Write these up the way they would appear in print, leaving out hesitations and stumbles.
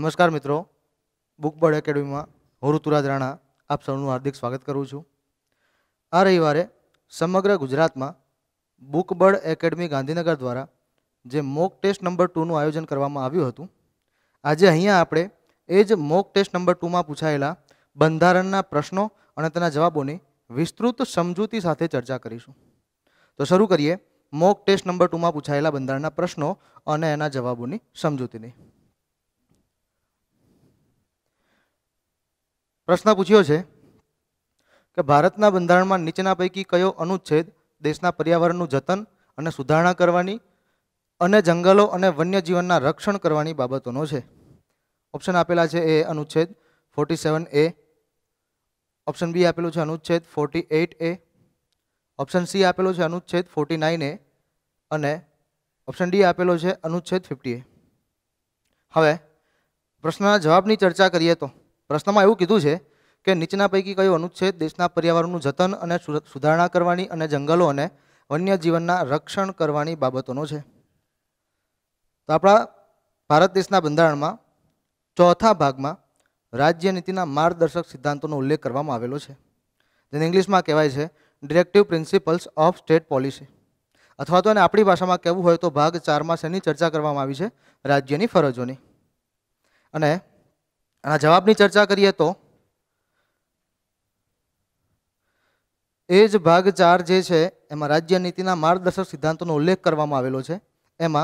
नमस्कार मित्रों, बुकबर्ड एकेडमी में હું ઋતુરાજ રાણા આપ સૌનું હાર્દિક સ્વાગત કરું છું। આ રવિવારે સમગ્ર ગુજરાતમાં બુકબર્ડ એકેડમી ગાંધીનગર દ્વારા જે મોક ટેસ્ટ નંબર 2નું આયોજન કરવામાં આવ્યું હતું, આજે અહીંયા આપણે એ જ મોક ટેસ્ટ નંબર 2માં પૂછાયેલા બંધારણના પ્રશ્નો અને તેના જવાબોની વિસ્તૃત સમજૂતી સાથે ચર્ચા કરીશું। તો શરૂ કરીએ મોક ટેસ્ટ નંબર 2માં પૂછાયેલા બંધારણના પ્રશ્નો અને એના જવાબોની સમજૂતીની। प्रश्न पूछ्यो छे कि भारतना बंधारणमां नीचेना पैकी कयो अनुच्छेद देशना पर्यावरणनुं जतन अने सुधारणा करवानी अने जंगलो अने वन्यजीवनना रक्षण करवानी बाबतोनो छे। ऑप्शन आपेला छे ए अनुच्छेद 47A, ऑप्शन बी आपेलो छे अनुच्छेद 48A, ऑप्शन सी आपेलो छे अनुच्छेद 49A अने ऑप्शन डी आपेलो छे अनुच्छेद 50A। हवे प्रश्नना जवाबनी चर्चा करीए तो प्रश्न में एवं कीधुं छे कि नीचेना पैकी कयो अनुच्छेद देशना पर्यावरणनुं जतन अने सुधारणा करवानी अने जंगलो अने वन्यजीवनना रक्षण करवानी बाबतोनो छे। तो आपणा भारत देशना बंधारणमां चौथा भागमां राज्य नीतिना मार्गदर्शक सिद्धांतोनो उल्लेख करवामां आवेलो छे, जेने इंग्लिशमां कहेवाय छे directive principles of state policy, अथवा तो आपणी भाषामां कहेवुं होय तो भाग 4 मां शेनी चर्चा करवामां आवी छे, राज्यनी फरजोनी। अने आना जवाबनी चर्चा करिए तो एज भाग 4 जे छे एमां राज्य नीतिना मार्गदर्शक सिद्धांतोनो उल्लेख करवामां आवेलो छे। एमां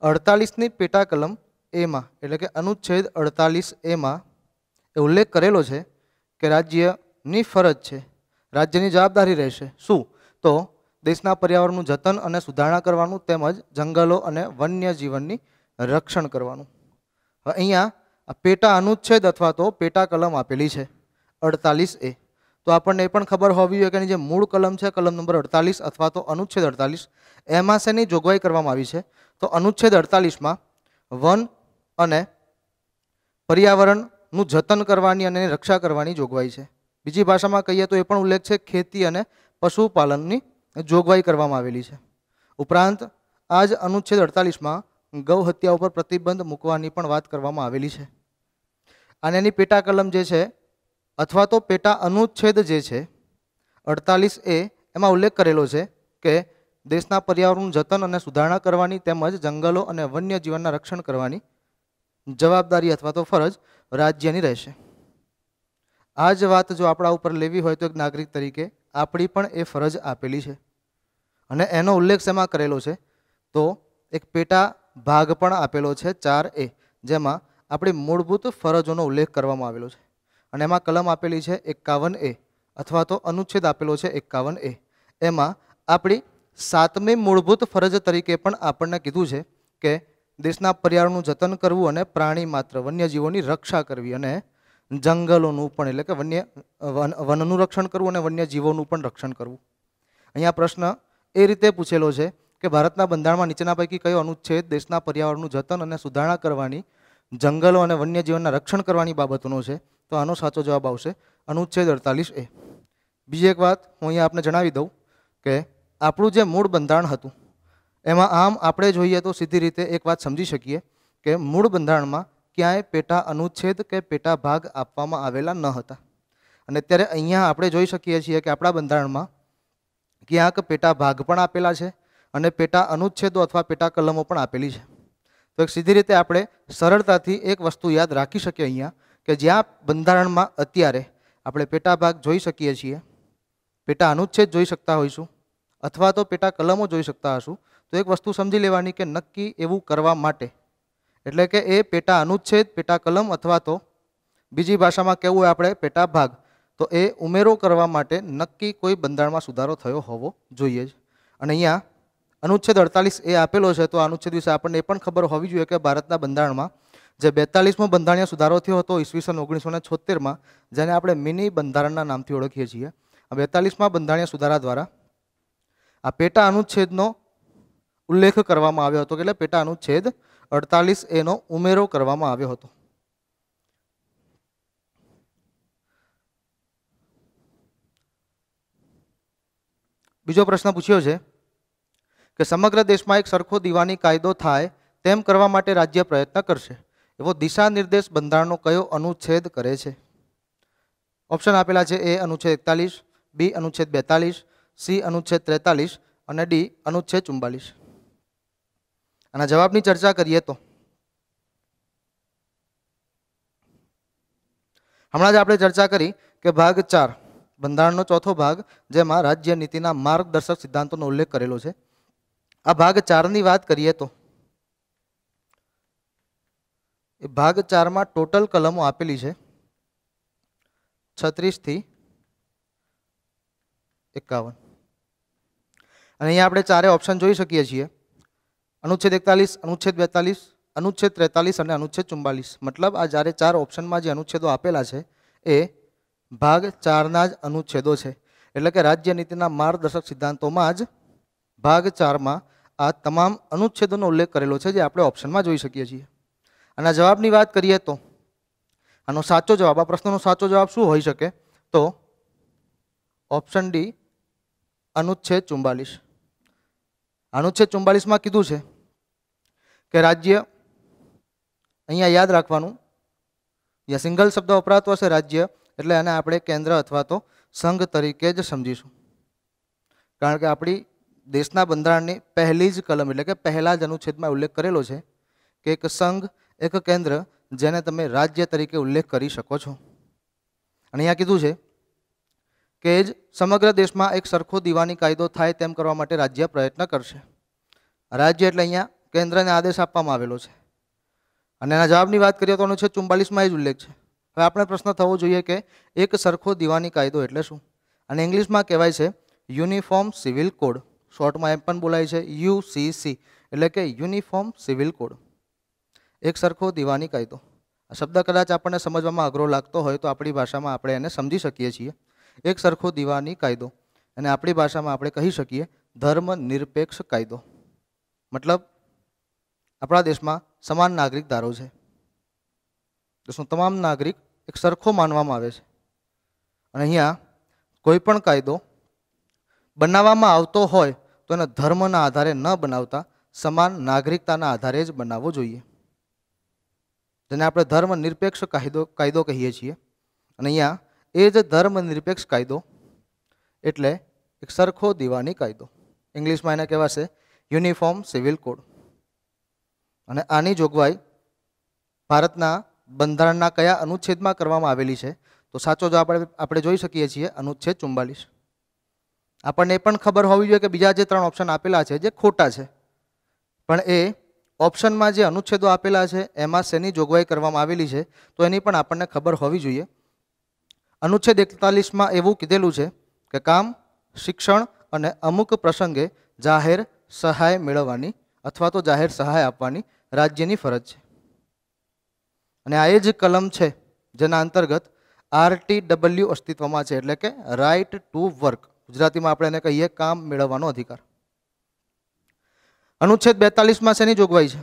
48नी पेटा कलम ए मां एटले के अनुच्छेद 48A मां ए उल्लेख करेलो छे कि राज्यनी फरज छे, राज्यनी जवाबदारी रहेशे शुं तो देशना पर्यावरणनुं जतन अने सुधारणा करवानुं तेमज जंगलो अने वन्यजीवननी रक्षण करवानुं। हवे अहींया पेटा अनुच्छेद अथवा तो पेटा कलम आपेली है 48A। तो आपने पण खबर होवी जोईए कि जे मूळ कलम है कलम नंबर 48 अथवा तो अनुच्छेद 48 एमां शेनी जोगवाई करवामां आवी छे तो अनुच्छेद 48 में वन अने पर्यावरणनुं जतन करवानी अने रक्षा करवानी जोगवाई है। बीजी भाषामां कहीए तो ए पण उल्लेख है खेती अने पशुपालननी जोगवाई करवामां आवेली छे। उपरांत आज अनुच्छेद 48 में गौ हत्या पर प्रतिबंध मूकवानी पण वात करवामां आवेली छे। अने एनी पेटा कलम जे छे अथवा तो पेटा अनुच्छेद जे छे 48A एमां उल्लेख करेलो छे कि देशना पर्यावरणनुं जतन अने सुधारणा करवानी तेमज जंगलो अने वन्यजीवनना रक्षण करवानी जवाबदारी अथवा तो फरज राज्यनी रहेशे। आ ज वात जो आपणा उपर लेवी होय तो एक नागरिक तरीके आपणी पण ए फरज आपेली छे अने एनो उल्लेख शेमां करेलो छे तो एक पेटा भाग पण आपेलो छे 4A, जेमां आपणी मूलभूत फरजोनो उल्लेख करवामां आवेलो छे अने एमां कलम आपेली छे 51A अथवा तो अनुच्छेद आपेलो छे 51A। एमां आपणी 7मी मूलभूत फरज तरीके पण आपणने कीधुं छे कि देशना पर्यावरणनुं जतन करवुं अने प्राणी मात्र वन्यजीवोनी रक्षा करवी अने जंगलोनुं पण एटले के वननुं रक्षण करवुं अने वन्यजीवोनुं पण रक्षण करवुं। अहींया प्रश्न ए रीते पूछेलो छे कि भारतना बंधारणमां नीचेना पैकी कयो अनुच्छेद देशना पर्यावरणनुं जतन अने सुधारणा करवानी जंगलो अने वन्यजीवनना रक्षण करवानी बाबतोनो छे, तो आनो साचो जवाब आवशे अनुच्छेद 48A। बीजी एक वात हुं अहींया आपने जणावी दऊं कि आपणुं जे मूळ बंधारण हतुं एमां आम आपणे जोईए तो सीधी रीते एक वात समजी शकीए कि मूळ बंधारणमां क्यांय पेटा अनुच्छेद के पेटा भाग आपवामां आवेला न हता अने त्यारे अहींया आपणे जोई शकीए छीए कि आपणा बंधारणमां क्यांक पेटा भाग पण आपेला छे अने पेटा अनुच्छेदों अथवा पेटा कलमों पण आपेली है। तो एक सीधी रीते आपणे सरळताथी एक वस्तु याद राखी शकीए अहींया कि ज्यां बंधारणमां अत्यारे आपणे पेटा भाग जोई शकीए छीए, पेटा अनुच्छेद जोई शकता होईशुं अथवा तो पेटा कलमों जोई शकता हशुं, तो एक वस्तु समजी लेवानी कि नक्की एवुं करवा माटे एटले के ए पेटा अनुच्छेद पेटा कलम अथवा तो बीजी भाषामां कहेवुं होय आपणे पेटा भाग, तो ए उमेरो करवा माटे नक्की कोई बंधारणमां सुधारो थयो होवो जोईए। अने अहींया अनुच्छेद 48A आपेलो है तो अनुच्छेद विषे आपने पण खबर होवी जोईए कि भारतना बंधारणमां जे 42मो बंधारणीय सुधारो थयो हतो ईस्वीसन 1976 में, जेने आपणे मिनी बंधारणना नामथी ओळखीए छीए। 42मा बंधारणीय सुधारा द्वारा आ पेटा अनुच्छेदनो उल्लेख करवामां आव्यो हतो, એટલે પેટા अनुच्छेद 48A નો ઉમેરો કરવામાં આવ્યો હતો। બીજો પ્રશ્ન પૂછ્યો છે કે સમગ્ર દેશમાં એક સરખો દીવાની કાયદો થાય તેમ કરવા માટે રાજ્ય પ્રયત્ન કરશે। એવો દિશા નિર્દેશ બંધારણનો કયો અનુચ્છેદ કરે છે? ઓપ્શન આપેલા છે: એ અનુચ્છેદ 41, બી અનુચ્છેદ 42, સી અનુચ્છેદ 43 અને ડી અનુચ્છેદ 44. આના જવાબની ચર્ચા કરીએ તો હમણાં જ આપણે ચર્ચા કરી કે ભાગ 4 બંધારણનો ચોથો ભાગ, જેમાં રાજ્ય નીતિના માર્ગદર્શક સિદ્ધાંતોનો ઉલ્લેખ કરેલો છે. આ ભાગ 4 ની વાત કરીએ તો એ ભાગ 4 માં ટોટલ કલમો આપેલી છે 36 થી 51. અને અહીંયા આપણે ચારે ઓપ્શન જોઈ શકીએ છીએ: અનુચ્છેદ 41, અનુચ્છેદ 42, અનુચ્છેદ 43 અને અનુચ્છેદ 44. મતલબ આ જ્યારે 4 ઓપ્શનમાં જે અનુચ્છેદો આપેલા છે એ ભાગ 4ના જ અનુચ્છેદો છે. એટલે કે રાજ્ય નીતિના માર્ગદર્શક સિદ્ધાંતોમાં જ ભાગ 4માં આ તમામ અનુચ્છેદોનો ઉલ્લેખ કરેલો છે, જે આપણે ઓપ્શનમાં જોઈ શકીએ છીએ. આના જવાબની વાત કરીએ તો આનો સાચો જવાબ, આ પ્રશ્નનો સાચો જવાબ શું હોઈ શકે? તો ઓપ્શન ડી અનુચ્છેદ 44. અનુચ્છેદ 44માં કીધું છે કે રાજ્ય, અહીંયા યાદ રાખવાનું, યા સિંગલ શબ્દ વપરાતો હશે રાજ્ય, એટલે આને આપણે કેન્દ્ર અથવા તો સંઘ તરીકે જ સમજીશું. કારણ કે આપણી દેશના બંધારણની પહેલી જ કલમ એટલે કે પહેલા જ અનુચ્છેદમાં ઉલ્લેખ કરેલો છે કે એક સંઘ, એક કેન્દ્ર, જેને તમે રાજ્ય તરીકે ઉલ્લેખ કરી શકો છો. અને અહીંયા કીધું છે કે જ સમગ્ર દેશમાં એક સરખો દીવાની કાયદો થાય તેમ કરવા માટે રાજ્ય પ્રયત્ન કરશે. રાજ્ય એટલે અહીંયા કેન્દ્રને આદેશ આપવામાં આવેલો છે. અને એના જવાબની વાત કરીએ તો અનુચ્છેદ 44માં જ ઉલ્લેખ છે. હવે આપણે પ્રશ્ન થવો જોઈએ કે એક સરખો દીવાની કાયદો એટલે શું? અને ઇંગ્લિશમાં કહેવાય છે યુનિફોર્મ સિવિલ કોડ. શોર્ટમાં એમ પણ બોલાય છે યુસીસી, એટલે કે યુનિફોર્મ સિવિલ કોડ. એક સરખો દીવાની કાયદો. આ શબ્દ કદાચ આપણને સમજવામાં અઘરો લાગતો હોય તો આપણી ભાષામાં આપણે એને સમજી શકીએ છીએ. એક સરખો દીવાની કાયદો, અને આપણી ભાષામાં આપણે કહી શકીએ ધર્મ નિરપેક્ષ કાયદો. મતલબ આપણા દેશમાં સમાન નાગરિક ધારો છે. દેશનો તમામ નાગરિક એક સરખો માનવામાં આવે છે. અને અહીંયા કોઈ પણ કાયદો બનાવવામાં આવતો હોય તો એને ધર્મના આધારે ન બનાવતા સમાન નાગરિકતાના આધારે જ બનાવવો જોઈએ, જેને આપણે ધર્મ નિરપેક્ષ કાયદો કહીએ છીએ. અને અહીંયા એ જ ધર્મ નિરપેક્ષ કાયદો એટલે એક સરખો દીવાની કાયદો. ઇંગ્લિશમાં એને કહેવાશે યુનિફોર્મ સિવિલ કોડ. અને આની જોગવાઈ ભારતના બંધારણના કયા અનુચ્છેદમાં કરવામાં આવેલી છે? તો સાચો જવાબ આપણે જોઈ શકીએ છીએ અનુચ્છેદ 44. આપણને એ પણ ખબર હોવી જોઈએ કે બીજા જે 3 ઓપ્શન આપેલા છે જે ખોટા છે, પણ એ ઓપ્શનમાં જે અનુચ્છેદો આપેલા છે એમાં શેની જોગવાઈ કરવામાં આવેલી છે તો એની પણ આપણને ખબર હોવી જોઈએ. અનુચ્છેદ 41માં એવું કીધેલું છે કે કામ, શિક્ષણ અને અમુક પ્રસંગે જાહેર સહાય મેળવવાની અથવા તો જાહેર સહાય આપવાની રાજ્યની ફરજ છે. અને આ એ જ કલમ છે જેના અંતર્ગત RTW અસ્તિત્વમાં છે, એટલે કે રાઇટ ટુ વર્ક. ગુજરાતીમાં આપણે એને કહીએ કામ મેળવવાનો અધિકાર. અનુચ્છેદ 42માં શેની જોગવાઈ છે?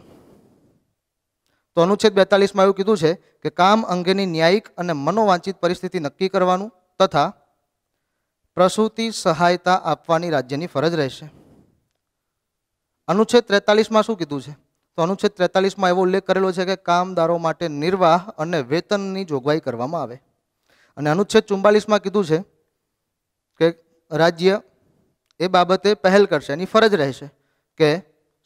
તો અનુચ્છેદ 42માં એવું કીધું છે કે કામ અંગેની ન્યાયિક અને મનોવાંછિત પરિસ્થિતિ નક્કી કરવાનું તથા પ્રસૂતિ સહાયતા આપવાની રાજ્યની ફરજ રહેશે. અનુચ્છેદ 43માં શું કીધું છે? તો અનુચ્છેદ 43માં એવો ઉલ્લેખ કરેલો છે કે કામદારો માટે નિર્વાહ અને વેતનની જોગવાઈ કરવામાં આવે. અને અનુચ્છેદ 44માં કીધું છે કે રાજ્ય એ બાબતે પહેલ કરશે, એની ફરજ રહેશે કે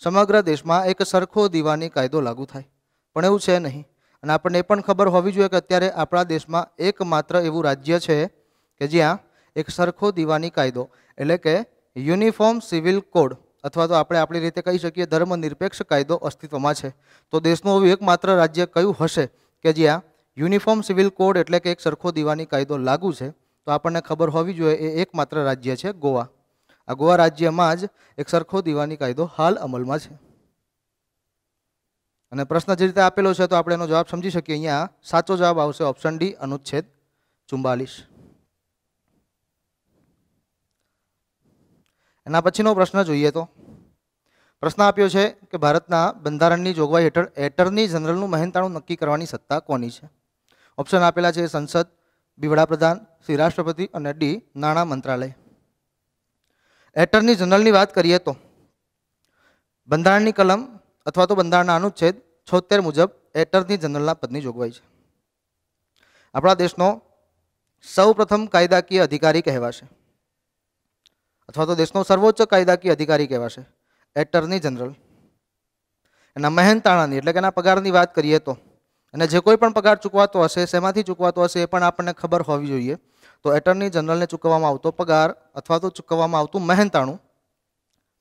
સમગ્ર દેશમાં એક સરખો દીવાની કાયદો લાગુ થાય. પણ એવું છે નહીં. અને આપણને એ પણ ખબર હોવી જોઈએ કે અત્યારે આપણા દેશમાં એકમાત્ર એવું રાજ્ય છે કે જ્યાં એક સરખો દીવાની કાયદો એટલે કે યુનિફોર્મ સિવિલ કોડ અથવા તો આપણે આપણી રીતે કહી શકીએ ધર્મ નિરપેક્ષ કાયદો અસ્તિત્વમાં છે. તો દેશનું એવું એકમાત્ર રાજ્ય કયું હશે કે જ્યાં યુનિફોર્મ સિવિલ કોડ એટલે કે એક સરખો દીવાની કાયદો લાગુ છે? તો આપણને ખબર હોવી જોઈએ એ એકમાત્ર રાજ્ય છે ગોવા. આ ગોવા રાજ્યમાં જ એક સરખો દીવાની કાયદો હાલ અમલમાં છે. અને પ્રશ્ન જે રીતે આપેલો છે તો આપણે એનો જવાબ સમજી શકીએ. અહીંયા સાચો જવાબ આવશે ઓપ્શન ડી અનુચ્છેદ 44. એના પછીનો પ્રશ્ન જોઈએ તો પ્રશ્ન આપ્યો છે કે ભારતના બંધારણની જોગવાઈ હેઠળ એટર્ની જનરલનું મહેનતાણું નક્કી કરવાની સત્તા કોની છે? ઓપ્શન આપેલા છે સંસદ, બી વડાપ્રધાન, સી રાષ્ટ્રપતિ અને ડી નાણાં મંત્રાલય. એટર્ની જનરલની વાત કરીએ તો બંધારણની કલમ અથવા તો બંધારણના અનુચ્છેદ 76 મુજબ એટર્ની જનરલના પદની જોગવાઈ છે. આપણા દેશનો સૌપ્રથમ કાયદાકીય અધિકારી કહેવાશે, અથવા તો દેશનો સર્વોચ્ચ કાયદાકીય અધિકારી કહેવાશે એટર્ની જનરલ. એના મહેનતાણાની એટલે કે એના પગારની વાત કરીએ તો, અને જે કોઈ પણ પગાર ચૂકવાતો હશે, શેમાંથી ચૂકવાતો હશે એ પણ આપણને ખબર હોવી જોઈએ. તો એટર્ની જનરલને ચૂકવવામાં આવતો પગાર અથવા તો ચૂકવવામાં આવતું મહેનતાણું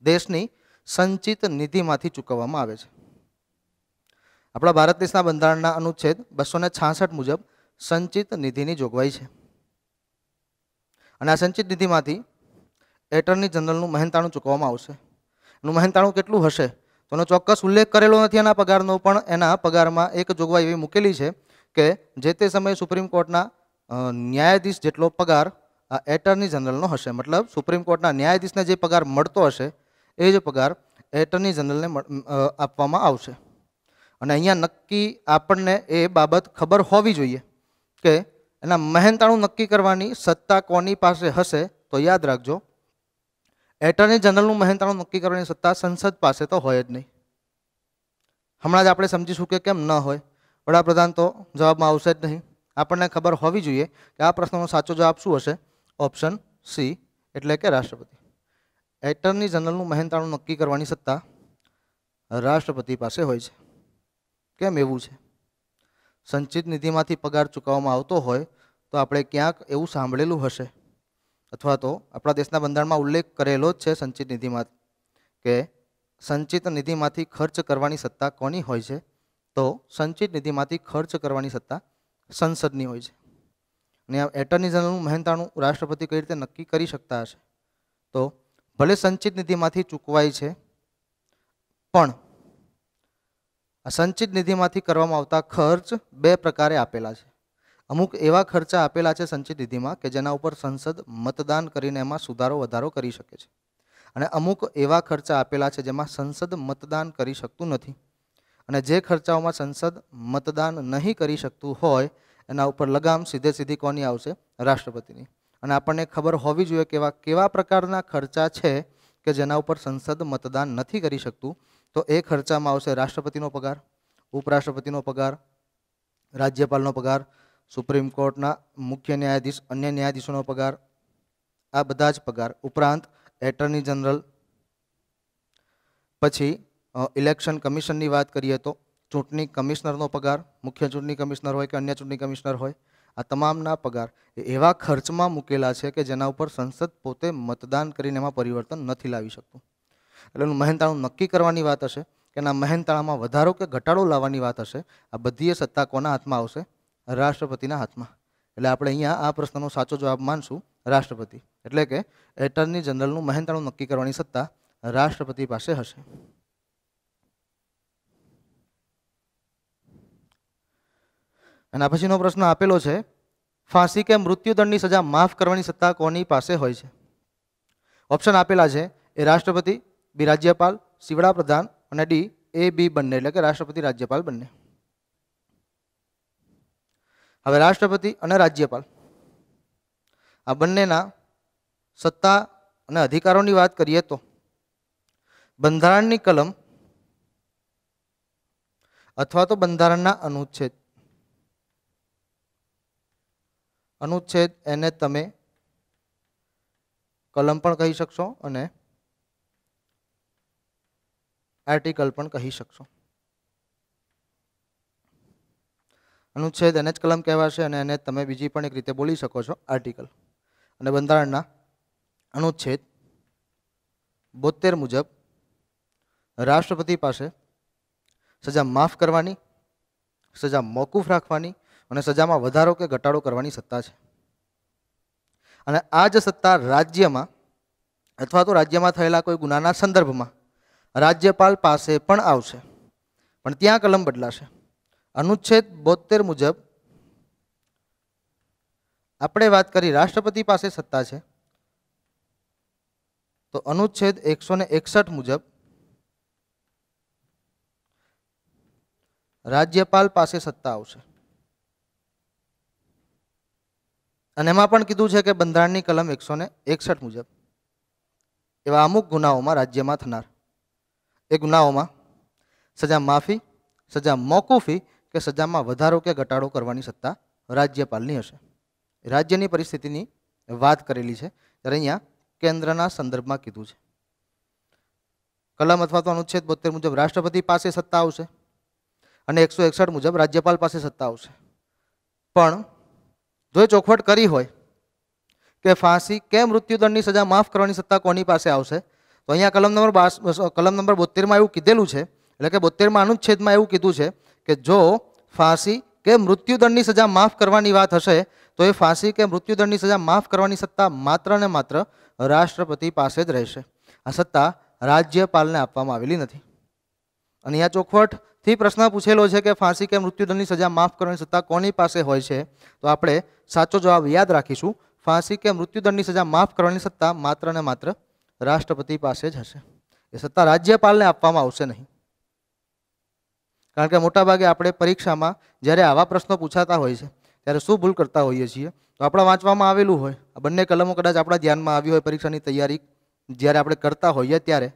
દેશની સંચિત નિધિમાંથી ચૂકવવામાં આવે છે. આપણા ભારત દેશના બંધારણના અનુચ્છેદ 266 મુજબ સંચિત નિધિની જોગવાઈ છે. અને આ સંચિત નિધિમાંથી એટર્ની જનરલનું મહેનતાણું ચૂકવવામાં આવશે. એનું મહેનતાણું કેટલું હશે તો એનો ચોક્કસ ઉલ્લેખ કરેલો નથી એના પગારનો, પણ એના પગારમાં એક જોગવાઈ એવી મૂકેલી છે કે જે તે સમયે સુપ્રીમ કોર્ટના ન્યાયાધીશ જેટલો પગાર આ એટર્ની જનરલનો હશે. મતલબ સુપ્રીમ કોર્ટના ન્યાયાધીશને જે પગાર મળતો હશે એ જ પગાર એટર્ની જનરલને આપવામાં આવશે. અને અહીંયા નક્કી આપણને એ બાબત ખબર હોવી જોઈએ કે એના મહેનતાણું નક્કી કરવાની સત્તા કોની પાસે હશે. તો યાદ રાખજો, એટર્ની જનરલનું મહેનતાણું નક્કી કરવાની સત્તા સંસદ પાસે તો હોય જ નહીં. હમણાં જ આપણે સમજીશું કે કેમ ન હોય. વડાપ્રધાન તો જવાબમાં આવશે જ નહીં. આપણને ખબર હોવી જોઈએ કે આ પ્રશ્નનો સાચો જવાબ શું હશે. ઓપ્શન સી એટલે કે રાષ્ટ્રપતિ. એટર્ની જનરલનું મહેનતાણું નક્કી કરવાની સત્તા રાષ્ટ્રપતિ પાસે હોય છે. કેમ એવું છે? સંચિત નિધિમાંથી પગાર ચૂકવવામાં આવતો હોય તો આપણે ક્યાંક એવું સાંભળેલું હશે, અથવા તો આપણા દેશના બંધારણમાં ઉલ્લેખ કરેલો જ છે સંચિત નિધિમાં કે સંચિત નિધિમાંથી ખર્ચ કરવાની સત્તા કોની હોય છે. તો સંચિત નિધિમાંથી ખર્ચ કરવાની સત્તા સંસદની હોય છે. અને આ એટર્ની જનરલનું મહેનતાણું રાષ્ટ્રપતિ કઈ રીતે નક્કી કરી શકતા હશે? તો ભલે સંચિત નિધિમાંથી ચૂકવાય છે, પણ આ સંચિત નિધિમાંથી કરવામાં આવતા ખર્ચ બે પ્રકારે આપેલા છે. અમુક એવા ખર્ચા આપેલા છે સંચિત નિધિમાં કે જેના ઉપર સંસદ મતદાન કરીને એમાં સુધારો વધારો કરી શકે છે. અને અમુક એવા ખર્ચા આપેલા છે જેમાં સંસદ મતદાન કરી શકતું નથી. અને જે ખર્ચાઓમાં સંસદ મતદાન નહીં કરી શકતું હોય એના ઉપર લગામ સીધી કોની આવશે? રાષ્ટ્રપતિની. અને આપણને ખબર હોવી જોઈએ કે કેવા પ્રકારના ખર્ચા છે કે જેના ઉપર સંસદ મતદાન નથી કરી શકતું. તો એ ખર્ચામાં આવશે રાષ્ટ્રપતિનો પગાર, ઉપરાષ્ટ્રપતિનો પગાર, રાજ્યપાલનો પગાર, સુપ્રીમ કોર્ટના મુખ્ય ન્યાયાધીશ, અન્ય ન્યાયાધીશોનો પગાર, આ બધા જ પગાર. ઉપરાંત એટર્ની જનરલ, પછી ઇલેક્શન કમિશનની વાત કરીએ તો ચૂંટણી કમિશનરનો પગાર, મુખ્ય ચૂંટણી કમિશનર હોય કે અન્ય ચૂંટણી કમિશનર હોય, આ તમામના પગાર એવા ખર્ચમાં મૂકેલા છે કે જેના ઉપર સંસદ પોતે મતદાન કરીને એમાં પરિવર્તન નથી લાવી શકતું. એટલે એનું મહેનતાણું નક્કી કરવાની વાત હશે કે એના મહેનતાણામાં વધારો કે ઘટાડો લાવવાની વાત હશે. આ બધી સત્તા કોના હાથમાં આવશે? રાષ્ટ્રપતિના હાથમાં. એટલે આપણે અહીંયા આ પ્રશ્નનો સાચો જવાબ માનશું રાષ્ટ્રપતિ. એટલે કે એટર્ની જનરલનું મહેનતાણું નક્કી કરવાની સત્તા રાષ્ટ્રપતિ પાસે હશે. અને પછીનો પ્રશ્ન આપેલો છે, ફાંસી કે મૃત્યુદંડની સજા માફ કરવાની સત્તા કોની પાસે હોય છે? ઓપ્શન આપેલા છે એ રાષ્ટ્રપતિ, બી રાજ્યપાલ, સી વડાપ્રધાન અને ડી એ બી બંને, એટલે કે રાષ્ટ્રપતિ રાજ્યપાલ બંને. હવે રાષ્ટ્રપતિ અને રાજ્યપાલ આ બંનેના સત્તા અને અધિકારોની વાત કરીએ તો બંધારણની કલમ અથવા તો બંધારણના અનુચ્છેદ એને તમે કલમ પણ કહી શકશો અને આર્ટિકલ પણ કહી શકશો. અનુચ્છેદ એને જ કલમ કહેવાશે અને એને તમે બીજી પણ એક રીતે બોલી શકો છો, આર્ટિકલ. અને બંધારણના અનુચ્છેદ 72 મુજબ રાષ્ટ્રપતિ પાસે સજા માફ કરવાની, સજા મોકૂફ રાખવાની અને સજામાં વધારો કે ઘટાડો કરવાની સત્તા છે. અને આ જ સત્તા રાજ્યમાં અથવા તો રાજ્યમાં થયેલા કોઈ ગુનાના સંદર્ભમાં રાજ્યપાલ પાસે પણ આવશે, પણ ત્યાં કલમ બદલાશે. અનુચ્છેદ 72 મુજબ આપણે વાત કરી રાષ્ટ્રપતિ પાસે સત્તા છે, તો અનુચ્છેદ 161 મુજબ રાજ્યપાલ પાસે સત્તા આવશે. અને એમાં પણ કીધું છે કે બંધારણની કલમ 161 મુજબ એવા અમુક ગુનાઓમાં રાજ્યમાં થનાર એ ગુનાઓમાં સજા માફી, સજા મોકૂફી કે સજામાં વધારો કે ઘટાડો કરવાની સત્તા રાજ્યપાલની હશે. રાજ્યની પરિસ્થિતિની વાત કરેલી છે ત્યારે અહીંયા કેન્દ્રના સંદર્ભમાં કીધું છે. કલમ અથવા તો અનુચ્છેદ 72 મુજબ રાષ્ટ્રપતિ પાસે સત્તા આવશે અને 161 મુજબ રાજ્યપાલ પાસે સત્તા આવશે. પણ જો એ ચોખવટ કરી હોય કે ફાંસી કે મૃત્યુદંડની સજા માફ કરવાની સત્તા કોની પાસે આવશે, તો અહીંયા કલમ નંબર 72માં એવું કીધેલું છે, એટલે કે 72માં અનુચ્છેદમાં એવું કીધું છે કે જો ફાંસી કે મૃત્યુદંડની સજા માફ કરવાની વાત હશે તો એ ફાંસી કે મૃત્યુદંડની સજા માફ કરવાની સત્તા માત્ર ને માત્ર રાષ્ટ્રપતિ પાસે જ રહેશે. આ સત્તા રાજ્યપાલને આપવામાં આવેલી નથી. અને અહીંયા ચોખવટથી પ્રશ્ન પૂછેલો છે કે ફાંસી કે મૃત્યુદંડની સજા માફ કરવાની સત્તા કોની પાસે હોય છે, તો આપણે સાચો જવાબ યાદ રાખીશું. ફાંસી કે મૃત્યુદંડની સજા માફ કરવાની સત્તા માત્ર ને માત્ર રાષ્ટ્રપતિ પાસે જ હશે. એ સત્તા રાજ્યપાલને આપવામાં આવશે નહીં. કારણ કે મોટાભાગે આપણે પરીક્ષામાં જ્યારે આવા પ્રશ્નો પૂછાતા હોય છે ત્યારે શું ભૂલ કરતા હોઈએ છીએ, તો આપણા વાંચવામાં આવેલું હોય આ બંને કલમો કદાચ આપણા ધ્યાનમાં આવી હોય પરીક્ષાની તૈયારી જ્યારે આપણે કરતા હોઈએ ત્યારે,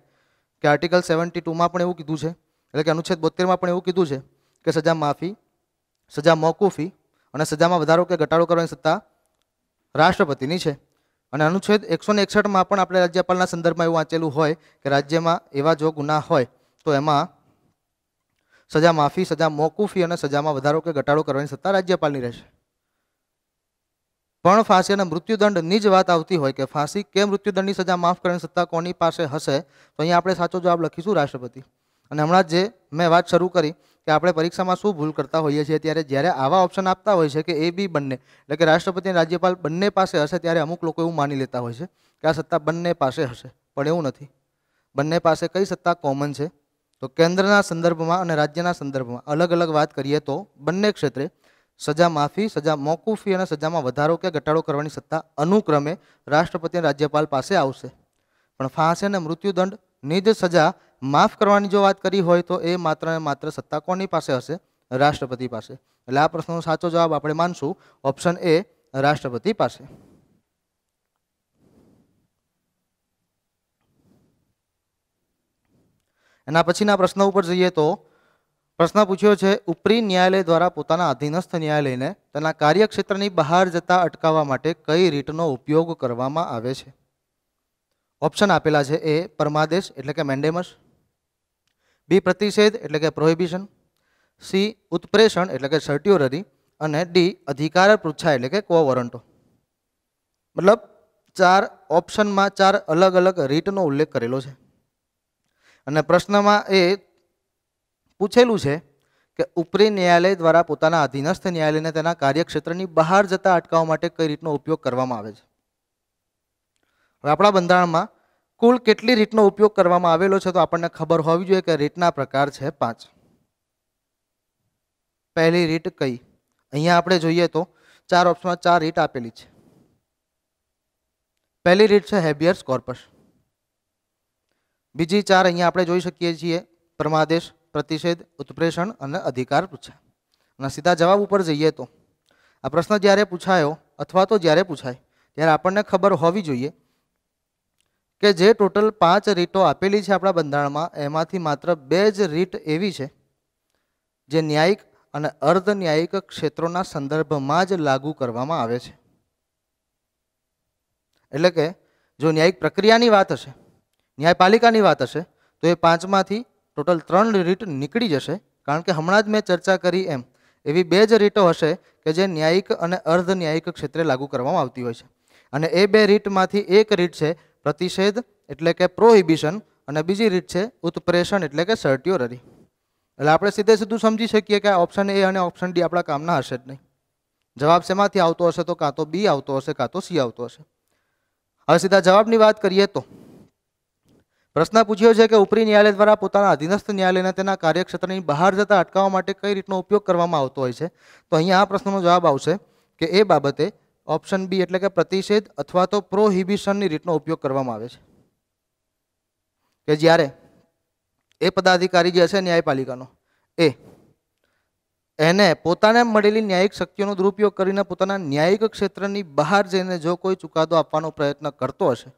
કે આર્ટિકલ 72માં પણ એવું કીધું છે, એટલે કે અનુચ્છેદ 72માં પણ એવું કીધું છે કે સજા માફી, સજા મોકૂફી અને સજામાં વધારો કે ઘટાડો કરવાની સત્તા રાષ્ટ્રપતિની છે. અને અનુચ્છેદ 161માં પણ આપણે રાજ્યપાલના સંદર્ભમાં એવું વાંચેલું હોય કે રાજ્યમાં એવા જો ગુના હોય તો એમાં સજા માફી, સજા મોકૂફી અને સજામાં વધારો કે ઘટાડો કરવાની સત્તા રાજ્યપાલની રહેશે. પણ ફાંસી અને મૃત્યુદંડની જ વાત આવતી હોય કે ફાંસી કે મૃત્યુદંડની સજા માફ કરવાની સત્તા કોની પાસે હશે, તો અહીંયા આપણે સાચો જવાબ લખીશું રાષ્ટ્રપતિ. અને હમણાં જે મેં વાત શરૂ કરી કે આપણે પરીક્ષામાં શું ભૂલ કરતા હોઈએ છીએ, ત્યારે જ્યારે આવા ઓપ્શન આપતા હોય છે કે એ બી બંને, એટલે કે રાષ્ટ્રપતિ અને રાજ્યપાલ બંને પાસે હશે, ત્યારે અમુક લોકો એવું માની લેતા હોય છે કે આ સત્તા બંને પાસે હશે. પણ એવું નથી. બંને પાસે કઈ સત્તા કોમન છે, તો કેન્દ્રના સંદર્ભમાં અને રાજ્યના સંદર્ભમાં અલગ અલગ વાત કરીએ તો બંને ક્ષેત્રે સજા માફી, સજા મોકૂફી અને સજામાં વધારો કે ઘટાડો કરવાની સત્તા અનુક્રમે રાષ્ટ્રપતિ અને રાજ્યપાલ પાસે આવશે. પણ ફાંસી અને મૃત્યુદંડની જ સજા માફ કરવાની જો વાત કરી હોય તો એ માત્ર ને માત્ર સત્તા કોની પાસે હશે, રાષ્ટ્રપતિ પાસે. એટલે આ પ્રશ્નનો સાચો જવાબ આપણે માનશું ઓપ્શન એ, રાષ્ટ્રપતિ પાસે. એના પછીના પ્રશ્ન ઉપર જઈએ તો પ્રશ્ન પૂછ્યો છે ઉપરી ન્યાયાલય દ્વારા પોતાના અધીનસ્થ ન્યાયાલયને તેના કાર્યક્ષેત્રની બહાર જતા અટકાવવા માટે કઈ રીતનો ઉપયોગ કરવામાં આવે છે. ઓપ્શન આપેલા છે એ પરમાદેશ એટલે કે મેન્ડેમસ, બી પ્રતિષેધ એટલે કે પ્રોહિબિશન, સી ઉત્પ્રેષણ એટલે કે સર્ટ્યોરરી અને ડી અધિકાર પૃચ્છા એટલે કે કો વોરંટો. મતલબ 4 ઓપ્શનમાં 4 અલગ અલગ રીતનો ઉલ્લેખ કરેલો છે. અને પ્રશ્નમાં એ પૂછેલું છે કે ઉપરી ન્યાયાલય દ્વારા પોતાના અધીનસ્થ ન્યાયાલયને તેના કાર્યક્ષેત્રની બહાર જતા અટકાવવા માટે કઈ રીતનો ઉપયોગ કરવામાં આવે છે. હવે આપણા બંધારણમાં કુલ કેટલી રીતનો ઉપયોગ કરવામાં આવેલો છે, તો આપણને ખબર હોવી જોઈએ કે રીતના પ્રકાર છે 5. પહેલી રીત કઈ, અહીંયા આપણે જોઈએ તો 4 ઓપ્શનમાં 4 રીત આપેલી છે. પહેલી રીત છે હેબિયસ કોર્પસ. બીજી 4 અહીંયા આપણે જોઈ શકીએ છીએ પરમાદેશ, પ્રતિષેધ, ઉત્પ્રેષણ અને અધિકાર પૃચ્છા. અને સીધા જવાબ ઉપર જઈએ તો આ પ્રશ્ન જ્યારે પૂછાયો અથવા તો જ્યારે પૂછાય ત્યારે આપણને ખબર હોવી જોઈએ કે જે ટોટલ 5 રીતો આપેલી છે આપણા બંધારણમાં, એમાંથી માત્ર 2 જ રીત એવી છે જે ન્યાયિક અને અર્ધ ન્યાયિક ક્ષેત્રોના સંદર્ભમાં જ લાગુ કરવામાં આવે છે. એટલે કે જો ન્યાયિક પ્રક્રિયાની વાત હશે, ન્યાયપાલિકાની વાત હશે, તો એ 5માંથી ટોટલ 3 રીત નીકળી જશે. કારણ કે હમણાં જ મેં ચર્ચા કરી એમ એવી 2 જ રીતો હશે કે જે ન્યાયિક અને અર્ધ ન્યાયિક ક્ષેત્રે લાગુ કરવામાં આવતી હોય છે. અને એ 2 રીતમાંથી એક રીત છે પ્રતિષેધ એટલે કે પ્રોહિબિશન અને બીજી રીત છે ઉત્પ્રેષણ એટલે કે સર્ટ્યોરરી. એટલે આપણે સીધે સીધું સમજી શકીએ કે ઓપ્શન એ અને ઓપ્શન ડી આપણા કામના હશે જ નહીં. જવાબ શેમાંથી આવતો હશે, તો કાં તો બી આવતો હશે કાં તો સી આવતો હશે. હવે સીધા જવાબની વાત કરીએ તો પ્રશ્ન પૂછ્યો છે કે ઉપરી ન્યાયાલય દ્વારા પોતાના અધીનસ્થ ન્યાયાલયને તેના કાર્યક્ષેત્રની બહાર જતા અટકાવવા માટે કઈ રીતનો ઉપયોગ કરવામાં આવતો હોય છે, તો અહીંયા આ પ્રશ્નનો જવાબ આવશે કે એ બાબતે ઓપ્શન બી એટલે કે પ્રતિષેધ અથવા તો પ્રોહિબિશનની રીતનો ઉપયોગ કરવામાં આવે છે. કે જ્યારે એ પદાધિકારી જે હશે ન્યાયપાલિકાનો એને પોતાને મળેલી ન્યાયિક શક્તિઓનો દુરુપયોગ કરીને પોતાના ન્યાયિક ક્ષેત્રની બહાર જઈને જો કોઈ ચુકાદો આપવાનો પ્રયત્ન કરતો હશે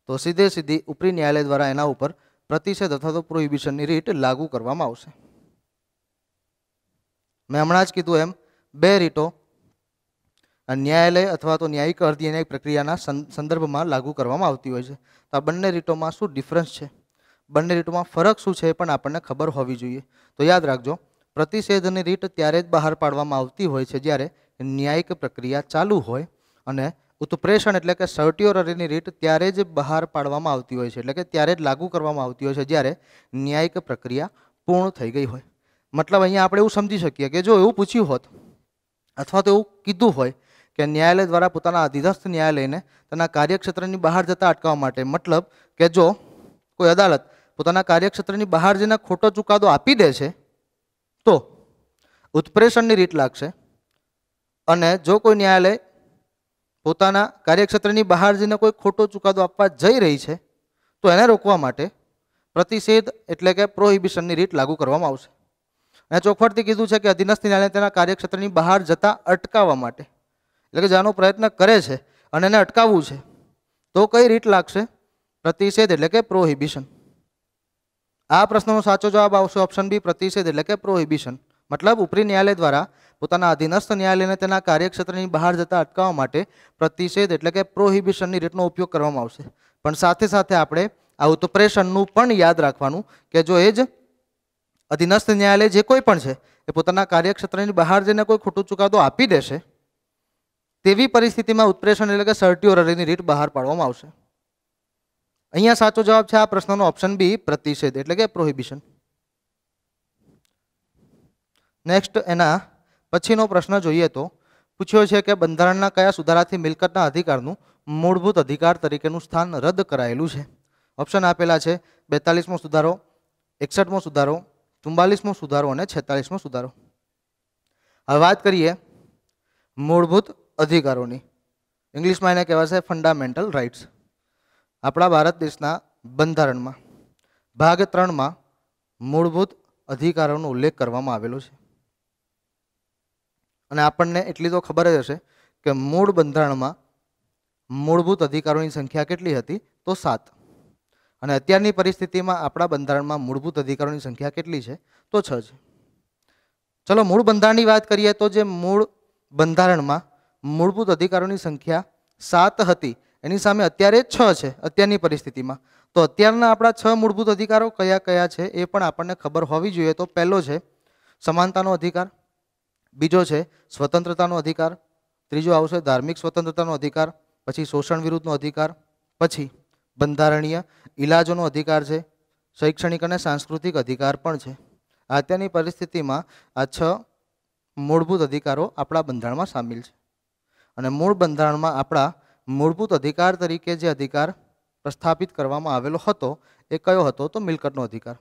તો સીધે સીધી ઉપરી ન્યાયાલય દ્વારા એના ઉપર પ્રતિષેધ અથવા તો પ્રોહિબિશનની રીત લાગુ કરવામાં આવશે. મેં હમણાં જ કીધું એમ બે રીતો ન્યાયાલય અથવા તો ન્યાયિક અર્ધ ન્યાયિક પ્રક્રિયાના સંદર્ભમાં લાગુ કરવામાં આવતી હોય છે. તો આ બંને રીતોમાં શું ડિફરન્સ છે, બંને રીતોમાં ફરક શું છે એ પણ આપણને ખબર હોવી જોઈએ. તો યાદ રાખજો, પ્રતિષેધની રીત ત્યારે જ બહાર પાડવામાં આવતી હોય છે જ્યારે ન્યાયિક પ્રક્રિયા ચાલુ હોય, અને ઉત્પ્રેષણ એટલે કે સર્ટિયોરરીની રીત ત્યારે જ બહાર પાડવામાં આવતી હોય છે, એટલે કે ત્યારે જ લાગુ કરવામાં આવતી હોય છે જ્યારે ન્યાયિક પ્રક્રિયા પૂર્ણ થઈ ગઈ હોય. મતલબ અહીંયા આપણે એવું સમજી શકીએ કે જો એવું પૂછ્યું હોત અથવા તો એવું કીધું હોય કે ન્યાયાલય દ્વારા પોતાના અધીનસ્થ ન્યાયાલયને તેના કાર્યક્ષેત્રની બહાર જતા અટકાવવા માટે, મતલબ કે જો કોઈ અદાલત પોતાના કાર્યક્ષેત્રની બહાર જઈને ખોટો ચુકાદો આપી દે છે તો ઉત્પ્રેષણની રીત લાગશે, અને જો કોઈ ન્યાયાલય પોતાના કાર્યક્ષેત્રની બહાર જઈને કોઈ ખોટો ચુકાદો આપવા જઈ રહી છે તો એને રોકવા માટે પ્રતિષેધ એટલે કે પ્રોહિબિશનની રીત લાગુ કરવામાં આવશે. અને ચોખવટથી કીધું છે કે અધીનસ્થ ન્યાયાલય તેના કાર્યક્ષેત્રની બહાર જતા અટકાવવા માટે, એટલે કે જાનો પ્રયત્ન કરે છે અને એને અટકાવવું છે તો કઈ રીત લાગશે? પ્રતિષેધ એટલે કે પ્રોહિબિશન. આ પ્રશ્નનો સાચો જવાબ આવશે ઓપ્શન બી, પ્રતિષેધ એટલે કે પ્રોહિબિશન. મતલબ ઉપરી ન્યાયાલય દ્વારા પોતાના અધીનસ્થ ન્યાયાલયને તેના કાર્યક્ષેત્રની બહાર જતા અટકાવવા માટે પ્રતિષેધ એટલે કે પ્રોહિબિશનની રીતનો ઉપયોગ કરવામાં આવશે. પણ સાથે સાથે આપણે આ ઉત્પ્રેષણનું પણ યાદ રાખવાનું કે જો એ જ અધીનસ્થ ન્યાયાલય જે કોઈ પણ છે એ પોતાના કાર્યક્ષેત્રની બહાર જઈને કોઈ ખોટું ચુકાદો આપી દેશે તેવી પરિસ્થિતિમાં ઉત્પ્રેષણ એટલે કે સર્ટિયોરરીની રીત બહાર પાડવામાં આવશે. અહીંયા સાચો જવાબ છે આ પ્રશ્નનો ઓપ્શન બી, પ્રતિષેધ એટલે કે પ્રોહિબિશન. નેક્સ્ટ એના પછીનો પ્રશ્ન જોઈએ તો પૂછ્યો છે કે બંધારણના કયા સુધારાથી મિલકતના અધિકારનું મૂળભૂત અધિકાર તરીકેનું સ્થાન રદ કરાયેલું છે? ઓપ્શન આપેલા છે 42મો સુધારો, 61મો સુધારો, 44મો સુધારો અને 46મો સુધારો. હવે વાત કરીએ મૂળભૂત અધિકારોની. ઇંગ્લિશમાં એને કહેવાશે ફંડામેન્ટલ રાઇટ્સ. આપણા ભારત દેશના બંધારણમાં ભાગ 3માં મૂળભૂત અધિકારોનો ઉલ્લેખ કરવામાં આવેલો છે. અને આપણને એટલી તો ખબર જ હશે કે મૂળ બંધારણમાં મૂળભૂત અધિકારોની સંખ્યા કેટલી હતી? તો 7. અને અત્યારની પરિસ્થિતિમાં આપણા બંધારણમાં મૂળભૂત અધિકારોની સંખ્યા કેટલી છે? તો 6 છે. ચલો મૂળ બંધારણની વાત કરીએ તો જે મૂળ બંધારણમાં મૂળભૂત અધિકારોની સંખ્યા 7 હતી એની સામે અત્યારે 6 છે અત્યારની પરિસ્થિતિમાં. તો અત્યારના આપણા 6 મૂળભૂત અધિકારો કયા કયા છે એ પણ આપણને ખબર હોવી જોઈએ. તો પહેલો છે સમાનતાનો અધિકાર, બીજો છે સ્વતંત્રતાનો અધિકાર, ત્રીજો આવશે ધાર્મિક સ્વતંત્રતાનો અધિકાર, પછી શોષણ વિરુદ્ધનો અધિકાર, પછી બંધારણીય ઇલાજોનો અધિકાર છે, શૈક્ષણિક અને સાંસ્કૃતિક અધિકાર પણ છે. અત્યારની પરિસ્થિતિમાં આ 6 મૂળભૂત અધિકારો આપણા બંધારણમાં સામેલ છે. અને મૂળ બંધારણમાં આપણા મૂળભૂત અધિકાર તરીકે જે અધિકાર પ્રસ્થાપિત કરવામાં આવેલો હતો એ કયો હતો? તો મિલકતનો અધિકાર.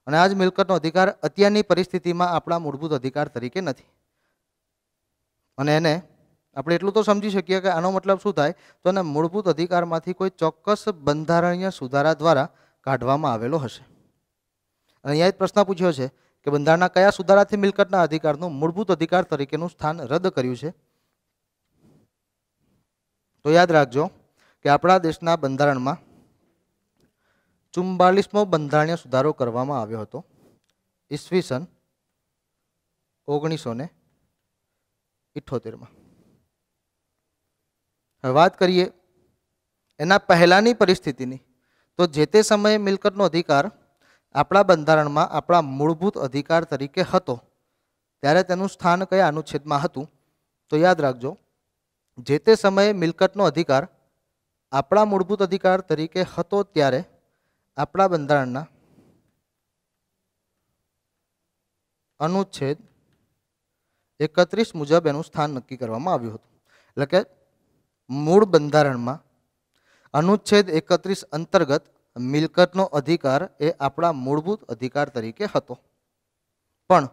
અને આ જ મિલકતનો અધિકાર અત્યારની પરિસ્થિતિમાં આપણા મૂળભૂત અધિકાર તરીકે નથી. અને એને આપણે એટલું તો સમજી શકીએ કે આનો મતલબ શું થાય? તો એને મૂળભૂત અધિકારમાંથી કોઈ ચોક્કસ બંધારણીય સુધારા દ્વારા કાઢવામાં આવેલો હશે. અને અહીંયા જ પ્રશ્ન પૂછ્યો છે કે બંધારણના કયા સુધારાથી મિલકતના અધિકારનું મૂળભૂત અધિકાર તરીકેનું સ્થાન રદ કર્યું છે? તો યાદ રાખજો કે આપણા દેશના બંધારણમાં 44મો બંધારણીય સુધારો કરવામાં આવ્યો હતો ઈસવીસન 1978માં. હવે વાત કરીએ એના પહેલાંની પરિસ્થિતિની. તો જે તે સમયે મિલકતનો અધિકાર આપણા બંધારણમાં આપણા મૂળભૂત અધિકાર તરીકે હતો ત્યારે તેનું સ્થાન કયા અનુચ્છેદમાં હતું? તો યાદ રાખજો, જે તે સમયે મિલકતનો અધિકાર આપણા મૂળભૂત અધિકાર તરીકે હતો ત્યારે આપણા બંધારણના અનુચ્છેદ 31 મુજબ એનું સ્થાન નક્કી કરવામાં આવ્યું હતું. એટલે કે મૂળ બંધારણમાં અનુચ્છેદ 31 અંતર્ગત મિલકતનો અધિકાર એ આપણા મૂળભૂત અધિકાર તરીકે હતો. પણ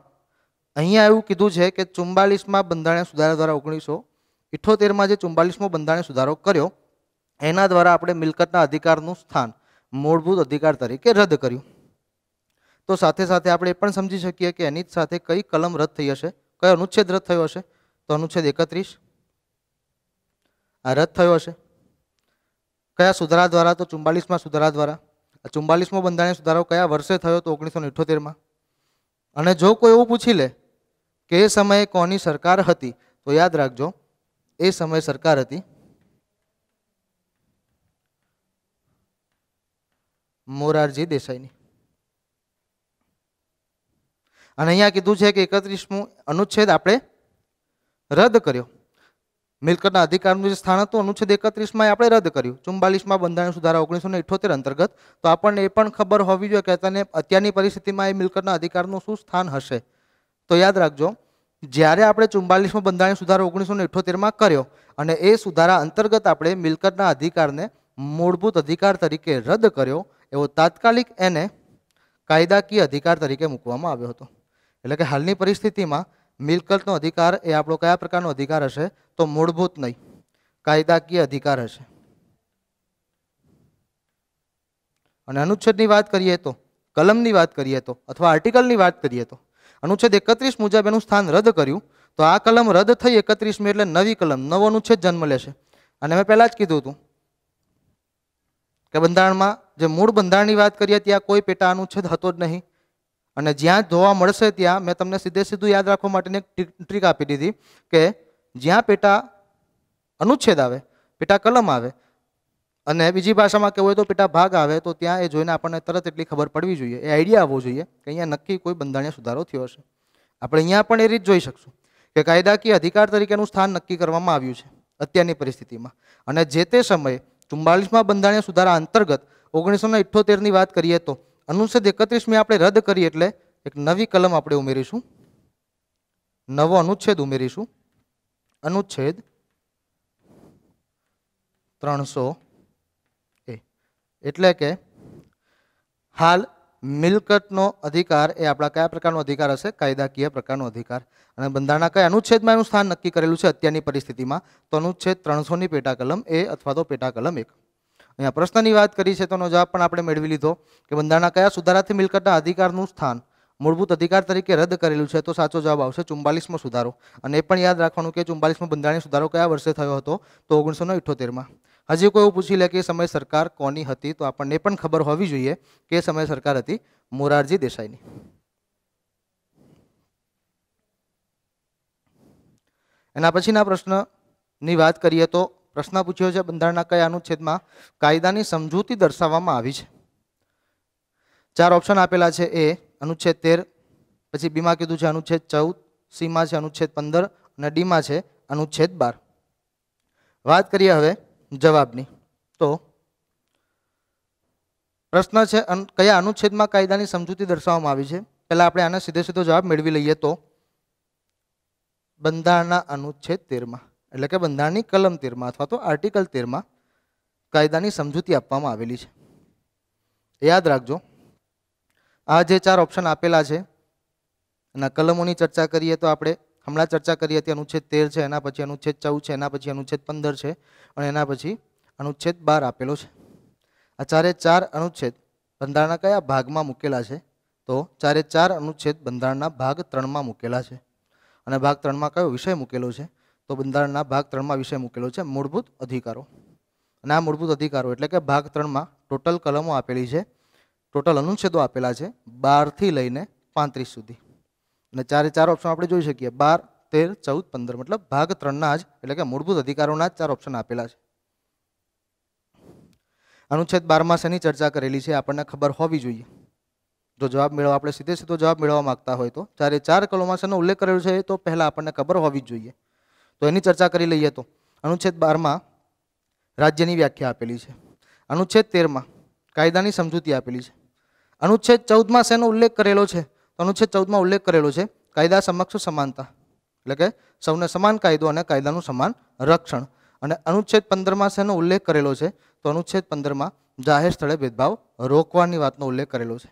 અહીંયા એવું કીધું છે કે 44મા બંધારણીય સુધારા દ્વારા 1978માં જે 44મો બંધારણીય સુધારો કર્યો એના દ્વારા આપણે મિલકતના અધિકારનું સ્થાન મૂળભૂત અધિકાર તરીકે રદ કર્યું. તો સાથે સાથે આપણે એ પણ સમજી શકીએ કે એની જ સાથે કઈ કલમ રદ થઈ હશે, કયો અનુચ્છેદ રદ થયો હશે? તો અનુચ્છેદ 31 આ રદ થયો હશે. કયા સુધારા દ્વારા? તો 44મા સુધારા દ્વારા. 44મો બંધારણીય સુધારો કયા વર્ષે થયો? તો 1978માં. અને જો કોઈ એવું પૂછી લે કે એ સમયે કોની સરકાર હતી? તો યાદ રાખજો, એ સમયે સરકાર હતી મોરારજી દેસાઈની. અને અહીંયા કીધું છે કે 31મો અનુચ્છેદ આપણે રદ કર્યો. મિલકતના અધિકારનું જે સ્થાન હતું અનુચ્છેદ 31માં આપણે રદ કર્યું. 44માં બંધારણ સુધારા 1978 અંતર્ગત. તો આપણને એ પણ ખબર હોવી જોઈએ કે અત્યારની પરિસ્થિતિમાં એ મિલકતના અધિકારનું શું સ્થાન હશે. તો યાદ રાખજો, જ્યારે આપણે 44મો બંધારણ સુધારો 1978માં કર્યો અને એ સુધારા અંતર્ગત આપણે મિલકતના અધિકારને મૂળભૂત અધિકાર તરીકે રદ કર્યો, એવો તાત્કાલિક એને કાયદાકીય અધિકાર તરીકે મૂકવામાં આવ્યો હતો. એટલે કે હાલની પરિસ્થિતિમાં મિલકતનો અધિકાર એ આપણો કયા પ્રકારનો અધિકાર હશે? તો મૂળભૂત નહીં, કાયદાકીય અધિકાર હશે. અને અનુચ્છેદની વાત કરીએ તો, કલમની વાત કરીએ તો, અથવા આર્ટિકલની વાત કરીએ તો અનુચ્છેદ 31 મુજબ એનું સ્થાન રદ કર્યું. તો આ કલમ રદ થઈ 31મી એટલે નવી કલમ, નવો અનુચ્છેદ જન્મ લેશે. અને મેં પહેલા જ કીધું હતું કે બંધારણમાં જે મૂળ બંધારણની વાત કરીએ ત્યાં કોઈ પેટા અનુચ્છેદ હતો જ નહીં. અને જ્યાં જોવા મળશે ત્યાં મેં તમને સીધું યાદ રાખવા માટેની એક ટ્રીક આપી દીધી કે જ્યાં પેટા અનુચ્છેદ આવે, પેટા કલમ આવે અને બીજી ભાષામાં કહેવું હોય તો પેટા ભાગ આવે, તો ત્યાં એ જોઈને આપણને તરત એટલી ખબર પડવી જોઈએ, એ આઈડિયા આવવો જોઈએ કે અહીંયા નક્કી કોઈ બંધારણીય સુધારો થયો હશે. આપણે અહીંયા પણ એ રીત જોઈ શકશું કે કાયદાકીય અધિકાર તરીકેનું સ્થાન નક્કી કરવામાં આવ્યું છે અત્યારની પરિસ્થિતિમાં. અને જે તે સમયે 44મા બંધારણીય સુધારા અંતર્ગત 1978ની વાત કરીએ તો અનુચ્છેદ 31મી આપણે રદ કરી એટલે એક નવી કલમ આપણે ઉમેરીશું, નવો અનુચ્છેદ ઉમેરીશું, અનુચ્છેદ 300A. એટલે કે હાલ મિલકતનો અધિકાર એ આપણા કયા પ્રકારનો અધિકાર હશે? કાયદાકીય પ્રકારનો અધિકાર. અને બંધારણના કયા અનુચ્છેદમાં એનું સ્થાન નક્કી કરેલું છે અત્યારની પરિસ્થિતિમાં? તો અનુચ્છેદ 300ની પેટા કલમ એ અથવા તો પેટા કલમ 1. અહીંયા પ્રશ્નની વાત કરી છે તો એનો જવાબ પણ આપણે મેળવી લીધો કે બંધારણના કયા સુધારાથી મિલકતના અધિકારનું સ્થાન મૂળભૂત અધિકાર તરીકે રદ કરેલું છે? તો સાચો જવાબ આવશે 44મો સુધારો. અને એ પણ યાદ રાખવાનું કે 44મો બંધારણીય સુધારો કયા વર્ષે થયો હતો? તો 1978માં. હજી કોઈ એવું પૂછી લે કે એ સમયે સરકાર કોની હતી? તો આપણને એ પણ ખબર હોવી જોઈએ કે એ સમયે સરકાર હતી મોરારજી દેસાઈની. એના પછીના પ્રશ્નની વાત કરીએ તો પ્રશ્ન પૂછ્યો છે બંધારણના કયા અનુચ્છેદમાં કાયદાની સમજૂતી દર્શાવવામાં આવી છે? 4 ઓપ્શન આપેલા છે. એ અનુચ્છેદ 13, પછી બીમાં કીધું છે અનુચ્છેદ 14, સીમાં છે અનુચ્છેદ 15 અને ડીમાં છે અનુચ્છેદ 12. વાત કરીએ હવે જવાબની. તો પ્રશ્ન છે કયા અનુચ્છેદમાં કાયદાની સમજૂતી દર્શાવવામાં આવી છે? પહેલા આપણે આને સીધો જવાબ મેળવી લઈએ તો બંધારણના અનુચ્છેદ 13માં, એટલે કે બંધારણની કલમ 13માં અથવા તો આર્ટિકલ 13માં કાયદાની સમજૂતી આપવામાં આવેલી છે. યાદ રાખજો, આ જે 4 ઓપ્શન આપેલા છે એના કલમોની ચર્ચા કરીએ તો આપણે હમણાં ચર્ચા કરી હતી અનુચ્છેદ 13 છે, એના પછી અનુચ્છેદ 14 છે, એના પછી અનુચ્છેદ 15 છે અને એના પછી અનુચ્છેદ 12 આપેલો છે. આ 4 અનુચ્છેદ બંધારણના કયા ભાગમાં મૂકેલા છે? તો 4 અનુચ્છેદ બંધારણના ભાગ 3માં મૂકેલા છે. અને ભાગ 3માં કયો વિષય મૂકેલો છે? તો બંધારણના ભાગ 3માં વિષય મૂકેલો છે મૂળભૂત અધિકારો. અને આ મૂળભૂત અધિકારો એટલે કે ભાગ 3માં ટોટલ કલમો આપેલી છે, ટોટલ અનુચ્છેદો આપેલા છે 12 થી લઈને 35 સુધી. અને 4 ઓપ્શન આપણે જોઈ શકીએ, 12, 13, 14, 15, મતલબ ભાગ 3ના જ એટલે કે મૂળભૂત અધિકારોના જ 4 ઓપ્શન આપેલા છે. અનુચ્છેદ 12માં શેની ચર્ચા કરેલી છે આપણને ખબર હોવી જોઈએ. જો જવાબ મેળવવા આપણે સીધો જવાબ મેળવવા માંગતા હોય તો 4 કલમમાં શેનો ઉલ્લેખ કરેલો છે તો પહેલા આપણને ખબર હોવી જ જોઈએ. તો એની ચર્ચા કરી લઈએ. તો અનુચ્છેદ 12માં રાજ્યની વ્યાખ્યા આપેલી છે. અનુચ્છેદ 13માં કાયદાની સમજૂતી આપેલી છે. અનુચ્છેદ 14માં શેનો ઉલ્લેખ કરેલો છે? તો અનુચ્છેદ 14માં ઉલ્લેખ કરેલો છે કાયદા સમક્ષ સમાનતા, એટલે કે સૌને સમાન કાયદો અને કાયદાનું સમાન રક્ષણ. અને અનુચ્છેદ 15માં શેનો ઉલ્લેખ કરેલો છે? તો અનુચ્છેદ 15માં જાહેર સ્થળે ભેદભાવ રોકવાની વાતનો ઉલ્લેખ કરેલો છે.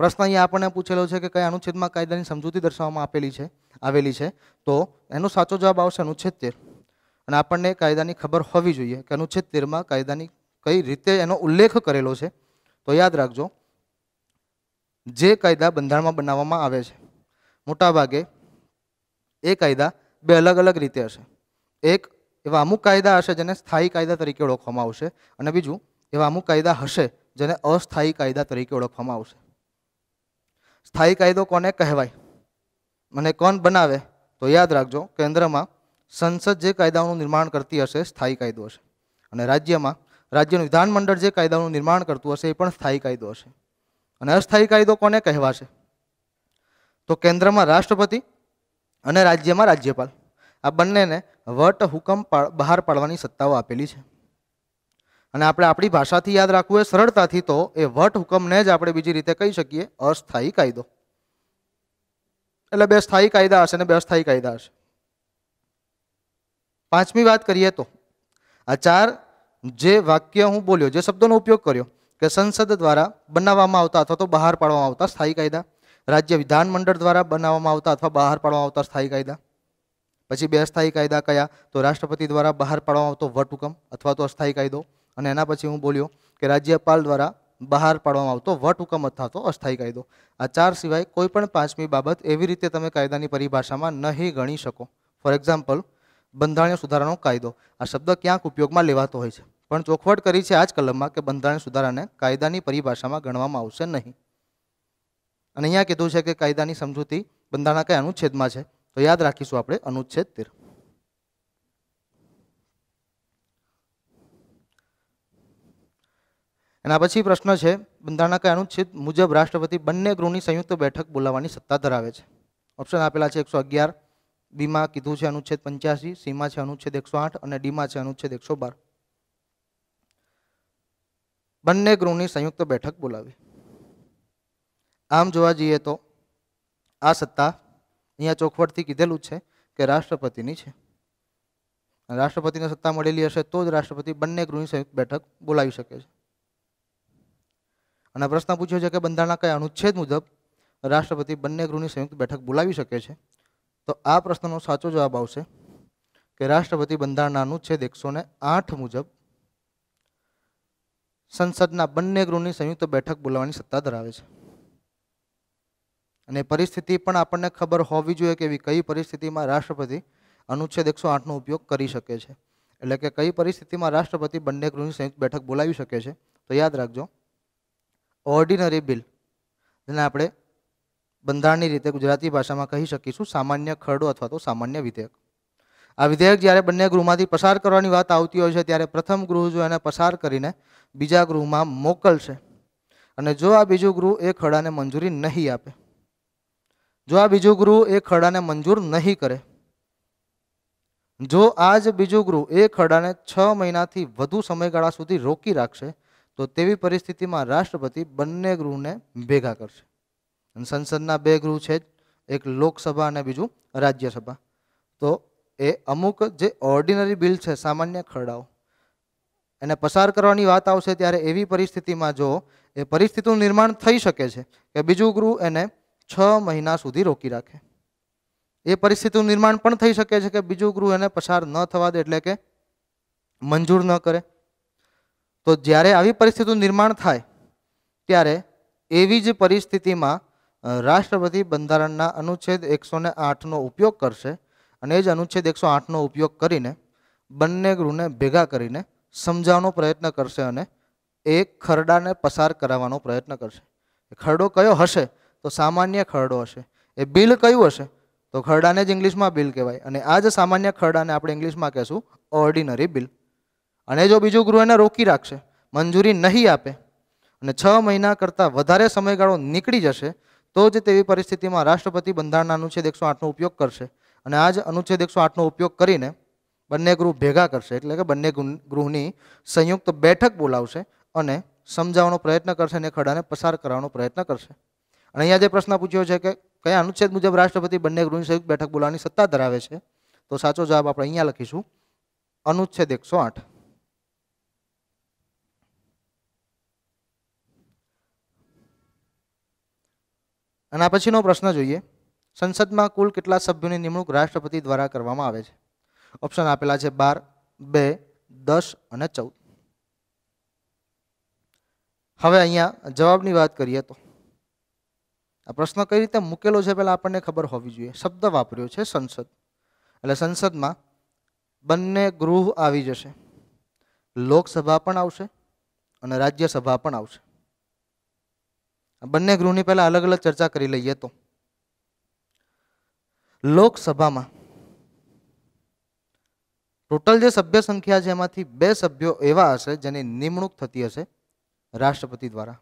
પ્રશ્ન અહીંયા આપણને પૂછેલો છે કે કયા અનુચ્છેદમાં કાયદાની સમજૂતી દર્શાવવામાં આવેલી છે? તો એનો સાચો જવાબ આવશે અનુચ્છેદ 13. અને આપણને કાયદાની ખબર હોવી જોઈએ કે અનુચ્છેદ 13માં કાયદાની કઈ રીતે એનો ઉલ્લેખ કરેલો છે. તો યાદ રાખજો, જે કાયદા બંધારણમાં બનાવવામાં આવે છે મોટાભાગે એ કાયદા 2 અલગ રીતે હશે. એક એવા અમુક કાયદા હશે જેને સ્થાયી કાયદા તરીકે ઓળખવામાં આવશે અને બીજું એવા અમુક કાયદા હશે જેને અસ્થાયી કાયદા તરીકે ઓળખવામાં આવશે. સ્થાયી કાયદો કોને કહેવાય? અને કોણ બનાવે? તો યાદ રાખજો, કેન્દ્રમાં સંસદ જે કાયદાઓનું નિર્માણ કરતી હશે સ્થાયી કાયદો હશે, અને રાજ્યમાં રાજ્યનું વિધાનમંડળ જે કાયદાઓનું નિર્માણ કરતું હશે એ પણ સ્થાયી કાયદો હશે. અને અસ્થાયી કાયદો કોને કહેવાશે? તો કેન્દ્રમાં રાષ્ટ્રપતિ અને રાજ્યમાં રાજ્યપાલ, આ બંનેને વટ હુકમ બહાર પાડવાની સત્તાઓ આપેલી છે. અને આપણે આપણી ભાષાથી યાદ રાખવું હોય સરળતાથી, તો એ વટ હુકમને જ આપણે બીજી રીતે કહી શકીએ અસ્થાયી કાયદો. એટલે બે સ્થાયી કાયદા હશે ને બે અસ્થાયી કાયદા હશે. પાંચમી વાત કરીએ તો આ ચાર જે વાક્ય હું બોલ્યો, જે શબ્દોનો ઉપયોગ કર્યો કે સંસદ દ્વારા બનાવવામાં આવતા અથવા તો બહાર પાડવામાં આવતા સ્થાયી કાયદા, રાજ્ય વિધાનમંડળ દ્વારા બનાવવામાં આવતા અથવા બહાર પાડવામાં આવતા સ્થાયી કાયદા. પછી બે સ્થાયી કાયદા કયા? તો રાષ્ટ્રપતિ દ્વારા બહાર પાડવામાં આવતો વટ હુકમ અથવા તો અસ્થાયી કાયદો, અને એના પછી હું બોલ્યો કે રાજ્યપાલ દ્વારા બહાર પાડવામાં આવતો વટ હુકમ અથવા તો અસ્થાયી કાયદો. આ ચાર સિવાય કોઈ પણ પાંચમી બાબત એવી રીતે તમે કાયદાની પરિભાષામાં નહીં ગણી શકો. ફોર એક્ઝામ્પલ, બંધારણીય સુધારાનો કાયદો, આ શબ્દ ક્યાંક ઉપયોગમાં લેવાતો હોય છે, પણ ચોખવટ કરી છે આ જ કલમમાં કે બંધારણીય સુધારાને કાયદાની પરિભાષામાં ગણવામાં આવશે નહીં. અને અહીંયા કીધું છે કે કાયદાની સમજૂતી બંધારણના કયા અનુચ્છેદમાં છે? તો યાદ રાખીશું આપણે અનુચ્છેદ 13. એના પછી પ્રશ્ન છે, બંધારણના કયા અનુચ્છેદ મુજબ રાષ્ટ્રપતિ બંને ગૃહની સંયુક્ત બેઠક બોલાવવાની સત્તા ધરાવે છે? ઓપ્શન આપેલા છે 111, બીમાં કીધું છે અનુચ્છેદ 85, સીમાં છે અનુચ્છેદ 108 અને ડીમાં છે અનુચ્છેદ 112. બંને ગૃહની સંયુક્ત બેઠક બોલાવી. આમ જોવા જઈએ તો આ સત્તા અહીંયા ચોખવટથી કીધેલું છે કે રાષ્ટ્રપતિની છે. રાષ્ટ્રપતિને સત્તા મળેલી હશે તો જ રાષ્ટ્રપતિ બંને ગૃહની સંયુક્ત બેઠક બોલાવી શકે છે. અને પ્રશ્ન પૂછ્યો છે કે બંધારણના કયા અનુચ્છેદ મુજબ રાષ્ટ્રપતિ બંને ગૃહની સંયુક્ત બેઠક બોલાવી શકે છે? તો આ પ્રશ્નનો સાચો જવાબ આવશે કે રાષ્ટ્રપતિ બંધારણના અનુચ્છેદ 108 મુજબ સંસદના બંને ગૃહની સંયુક્ત બેઠક બોલાવવાની સત્તા ધરાવે છે. અને પરિસ્થિતિ પણ આપણને ખબર હોવી જોઈએ કે એવી કઈ પરિસ્થિતિમાં રાષ્ટ્રપતિ અનુચ્છેદ 108 નો ઉપયોગ કરી શકે છે. એટલે કે કઈ પરિસ્થિતિમાં રાષ્ટ્રપતિ બંને ગૃહની સંયુક્ત બેઠક બોલાવી શકે છે? તો યાદ રાખજો, ઓર્ડિનરી બિલ, જેને આપણે બંધારણની રીતે ગુજરાતી ભાષામાં કહી શકીશું સામાન્ય ખરડો અથવા તો સામાન્ય વિધેયક. આ વિધેયક જ્યારે બંને ગૃહમાંથી પસાર કરવાની વાત આવતી હોય છે ત્યારે પ્રથમ ગૃહ જો એને પસાર કરીને બીજા ગૃહમાં મોકલશે, અને જો આ બીજું ગૃહ એ ખરડાને મંજૂરી નહીં આપે, જો આ બીજું ગૃહ એ ખરડાને મંજૂર નહીં કરે, જો આ જ બીજું ગૃહ એ ખરડાને 6 મહિનાથી વધુ સમયગાળા સુધી રોકી રાખશે, તો તેવી પરિસ્થિતિમાં રાષ્ટ્રપતિ બંને ગૃહને ભેગા કરશે. અને સંસદના બે ગૃહ છે, એક લોકસભા અને બીજું રાજ્યસભા. તો એ અમુક જે ઓર્ડિનરી બિલ છે, સામાન્ય ખરડાઓ, એને પસાર કરવાની વાત આવશે ત્યારે એવી પરિસ્થિતિમાં જો એ પરિસ્થિતિનું નિર્માણ થઈ શકે છે કે બીજું ગૃહ એને 6 મહિના સુધી રોકી રાખે, એ પરિસ્થિતિનું નિર્માણ પણ થઈ શકે છે કે બીજું ગૃહ એને પસાર ન થવા દે, એટલે કે મંજૂર ન કરે. તો જ્યારે આવી પરિસ્થિતિનું નિર્માણ થાય ત્યારે એવી જ પરિસ્થિતિમાં રાષ્ટ્રપતિ બંધારણના અનુચ્છેદ 108 નો ઉપયોગ કરશે, અને એ જ અનુચ્છેદ 108 નો ઉપયોગ કરીને બંને ગૃહને ભેગા કરીને સમજાવવાનો પ્રયત્ન કરશે અને એ ખરડાને પસાર કરાવવાનો પ્રયત્ન કરશે. ખરડો કયો હશે? તો સામાન્ય ખરડો હશે. એ બિલ કયું હશે? તો ખરડાને જ ઇંગ્લિશમાં બિલ કહેવાય, અને આ જ સામાન્ય ખરડાને આપણે ઇંગ્લિશમાં કહેશું ઓર્ડિનરી બિલ. અને જો બીજું ગૃહ એને રોકી રાખશે, મંજૂરી નહીં આપે, અને 6 મહિના કરતાં વધારે સમયગાળો નીકળી જશે, તો જ તેવી પરિસ્થિતિમાં રાષ્ટ્રપતિ બંધારણના અનુચ્છેદ 108 નો ઉપયોગ કરશે, અને આ જ અનુચ્છેદ 108 નો ઉપયોગ કરીને બંને ગૃહ ભેગા કરશે, એટલે કે બંને ગૃહની સંયુક્ત બેઠક બોલાવશે અને સમજાવવાનો પ્રયત્ન કરશે અને ખરડાને પસાર કરવાનો પ્રયત્ન કરશે. અને અહીંયા જે પ્રશ્ન પૂછ્યો છે કે કયા અનુચ્છેદ મુજબ રાષ્ટ્રપતિ બંને ગૃહની સંયુક્ત બેઠક બોલાવવાની સત્તા ધરાવે છે, તો સાચો જવાબ આપણે અહીંયા લખીશું અનુચ્છેદ 108. અને આ પછીનો પ્રશ્ન જોઈએ, સંસદમાં કુલ કેટલા સભ્યોની નિમણૂક રાષ્ટ્રપતિ દ્વારા કરવામાં આવે છે? ઓપ્શન આપેલા છે 12, 2, 10 અને 14. હવે અહીંયા જવાબની વાત કરીએ તો આ પ્રશ્ન કઈ રીતે મૂકેલો છે પહેલા આપણને ખબર હોવી જોઈએ. શબ્દ વાપર્યો છે સંસદ, એટલે સંસદમાં બંને ગૃહ આવી જશે, લોકસભા પણ આવશે અને રાજ્યસભા પણ આવશે. બંને ગૃહની પહેલા અલગ અલગ ચર્ચા કરી લઈએ. તો લોકસભામાં ટોટલ જે સભ્ય સંખ્યા છે એમાંથી 2 સભ્યો એવા હશે જેની નિમણૂક થતી હશે રાષ્ટ્રપતિ દ્વારા,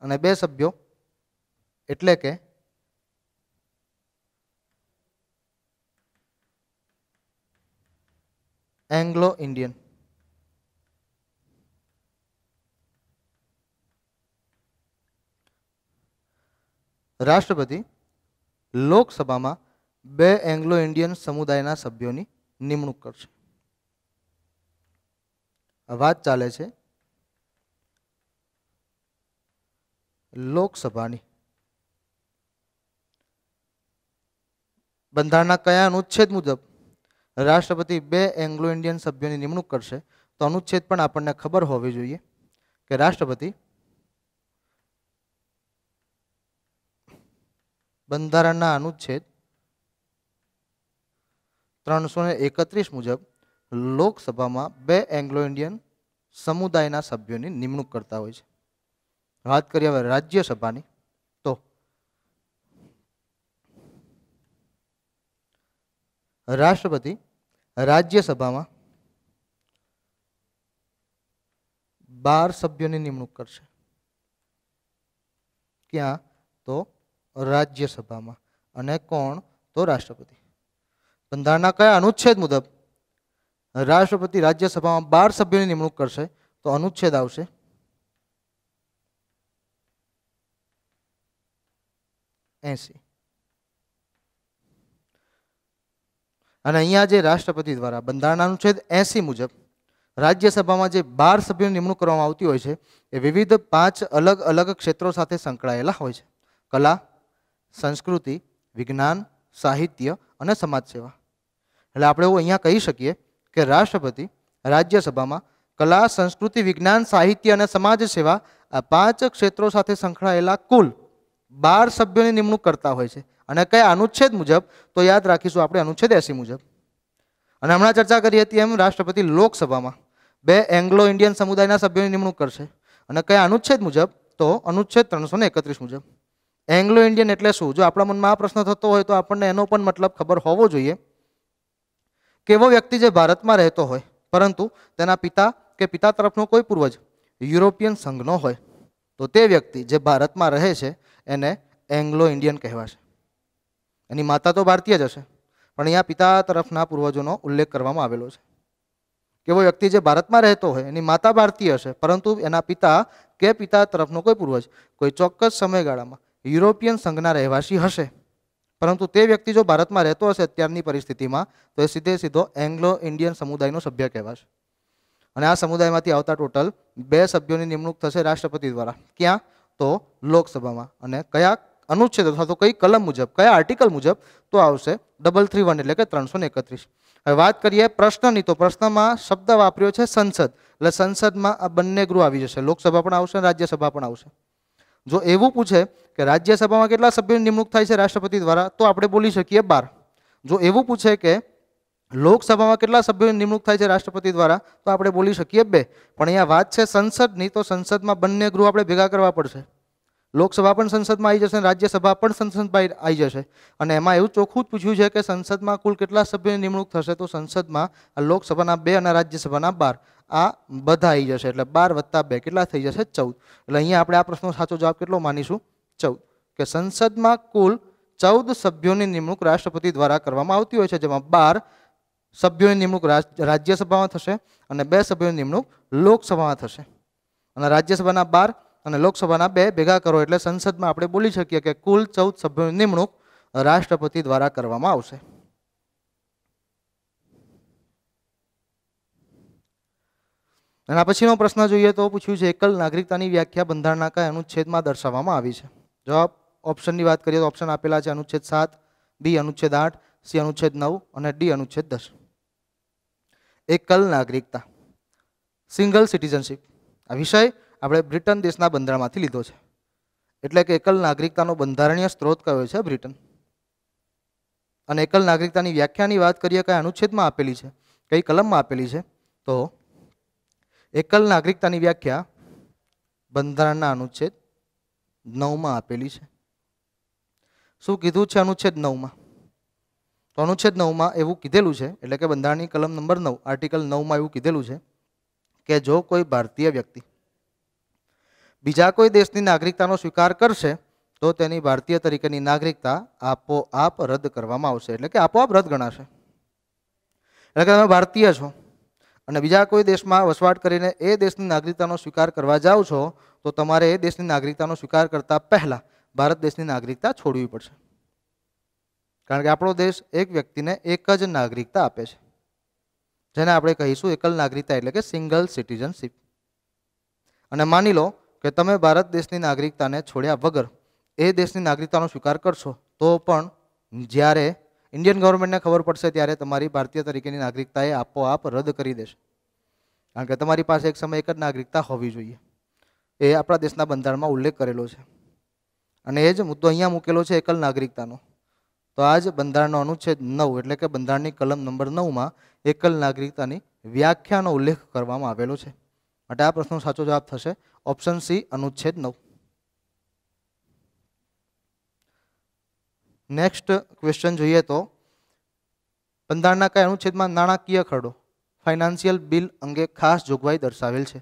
અને 2 સભ્યો એટલે કે એંગ્લો ઇન્ડિયન. રાષ્ટ્રપતિ લોકસભામાં 2 એંગ્લો ઇન્ડિયન સમુદાયના સભ્યોની નિમણૂક કરશે. વાત ચાલે છે લોકસભાની. બંધારણના કયા અનુચ્છેદ મુજબ રાષ્ટ્રપતિ 2 એંગ્લો ઇન્ડિયન સભ્યોની નિમણૂક કરશે? તો અનુચ્છેદ પણ આપણને ખબર હોવી જોઈએ કે રાષ્ટ્રપતિ બંધારણના અનુચ્છેદ 331 મુજબ લોકસભામાં 2 એંગ્લો ઇન્ડિયન સમુદાયના સભ્યોની નિમણૂક કરતા હોય છે. વાત કરીએ હવે રાજ્યસભાની, તો રાષ્ટ્રપતિ રાજ્યસભામાં 12 સભ્યોની નિમણૂક કરશે. ક્યાં? તો રાજ્યસભામાં. અને કોણ? તો રાષ્ટ્રપતિ. બંધારણના કયા અનુચ્છેદ મુજબ રાષ્ટ્રપતિ રાજ્યસભામાં 12 સભ્યોની નિમણૂક કરશે? તો અનુચ્છેદ આવશે 80. અને અહીંયા જે રાષ્ટ્રપતિ દ્વારા બંધારણના અનુચ્છેદ 80 મુજબ રાજ્યસભામાં જે 12 સભ્યોની નિમણૂક કરવામાં આવતી હોય છે એ વિવિધ 5 અલગ અલગ ક્ષેત્રો સાથે સંકળાયેલા હોય છે: કલા, સંસ્કૃતિ, વિજ્ઞાન, સાહિત્ય અને સમાજ સેવા. એટલે આપણે એવું અહીંયા કહી શકીએ કે રાષ્ટ્રપતિ રાજ્યસભામાં કલા, સંસ્કૃતિ, વિજ્ઞાન, સાહિત્ય અને સમાજ સેવા આ 5 ક્ષેત્રો સાથે સંકળાયેલા કુલ 12 સભ્યોની નિમણૂક કરતા હોય છે. અને કયા અનુચ્છેદ મુજબ? તો યાદ રાખીશું આપણે અનુચ્છેદ 80 મુજબ. અને હમણાં ચર્ચા કરી હતી એમ રાષ્ટ્રપતિ લોકસભામાં 2 એંગ્લો ઇન્ડિયન સમુદાયના સભ્યોની નિમણૂક કરશે. અને કયા અનુચ્છેદ મુજબ? તો અનુચ્છેદ 331 મુજબ. એંગ્લો ઇન્ડિયન એટલે શું? જો આપણા મનમાં આ પ્રશ્ન થતો હોય તો આપણને એનો પણ મતલબ ખબર હોવો જોઈએ કે એવો વ્યક્તિ જે ભારતમાં રહેતો હોય પરંતુ તેના પિતા કે પિતા તરફનો કોઈ પૂર્વજ યુરોપિયન સંઘનો હોય તો તે વ્યક્તિ જે ભારતમાં રહે છે એને એંગ્લો ઇન્ડિયન કહેવાશે. એની માતા તો ભારતીય જ હશે પણ અહીંયા પિતા તરફના પૂર્વજોનો ઉલ્લેખ કરવામાં આવેલો છે. કેવો વ્યક્તિ જે ભારતમાં રહેતો હોય એની માતા ભારતીય હશે પરંતુ એના પિતા કે પિતા તરફનો કોઈ પૂર્વજ કોઈ ચોક્કસ સમયગાળામાં યુરોપિયન સંઘના રહેવાસી હશે પરંતુ તે વ્યક્તિ જો ભારતમાં રહેતો હશે અત્યારની પરિસ્થિતિમાં તો એ સીધો એંગ્લો ઇન્ડિયન સમુદાયનો સભ્ય કહેવાશે. અને આ સમુદાયમાંથી આવતા ટોટલ 2 સભ્યોની નિમણૂક થશે રાષ્ટ્રપતિ દ્વારા. ક્યાં? તો લોકસભામાં. અને કયા અનુચ્છેદ અથવા તો કઈ કલમ મુજબ, કયા આર્ટિકલ મુજબ? તો આવશે 331 એટલે કે 331. હવે વાત કરીએ પ્રશ્નની, તો પ્રશ્નમાં શબ્દ વાપર્યો છે સંસદ. એટલે સંસદમાં આ બંને ગૃહ આવી જશે, લોકસભા પણ આવશે, રાજ્યસભા પણ આવશે. જો એવું પૂછે કે રાજ્યસભામાં કેટલા સભ્યોની નિમણૂક થાય છે રાષ્ટ્રપતિ દ્વારા, તો આપણે બોલી શકીએ 12. જો એવું પૂછે કે લોકસભામાં કેટલા સભ્યોની નિમણૂક થાય છે રાષ્ટ્રપતિ દ્વારા, તો આપણે બોલી શકીએ 2. પણ અહીંયા વાત છે સંસદની, તો સંસદમાં બંને ગૃહ આપણે ભેગા કરવા પડશે. લોકસભા પણ સંસદમાં આવી જશે અને રાજ્યસભા પણ સંસદમાં આવી જશે. અને એમાં એવું ચોખ્ખું જ પૂછ્યું છે કે સંસદમાં કુલ કેટલા સભ્યોની નિમણૂક થશે, તો સંસદમાં લોકસભાના 2 અને રાજ્યસભાના 12 આ બધા આવી જશે. એટલે 12 + 2 કેટલા થઈ જશે? 14. એટલે અહીંયા આપણે આ પ્રશ્નનો સાચો જવાબ કેટલો માનીશું? 14. કે સંસદમાં કુલ 14 સભ્યોની નિમણૂક રાષ્ટ્રપતિ દ્વારા કરવામાં આવતી હોય છે, જેમાં 12 સભ્યોની નિમણૂક રાજ્યસભામાં થશે અને 2 સભ્યોની નિમણૂક લોકસભામાં થશે. અને રાજ્યસભાના 12 અને લોકસભાના 2 ભેગા કરો એટલે સંસદમાં આપણે બોલી શકીએ કે કુલ 14 સભ્યોની નિમણૂક રાષ્ટ્રપતિ દ્વારા કરવામાં આવશે. અને પછીનો પ્રશ્ન જોઈએ તો પૂછ્યું છે એકલ નાગરિકતાની વ્યાખ્યા બંધારણના કયા અનુચ્છેદમાં દર્શાવવામાં આવી છે? જવાબ ઓપ્શનની વાત કરીએ તો ઓપ્શન આપેલા છે અનુચ્છેદ 7, બી અનુચ્છેદ 8, સી અનુચ્છેદ 9 અને ડી અનુચ્છેદ 10. એકલ નાગરિકતા, સિંગલ સિટીઝનશીપ, આ વિષય આપણે બ્રિટન દેશના બંધારણમાંથી લીધો છે. એટલે કે એકલ નાગરિકતાનો બંધારણીય સ્ત્રોત કયો છે? બ્રિટન. અને એકલ નાગરિકતાની વ્યાખ્યાની વાત કરીએ કયા અનુચ્છેદમાં આપેલી છે, કઈ કલમમાં આપેલી છે, તો એકલ નાગરિકતાની વ્યાખ્યા બંધારણના અનુચ્છેદ 9 માં આપેલી છે. શું કીધું છે અનુચ્છેદ 9 માં? તો અનુચ્છેદ 9 માં એવું કીધેલું છે, એટલે કે બંધારણની કલમ નંબર 9 આર્ટિકલ 9 માં એવું કીધેલું છે કે જો કોઈ ભારતીય વ્યક્તિ બીજા કોઈ દેશની નાગરિકતાનો સ્વીકાર કરશે તો તેની ભારતીય તરીકેની નાગરિકતા આપોઆપ રદ કરવામાં આવશે, એટલે કે આપોઆપ રદ ગણાશે. એટલે કે તમે ભારતીય છો અને બીજા કોઈ દેશમાં વસવાટ કરીને એ દેશની નાગરિકતાનો સ્વીકાર કરવા જાઓ છો તો તમારે એ દેશની નાગરિકતાનો સ્વીકાર કરતા પહેલા ભારત દેશની નાગરિકતા છોડવી પડશે. કારણ કે આપણો દેશ એક વ્યક્તિને એક જ નાગરિકતા આપે છે, જેને આપણે કહીશું એકલ નાગરિકતા, એટલે કે સિંગલ સિટીઝનશીપ. અને માની લો કે તમે ભારત દેશની નાગરિકતાને છોડ્યા વગર એ દેશની નાગરિકતાનો સ્વીકાર કરશો તો પણ જ્યારે ઇન્ડિયન ગવર્મેન્ટને ખબર પડશે ત્યારે તમારી ભારતીય તરીકેની નાગરિકતા એ આપોઆપ રદ કરી દેશે. કારણ કે તમારી પાસે એક સમય એક જ નાગરિકતા હોવી જોઈએ, એ આપણા દેશના બંધારણમાં ઉલ્લેખ કરેલો છે. અને એ જ મુદ્દો અહીંયા મૂકેલો છે એકલ નાગરિકતાનો. તો આ જ બંધારણનો અનુચ્છેદ 9 એટલે કે બંધારણની કલમ નંબર 9 માં એકલ નાગરિકતાની વ્યાખ્યાનો ઉલ્લેખ કરવામાં આવેલો છે. માટે આ પ્રશ્નનો સાચો જવાબ થશે ઓપ્શન સી, અનુચ્છેદ 9. નેક્સ્ટ ક્વેશ્ચન જોઈએ તો બંધારણના કયા અનુચ્છેદમાં નાણાકીય ખરડો ફાઇનાન્શિયલ બિલ અંગે ખાસ જોગવાઈ દર્શાવેલ છે?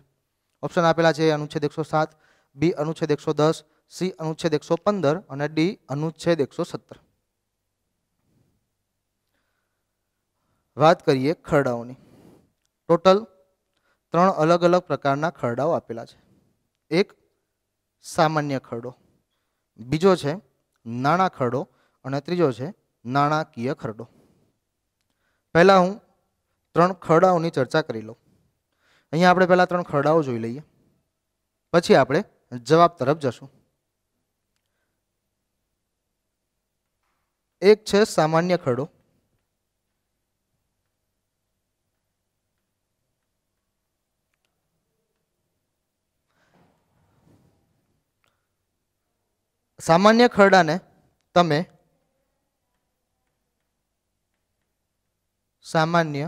ઓપ્શન આપેલા છે: અનુચ્છેદ 107, બી અનુચ્છેદ 110, સી અનુચ્છેદ 115 અને ડી અનુચ્છેદ 117. વાત કરીએ ખરડાઓની. ટોટલ 3 અલગ અલગ પ્રકારના ખરડાઓ આપેલા છે. એક સામાન્ય ખરડો, બીજો છે નાણાં ખરડો અને ત્રીજો છે નાણાકીય ખરડો. પહેલા હું 3 ખરડાઓની ચર્ચા કરી લઉં. અહીંયા આપણે પહેલા 3 ખરડાઓ જોઈ લઈએ, પછી આપણે જવાબ તરફ જશું. એક છે સામાન્ય ખરડો. સામાન્ય ખરડાને તમે સામાન્ય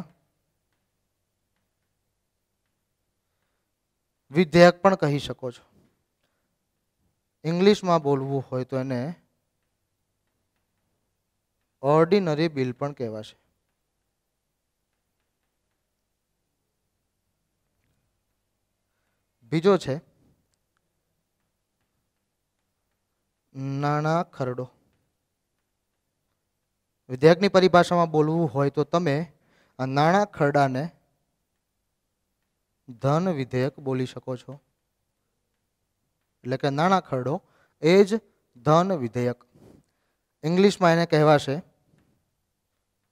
વિધેયક પણ કહી શકો છો. ઇંગ્લિશમાં બોલવું હોય તો એને ઓર્ડિનરી બિલ પણ કહેવાશે. બીજો છે નાણાં ખરડો. વિધેયકની પરિભાષામાં બોલવું હોય તો તમે આ નાણાં ખરડાને ધન વિધેયક બોલી શકો છો. એટલે કે નાણાં ખરડો એ જ ધન વિધેયક. ઇંગ્લિશમાં એને કહેવાશે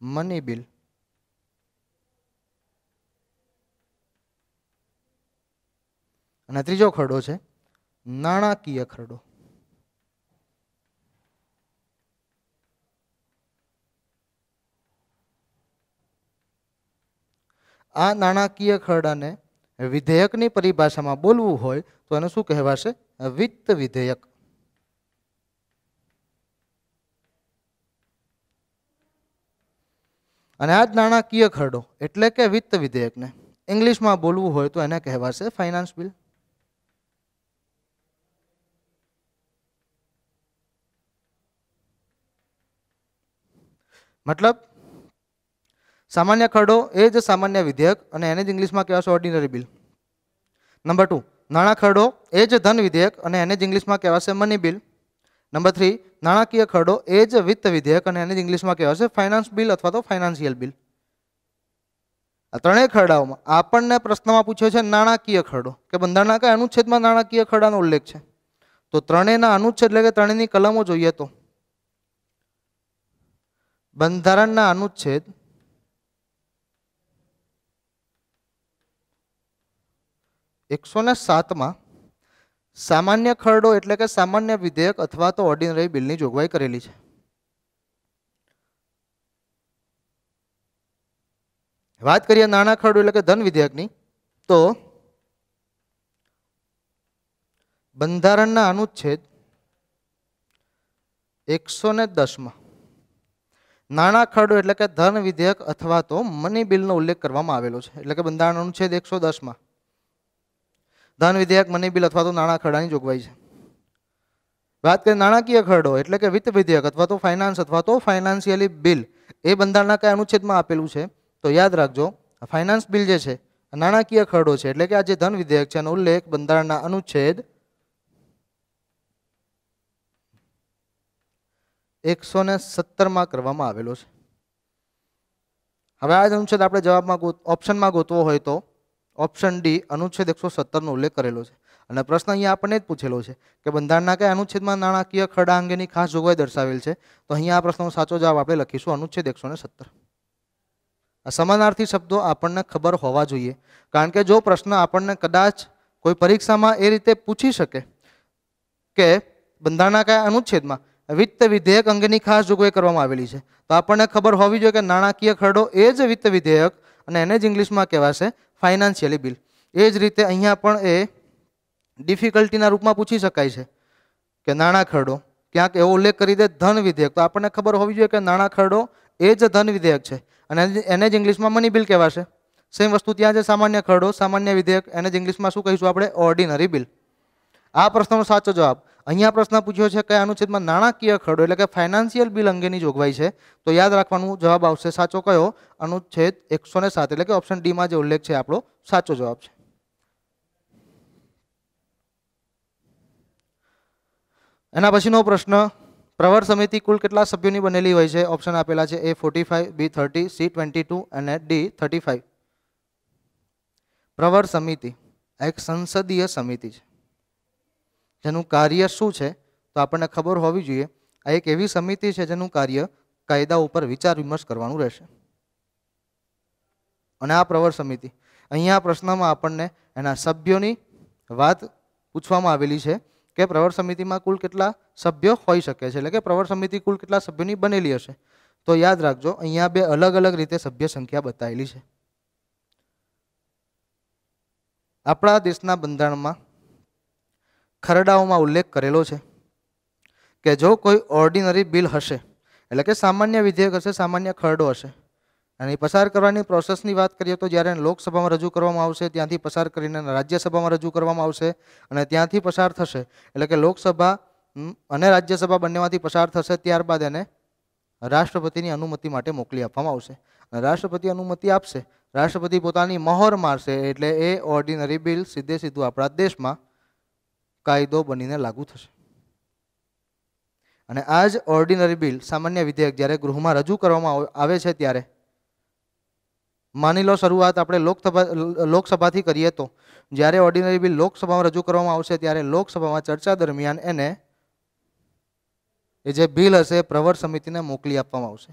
મની બિલ. અને ત્રીજો ખરડો છે નાણાકીય ખરડો. આ નાણાકીય ખરડાને વિધેયકની પરિભાષામાં બોલવું હોય તો એને શું કહેવાશે? વિત્ત વિધેયક. અને આ જ નાણાકીય ખરડો એટલે કે વિત્ત વિધેયકને ઇંગ્લિશમાં બોલવું હોય તો એને કહેવાશે ફાઇનાન્સ બિલ. મતલબ સામાન્ય ખરડો એ જ સામાન્ય વિધેયક અને એને જ ઇંગ્લિશમાં કહેવાશે ઓર્ડિનરી બિલ. નંબર 2 નાણાં ખરડો એ જ ધન વિધેયક અને એને જ ઇંગ્લિશમાં કહેવાશે મની બિલ. નંબર 3 નાણાકીય ખરડો એ જ વિત્ત વિધેયક અને એને જ ઇંગ્લિશમાં કહેવાશે ફાઇનાન્સ બિલ અથવા તો ફાઇનાન્શિયલ બિલ. આ ત્રણેય ખરડાઓમાં આપણને પ્રશ્નમાં પૂછ્યો છે નાણાકીય ખરડો, કે બંધારણના કયા અનુચ્છેદમાં નાણાકીય ખરડાનો ઉલ્લેખ છે? તો ત્રણેયના અનુચ્છેદ એટલે કે ત્રણેયની કલમો જોઈએ તો બંધારણના અનુચ્છેદ 107 સામાન્ય ખરડો એટલે કે સામાન્ય વિધેયક અથવા તો ઓર્ડિનરી બિલની જોગવાઈ કરેલી છે. વાત કરીએ નાણાં ખરડો એટલે કે ધન વિધેયકની, તો બંધારણના અનુચ્છેદ 110 નાણાં ખરડો એટલે કે ધન વિધેયક અથવા તો મની બિલનો ઉલ્લેખ કરવામાં આવેલો છે. એટલે કે બંધારણ અનુચ્છેદ 110 ધન વિધેયક, મની બિલ અથવા તો નાણાં ખરડાની જોગવાઈ છે. વાત કરીએ નાણાકીય ખરડો એટલે કે વિત્ત વિધેયક અથવા તો ફાઇનાન્સ અથવા તો ફાઇનાન્શિયલી બિલ, એ બંધારણના કયા અનુચ્છેદમાં આપેલું છે? તો યાદ રાખજો, ફાઇનાન્સ બિલ જે છે નાણાકીય ખરડો છે, એટલે કે આ જે ધન વિધેયક છે એનો ઉલ્લેખ બંધારણના અનુચ્છેદ 117 કરવામાં આવેલો છે. હવે આ અનુચ્છેદ આપણે જવાબમાં ઓપ્શનમાં ગોતવો હોય તો ઓપ્શન ડી અનુચ્છેદ 117 નો ઉલ્લેખ કરેલો છે. અને પ્રશ્ન અહીંયા આપણને જ પૂછેલો છે કે બંધારણના કયા અનુચ્છેદમાં નાણાકીય ખરડા અંગેની ખાસ જોગવાઈ દર્શાવેલ છે? તો અહીંયા આ પ્રશ્નનો સાચો જવાબ આપણે લખીશું અનુચ્છેદ 117. આ સમાનાર્થી શબ્દો આપણને ખબર હોવા જોઈએ, કારણ કે જો પ્રશ્ન આપણને કદાચ કોઈ પરીક્ષામાં એ રીતે પૂછી શકે કે બંધારણના કયા અનુચ્છેદમાં વિત્ત વિધેયક અંગેની ખાસ જોગવાઈ કરવામાં આવેલી છે, તો આપણને ખબર હોવી જોઈએ કે નાણાકીય ખરડો એ જ વિત્ત વિધેયક અને એને જ ઇંગ્લિશમાં કહેવાશે ફાઇનાન્શિયલી બિલ. એ જ રીતે અહીંયા પણ એ ડિફિકલ્ટીના રૂપમાં પૂછી શકાય છે કે નાણાં ખરડો, ક્યાંક એવો ઉલ્લેખ કરી દે ધન વિધેયક, તો આપણને ખબર હોવી જોઈએ કે નાણાં ખરડો એ જ ધન વિધેયક છે અને એને જ ઇંગ્લિશમાં મની બિલ કહેવાશે. સેમ વસ્તુ ત્યાં છે સામાન્ય ખરડો, સામાન્ય વિધેયક, એને જ ઇંગ્લિશમાં શું કહીશું આપણે? Ordinary bill. આ પ્રશ્નનો સાચો જવાબ. અહીંયા પ્રશ્ન પૂછ્યો છે કયા અનુચ્છેદમાં નાણાકીય ખરડો એટલે કે ફાઇનાન્શિયલ બિલ અંગેની જોગવાઈ છે, તો યાદ રાખવાનું જવાબ આવશે સાચો કયો? અનુચ્છેદ 107, એટલે કે ઓપ્શન ડી માં જે ઉલ્લેખ છે આપણો સાચો જવાબ છે. એના પછીનો પ્રશ્ન, પ્રવર સમિતિ કુલ કેટલા સભ્યોની બનેલી હોય છે? ઓપ્શન આપેલા છે A45, B30, C22 અને D35. પ્રવર સમિતિ આ એક સંસદીય સમિતિ છે જેનું કાર્ય શું છે તો આપણને ખબર હોવી જોઈએ. આ એક એવી સમિતિ છે જેનું કાર્ય કાયદા ઉપર વિચાર વિમર્શ કરવાનું રહેશે. અને આ પ્રવર સમિતિ, અહીંયા પ્રશ્નમાં આપણને એના સભ્યોની વાત પૂછવામાં આવેલી છે કે પ્રવર સમિતિમાં કુલ કેટલા સભ્યો હોઈ શકે છે, એટલે કે પ્રવર સમિતિ કુલ કેટલા સભ્યોની બનેલી હશે? તો યાદ રાખજો, અહીંયા બે અલગ અલગ રીતે સભ્ય સંખ્યા બતાવેલી છે. આપણા દેશના બંધારણમાં ખરડાઓમાં ઉલ્લેખ કરેલો છે કે જો કોઈ ઓર્ડિનરી બિલ હશે, એટલે કે સામાન્ય વિધેયક હશે, સામાન્ય ખરડો હશે, અને પસાર કરવાની પ્રોસેસની વાત કરીએ તો જ્યારે લોકસભામાં રજૂ કરવામાં આવશે, ત્યાંથી પસાર કરીને રાજ્યસભામાં રજૂ કરવામાં આવશે અને ત્યાંથી પસાર થશે, એટલે કે લોકસભા અને રાજ્યસભા બંનેમાંથી પસાર થશે, ત્યારબાદ એને રાષ્ટ્રપતિની અનુમતિ માટે મોકલી આપવામાં આવશે. અને રાષ્ટ્રપતિ અનુમતિ આપશે, રાષ્ટ્રપતિ પોતાની મહોર મારશે, એટલે એ ઓર્ડિનરી બિલ સીધે સીધું આપણા દેશમાં કાયદો બનીને લાગુ થશે. અને આ જ ઓર્ડિનરી બિલ, સામાન્ય વિધેયક જ્યારે ગૃહમાં રજૂ કરવામાં આવે છે ત્યારે માની લો શરૂઆત આપણે લોકસભાથી કરીએ તો જ્યારે ઓર્ડિનરી બિલ લોકસભામાં રજૂ કરવામાં આવશે ત્યારે લોકસભામાં ચર્ચા દરમિયાન એને એ જે બિલ હશે પ્રવર સમિતિને મોકલી આપવામાં આવશે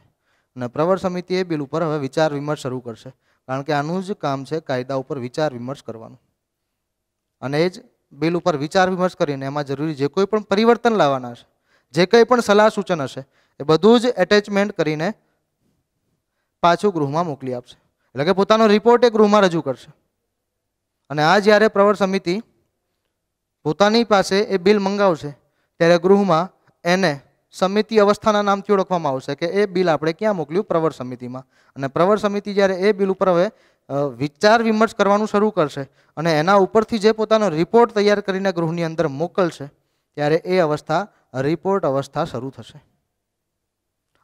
અને પ્રવર સમિતિ એ બિલ ઉપર હવે વિચાર વિમર્શ શરૂ કરશે, કારણ કે આનું જ કામ છે કાયદા ઉપર વિચાર વિમર્શ કરવાનું. અને એ જ બિલ ઉપર વિચાર વિમર્શ કરીને એમાં જરૂરી જે કોઈ પણ પરિવર્તન લાવવાના હશે, જે કંઈ પણ સલાહ સૂચન હશે, એ બધું જ એટેચમેન્ટ કરીને પાછું ગૃહમાં મોકલી આપશે, એટલે કે પોતાનો રિપોર્ટ એ ગૃહમાં રજૂ કરશે. અને આ જ્યારે પ્રવર સમિતિ પોતાની પાસે એ બિલ મંગાવશે ત્યારે ગૃહમાં એને સમિતિ અવસ્થાના નામથી ઓળખવામાં આવશે કે એ બિલ આપણે ક્યાં મોકલ્યું? પ્રવર સમિતિમાં. અને પ્રવર સમિતિ જ્યારે એ બિલ ઉપર હવે વિચાર વિમર્શ કરવાનું શરૂ કરશે અને એના ઉપરથી જે પોતાનો રિપોર્ટ તૈયાર કરીને ગૃહની અંદર મોકલશે ત્યારે એ અવસ્થા રિપોર્ટ અવસ્થા શરૂ થશે.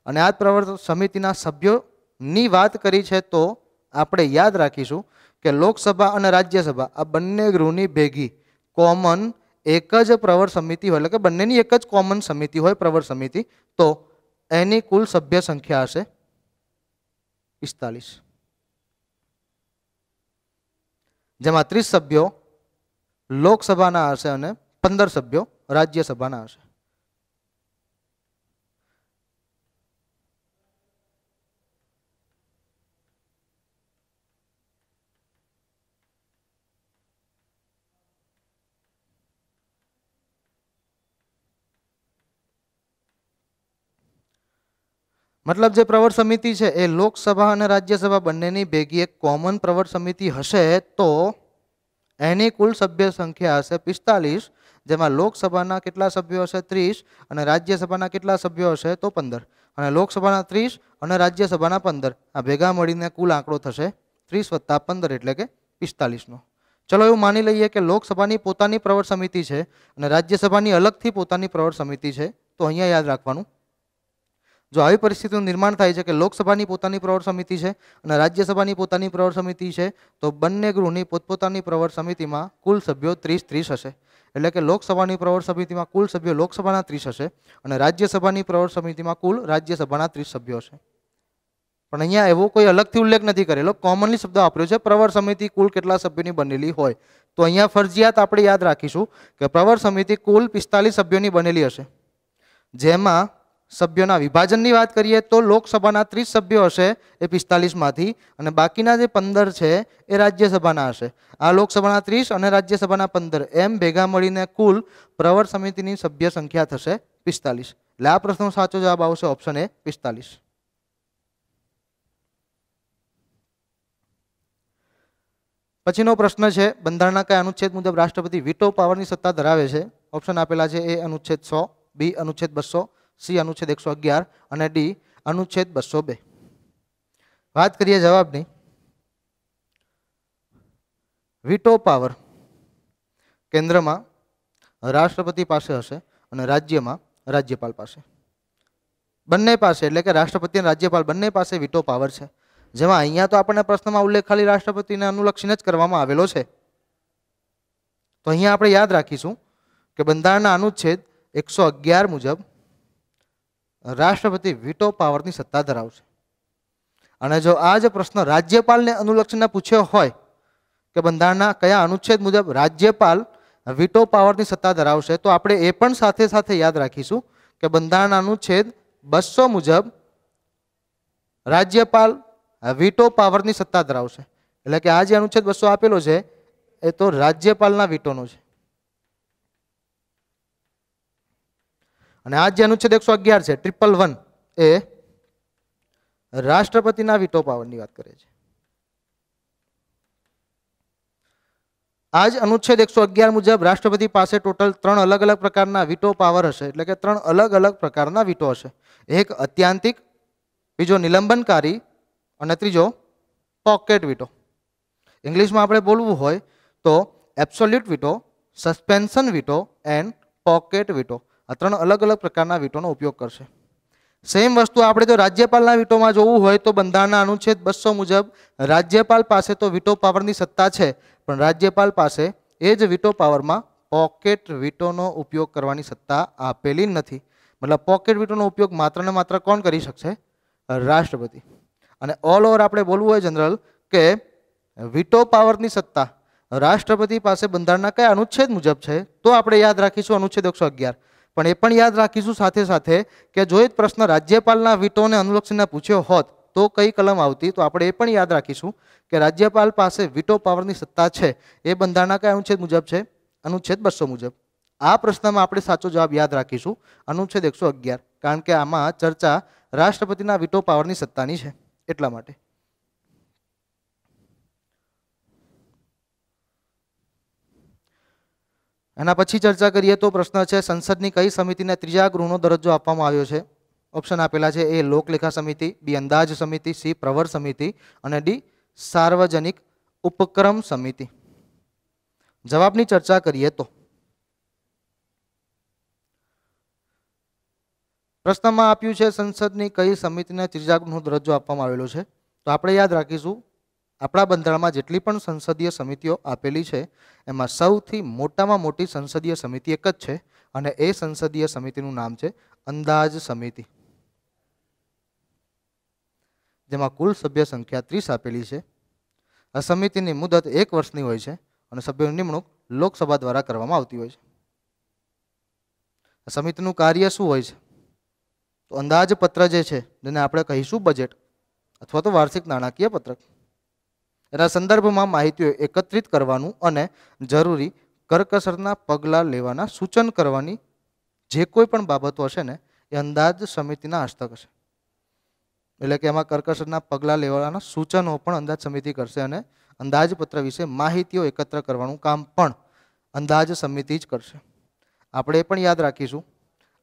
અને આ પ્રવર સમિતિના સભ્યોની વાત કરી છે તો આપણે યાદ રાખીશું કે લોકસભા અને રાજ્યસભા આ બંને ગૃહની ભેગી કોમન એક જ પ્રવર સમિતિ હોય, એટલે કે બંનેની એક જ કોમન સમિતિ હોય પ્રવર સમિતિ, તો એની કુલ સભ્ય સંખ્યા હશે 45, જેમાં 30 સભ્યો લોકસભાના હશે અને 15 સભ્યો રાજ્યસભાના હશે. મતલબ જે પ્રવર સમિતિ છે એ લોકસભા અને રાજ્યસભા બંનેની ભેગી એક કોમન પ્રવર સમિતિ હશે તો એની કુલ સભ્ય સંખ્યા હશે 45, જેમાં લોકસભાના કેટલા સભ્યો હશે? 30, અને રાજ્યસભાના કેટલા સભ્યો હશે? તો 15. અને લોકસભાના 30 અને રાજ્યસભાના 15, આ ભેગા મળીને કુલ આંકડો થશે 30 + 15 એટલે કે 45 નો. ચલો એવું માની લઈએ કે લોકસભાની પોતાની પ્રવર સમિતિ છે અને રાજ્યસભાની અલગથી પોતાની પ્રવર સમિતિ છે, તો અહીંયા યાદ રાખવાનું જો આવી પરિસ્થિતિનું નિર્માણ થાય છે કે લોકસભાની પોતાની પ્રવર સમિતિ છે અને રાજ્યસભાની પોતાની પ્રવર સમિતિ છે, તો બંને ગૃહની પોતપોતાની પ્રવર સમિતિમાં કુલ સભ્યો 30-30 હશે. એટલે કે લોકસભાની પ્રવર સમિતિમાં કુલ સભ્યો લોકસભાના 30 હશે અને રાજ્યસભાની પ્રવર સમિતિમાં કુલ રાજ્યસભાના 30 સભ્યો હશે. પણ અહીંયા એવો કોઈ અલગથી ઉલ્લેખ નથી કરેલો, કોમનલી શબ્દ વાપર્યો છે પ્રવર સમિતિ કુલ કેટલા સભ્યોની બનેલી હોય. તો અહીંયા ફરજિયાત આપણે યાદ રાખીશું કે પ્રવર સમિતિ કુલ 45 સભ્યોની બનેલી હશે, જેમાં સભ્યોના વિભાજનની વાત કરીએ તો લોકસભાના 30 સભ્યો હશે એ 45માંથી, અને બાકીના જે 15 છે એ રાજ્યસભાના હશે. આ લોકસભાના 30 અને રાજ્યસભાના 15 એમ ભેગા મળીને કુલ પ્રવર સમિતિની સભ્ય સંખ્યા થશે 45. એટલે આ પ્રશ્નનો સાચો જવાબ આવશે ઓપ્શન એ 45. પછીનો પ્રશ્ન છે, બંધારણના કયા અનુચ્છેદ મુજબ રાષ્ટ્રપતિ વીટો પાવરની સત્તા ધરાવે છે? ઓપ્શન આપેલા છે એ અનુચ્છેદ 100, બી અનુચ્છેદ 200, સી અનુચ્છેદ 111 અને ડી અનુચ્છેદ 202. વાત કરીએ જવાબની. વીટો પાવર કેન્દ્રમાં રાષ્ટ્રપતિ પાસે હશે અને રાજ્યમાં રાજ્યપાલ પાસે. બંને પાસે, એટલે કે રાષ્ટ્રપતિ અને રાજ્યપાલ બંને પાસે વીટો પાવર છે. જેમાં અહીંયા તો આપણને પ્રશ્નમાં ઉલ્લેખ ખાલી રાષ્ટ્રપતિને અનુલક્ષીને જ કરવામાં આવેલો છે. તો અહીંયા આપણે યાદ રાખીશું કે બંધારણના અનુચ્છેદ 111 મુજબ રાષ્ટ્રપતિ વીટો પાવરની સત્તા ધરાવશે. અને જો આ જ પ્રશ્ન રાજ્યપાલને અનુલક્ષીને પૂછ્યો હોય કે બંધારણના કયા અનુચ્છેદ મુજબ રાજ્યપાલ વીટો પાવરની સત્તા ધરાવશે, તો આપણે એ પણ સાથે સાથે યાદ રાખીશું કે બંધારણના અનુચ્છેદ 200 મુજબ રાજ્યપાલ વીટો પાવરની સત્તા ધરાવશે. એટલે કે આ જે અનુચ્છેદ 200 આપેલો છે એ તો રાજ્યપાલના વીટોનો છે, અને આ જે અનુચ્છેદ 111 છે 111 એ રાષ્ટ્રપતિના વીટો પાવરની વાત કરે છે. આ જ અનુચ્છેદ 111 મુજબ રાષ્ટ્રપતિ પાસે ટોટલ 3 અલગ અલગ પ્રકારના વીટો પાવર હશે. એટલે કે 3 અલગ અલગ પ્રકારના વીટો હશે. એક અત્યાંતિક, બીજો નિલંબનકારી અને ત્રીજો પોકેટ વીટો. ઇંગ્લિશમાં આપણે બોલવું હોય તો absolute veto, suspension veto and pocket veto. આ 3 અલગ અલગ પ્રકારના વીટોનો ઉપયોગ કરશે. સેમ વસ્તુ આપણે જો રાજ્યપાલના વીટોમાં જોવું હોય તો બંધારણના અનુચ્છેદ 200 મુજબ રાજ્યપાલ પાસે તો વીટો પાવરની સત્તા છે, પણ રાજ્યપાલ પાસે એ જ વીટો પાવરમાં પોકેટ વીટોનો ઉપયોગ કરવાની સત્તા આપેલી નથી. મતલબ પોકેટ વીટોનો ઉપયોગ માત્ર ને માત્ર કોણ કરી શકશે? રાષ્ટ્રપતિ. અને ઓલ ઓવર આપણે બોલવું હોય જનરલ કે વીટો પાવરની સત્તા રાષ્ટ્રપતિ પાસે બંધારણના કયા અનુચ્છેદ મુજબ છે, તો આપણે યાદ રાખીશું અનુચ્છેદ 111. પણ એ પણ યાદ રાખીશું સાથે સાથે કે જો એ પ્રશ્ન રાજ્યપાલના વીટોને અનુલક્ષીને પૂછ્યો હોત તો કઈ કલમ આવતી, તો આપણે એ પણ યાદ રાખીશું કે રાજ્યપાલ પાસે વીટો પાવરની સત્તા છે એ બંધારણના કયા અનુચ્છેદ મુજબ છે? અનુચ્છેદ 200 મુજબ. આ પ્રશ્નમાં આપણે સાચો જવાબ યાદ રાખીશું અનુચ્છેદ 111, કારણ કે આમાં ચર્ચા રાષ્ટ્રપતિના વીટો પાવરની સત્તાની છે એટલા માટે. એના પછી ચર્ચા કરીએ તો પ્રશ્ન છે, સંસદની કઈ સમિતિને ત્રીજા ગૃહનો દરજ્જો આપવામાં આવ્યો છે? ઓપ્શન આપેલા છે એ લોકલેખા સમિતિ, બી અંદાજ સમિતિ, સી પ્રવર સમિતિ અને ડી સાર્વજનિક ઉપક્રમ સમિતિ. જવાબની ચર્ચા કરીએ તો પ્રશ્નમાં આપ્યું છે સંસદની કઈ સમિતિને ત્રીજા ગૃહનો દરજ્જો આપવામાં આવેલો છે. તો આપણે યાદ રાખીશું આપણા બંધારણમાં જેટલી પણ સંસદીય સમિતિઓ આપેલી છે એમાં સૌથી મોટામાં મોટી સંસદીય સમિતિ એક જ છે, અને એ સંસદીય સમિતિનું નામ છે અંદાજ સમિતિ, જેમાં કુલ સભ્ય સંખ્યા 30 આપેલી છે. આ સમિતિની મુદત 1 વર્ષની હોય છે અને સભ્યોની નિમણૂક લોકસભા દ્વારા કરવામાં આવતી હોય છે. આ સમિતિનું કાર્ય શું હોય છે? તો અંદાજપત્ર જે છે જેને આપણે કહીશું બજેટ અથવા તો વાર્ષિક નાણાકીય પત્રક, એના સંદર્ભમાં માહિતીઓ એકત્રિત કરવાનું અને જરૂરી કરકસરના પગલાં લેવાના સૂચન કરવાની જે કોઈ પણ બાબતો હશે ને એ અંદાજ સમિતિના હસ્તક હશે. એટલે કે એમાં કરકસરના પગલાં લેવાના સૂચનો પણ અંદાજ સમિતિ કરશે અને અંદાજપત્ર વિશે માહિતીઓ એકત્ર કરવાનું કામ પણ અંદાજ સમિતિ જ કરશે. આપણે એ પણ યાદ રાખીશું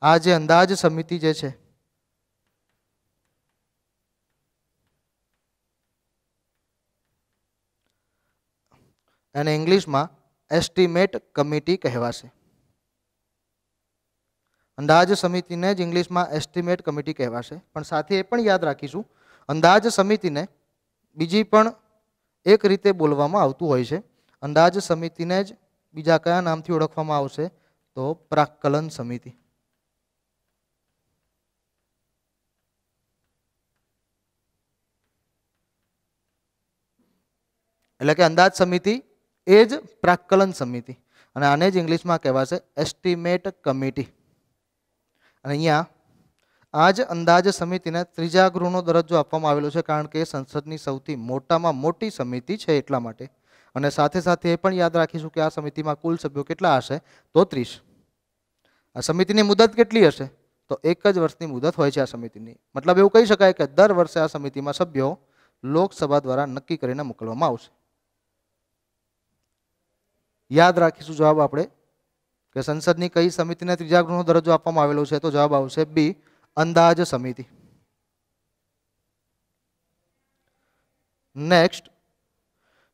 આ જે અંદાજ સમિતિ જે છે એને ઇંગ્લિશમાં એસ્ટિમેટ કમિટી કહેવાશે. અંદાજ સમિતિને જ ઇંગ્લિશમાં એસ્ટિમેટ કમિટી કહેવાશે. પણ સાથે એ પણ યાદ રાખીશું, અંદાજ સમિતિને બીજી પણ એક રીતે બોલવામાં આવતું હોય છે. અંદાજ સમિતિને જ બીજા કયા નામથી ઓળખવામાં આવશે? તો પ્રાક્કલન સમિતિ. એટલે કે અંદાજ સમિતિ એ જ પ્રાક્કલન સમિતિ, અને આને જ ઇંગ્લિશમાં કહેવાશે એસ્ટિમેટ કમિટી. અને અહીંયા આ જ અંદાજ સમિતિને ત્રીજા ગૃહનો દરજ્જો આપવામાં આવેલો છે, કારણ કે સંસદની સૌથી મોટામાં મોટી સમિતિ છે એટલા માટે. અને સાથે સાથે એ પણ યાદ રાખીશું કે આ સમિતિમાં કુલ સભ્યો કેટલા હશે? તો 30. આ સમિતિની મુદત કેટલી હશે? તો 1 જ વર્ષની મુદત હોય છે આ સમિતિની. મતલબ એવું કહી શકાય કે દર વર્ષે આ સમિતિમાં સભ્યો લોકસભા દ્વારા નક્કી કરીને મોકલવામાં આવશે. યાદ રાખીશું જવાબ આપણે કે સંસદની કઈ સમિતિને ત્રીજા ગૃહનો દરજ્જો આપવામાં આવેલો છે? તો જવાબ આવશે બી, અંદાજ સમિતિ. નેક્સ્ટ,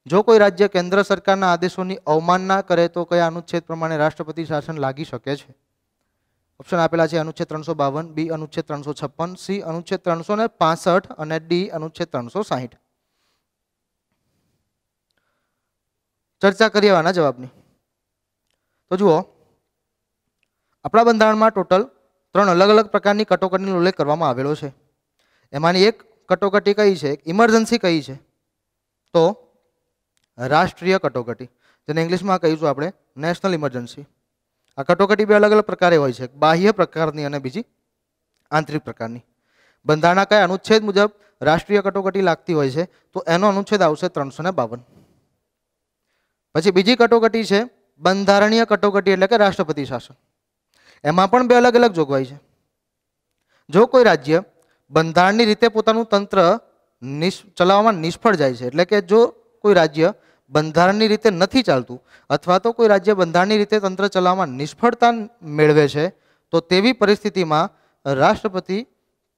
જો કોઈ રાજ્ય કેન્દ્ર સરકારના આદેશોની અવમાનના કરે તો કયા અનુચ્છેદ પ્રમાણે રાષ્ટ્રપતિ શાસન લાગી શકે છે? ઓપ્શન આપેલા છે અનુચ્છેદ 352, બી અનુચ્છેદ 356, સી અનુચ્છેદ 365 અને ડી અનુચ્છેદ 360. ચર્ચા કરીએ આના જવાબની. તો જુઓ, આપણા બંધારણમાં ટોટલ 3 અલગ અલગ પ્રકારની કટોકટીનો ઉલ્લેખ કરવામાં આવેલો છે. એમાંની એક કટોકટી કઈ છે? ઇમરજન્સી કઈ છે? તો રાષ્ટ્રીય કટોકટી, જેને ઇંગ્લિશમાં કહીશું આપણે નેશનલ ઇમરજન્સી. આ કટોકટી બે અલગ અલગ પ્રકારે હોય છે, બાહ્ય પ્રકારની અને બીજી આંતરિક પ્રકારની. બંધારણના કયા અનુચ્છેદ મુજબ રાષ્ટ્રીય કટોકટી લાગતી હોય છે? તો એનો અનુચ્છેદ આવશે 352. પછી બીજી કટોકટી છે બંધારણીય કટોકટી, એટલે કે રાષ્ટ્રપતિ શાસન. એમાં પણ બે અલગ અલગ જોગવાઈ છે. જો કોઈ રાજ્ય બંધારણની રીતે પોતાનું તંત્ર ચલાવવામાં નિષ્ફળ જાય છે, એટલે કે જો કોઈ રાજ્ય બંધારણની રીતે નથી ચાલતું અથવા તો કોઈ રાજ્ય બંધારણની રીતે તંત્ર ચલાવવામાં નિષ્ફળતા મેળવે છે, તો તેવી પરિસ્થિતિમાં રાષ્ટ્રપતિ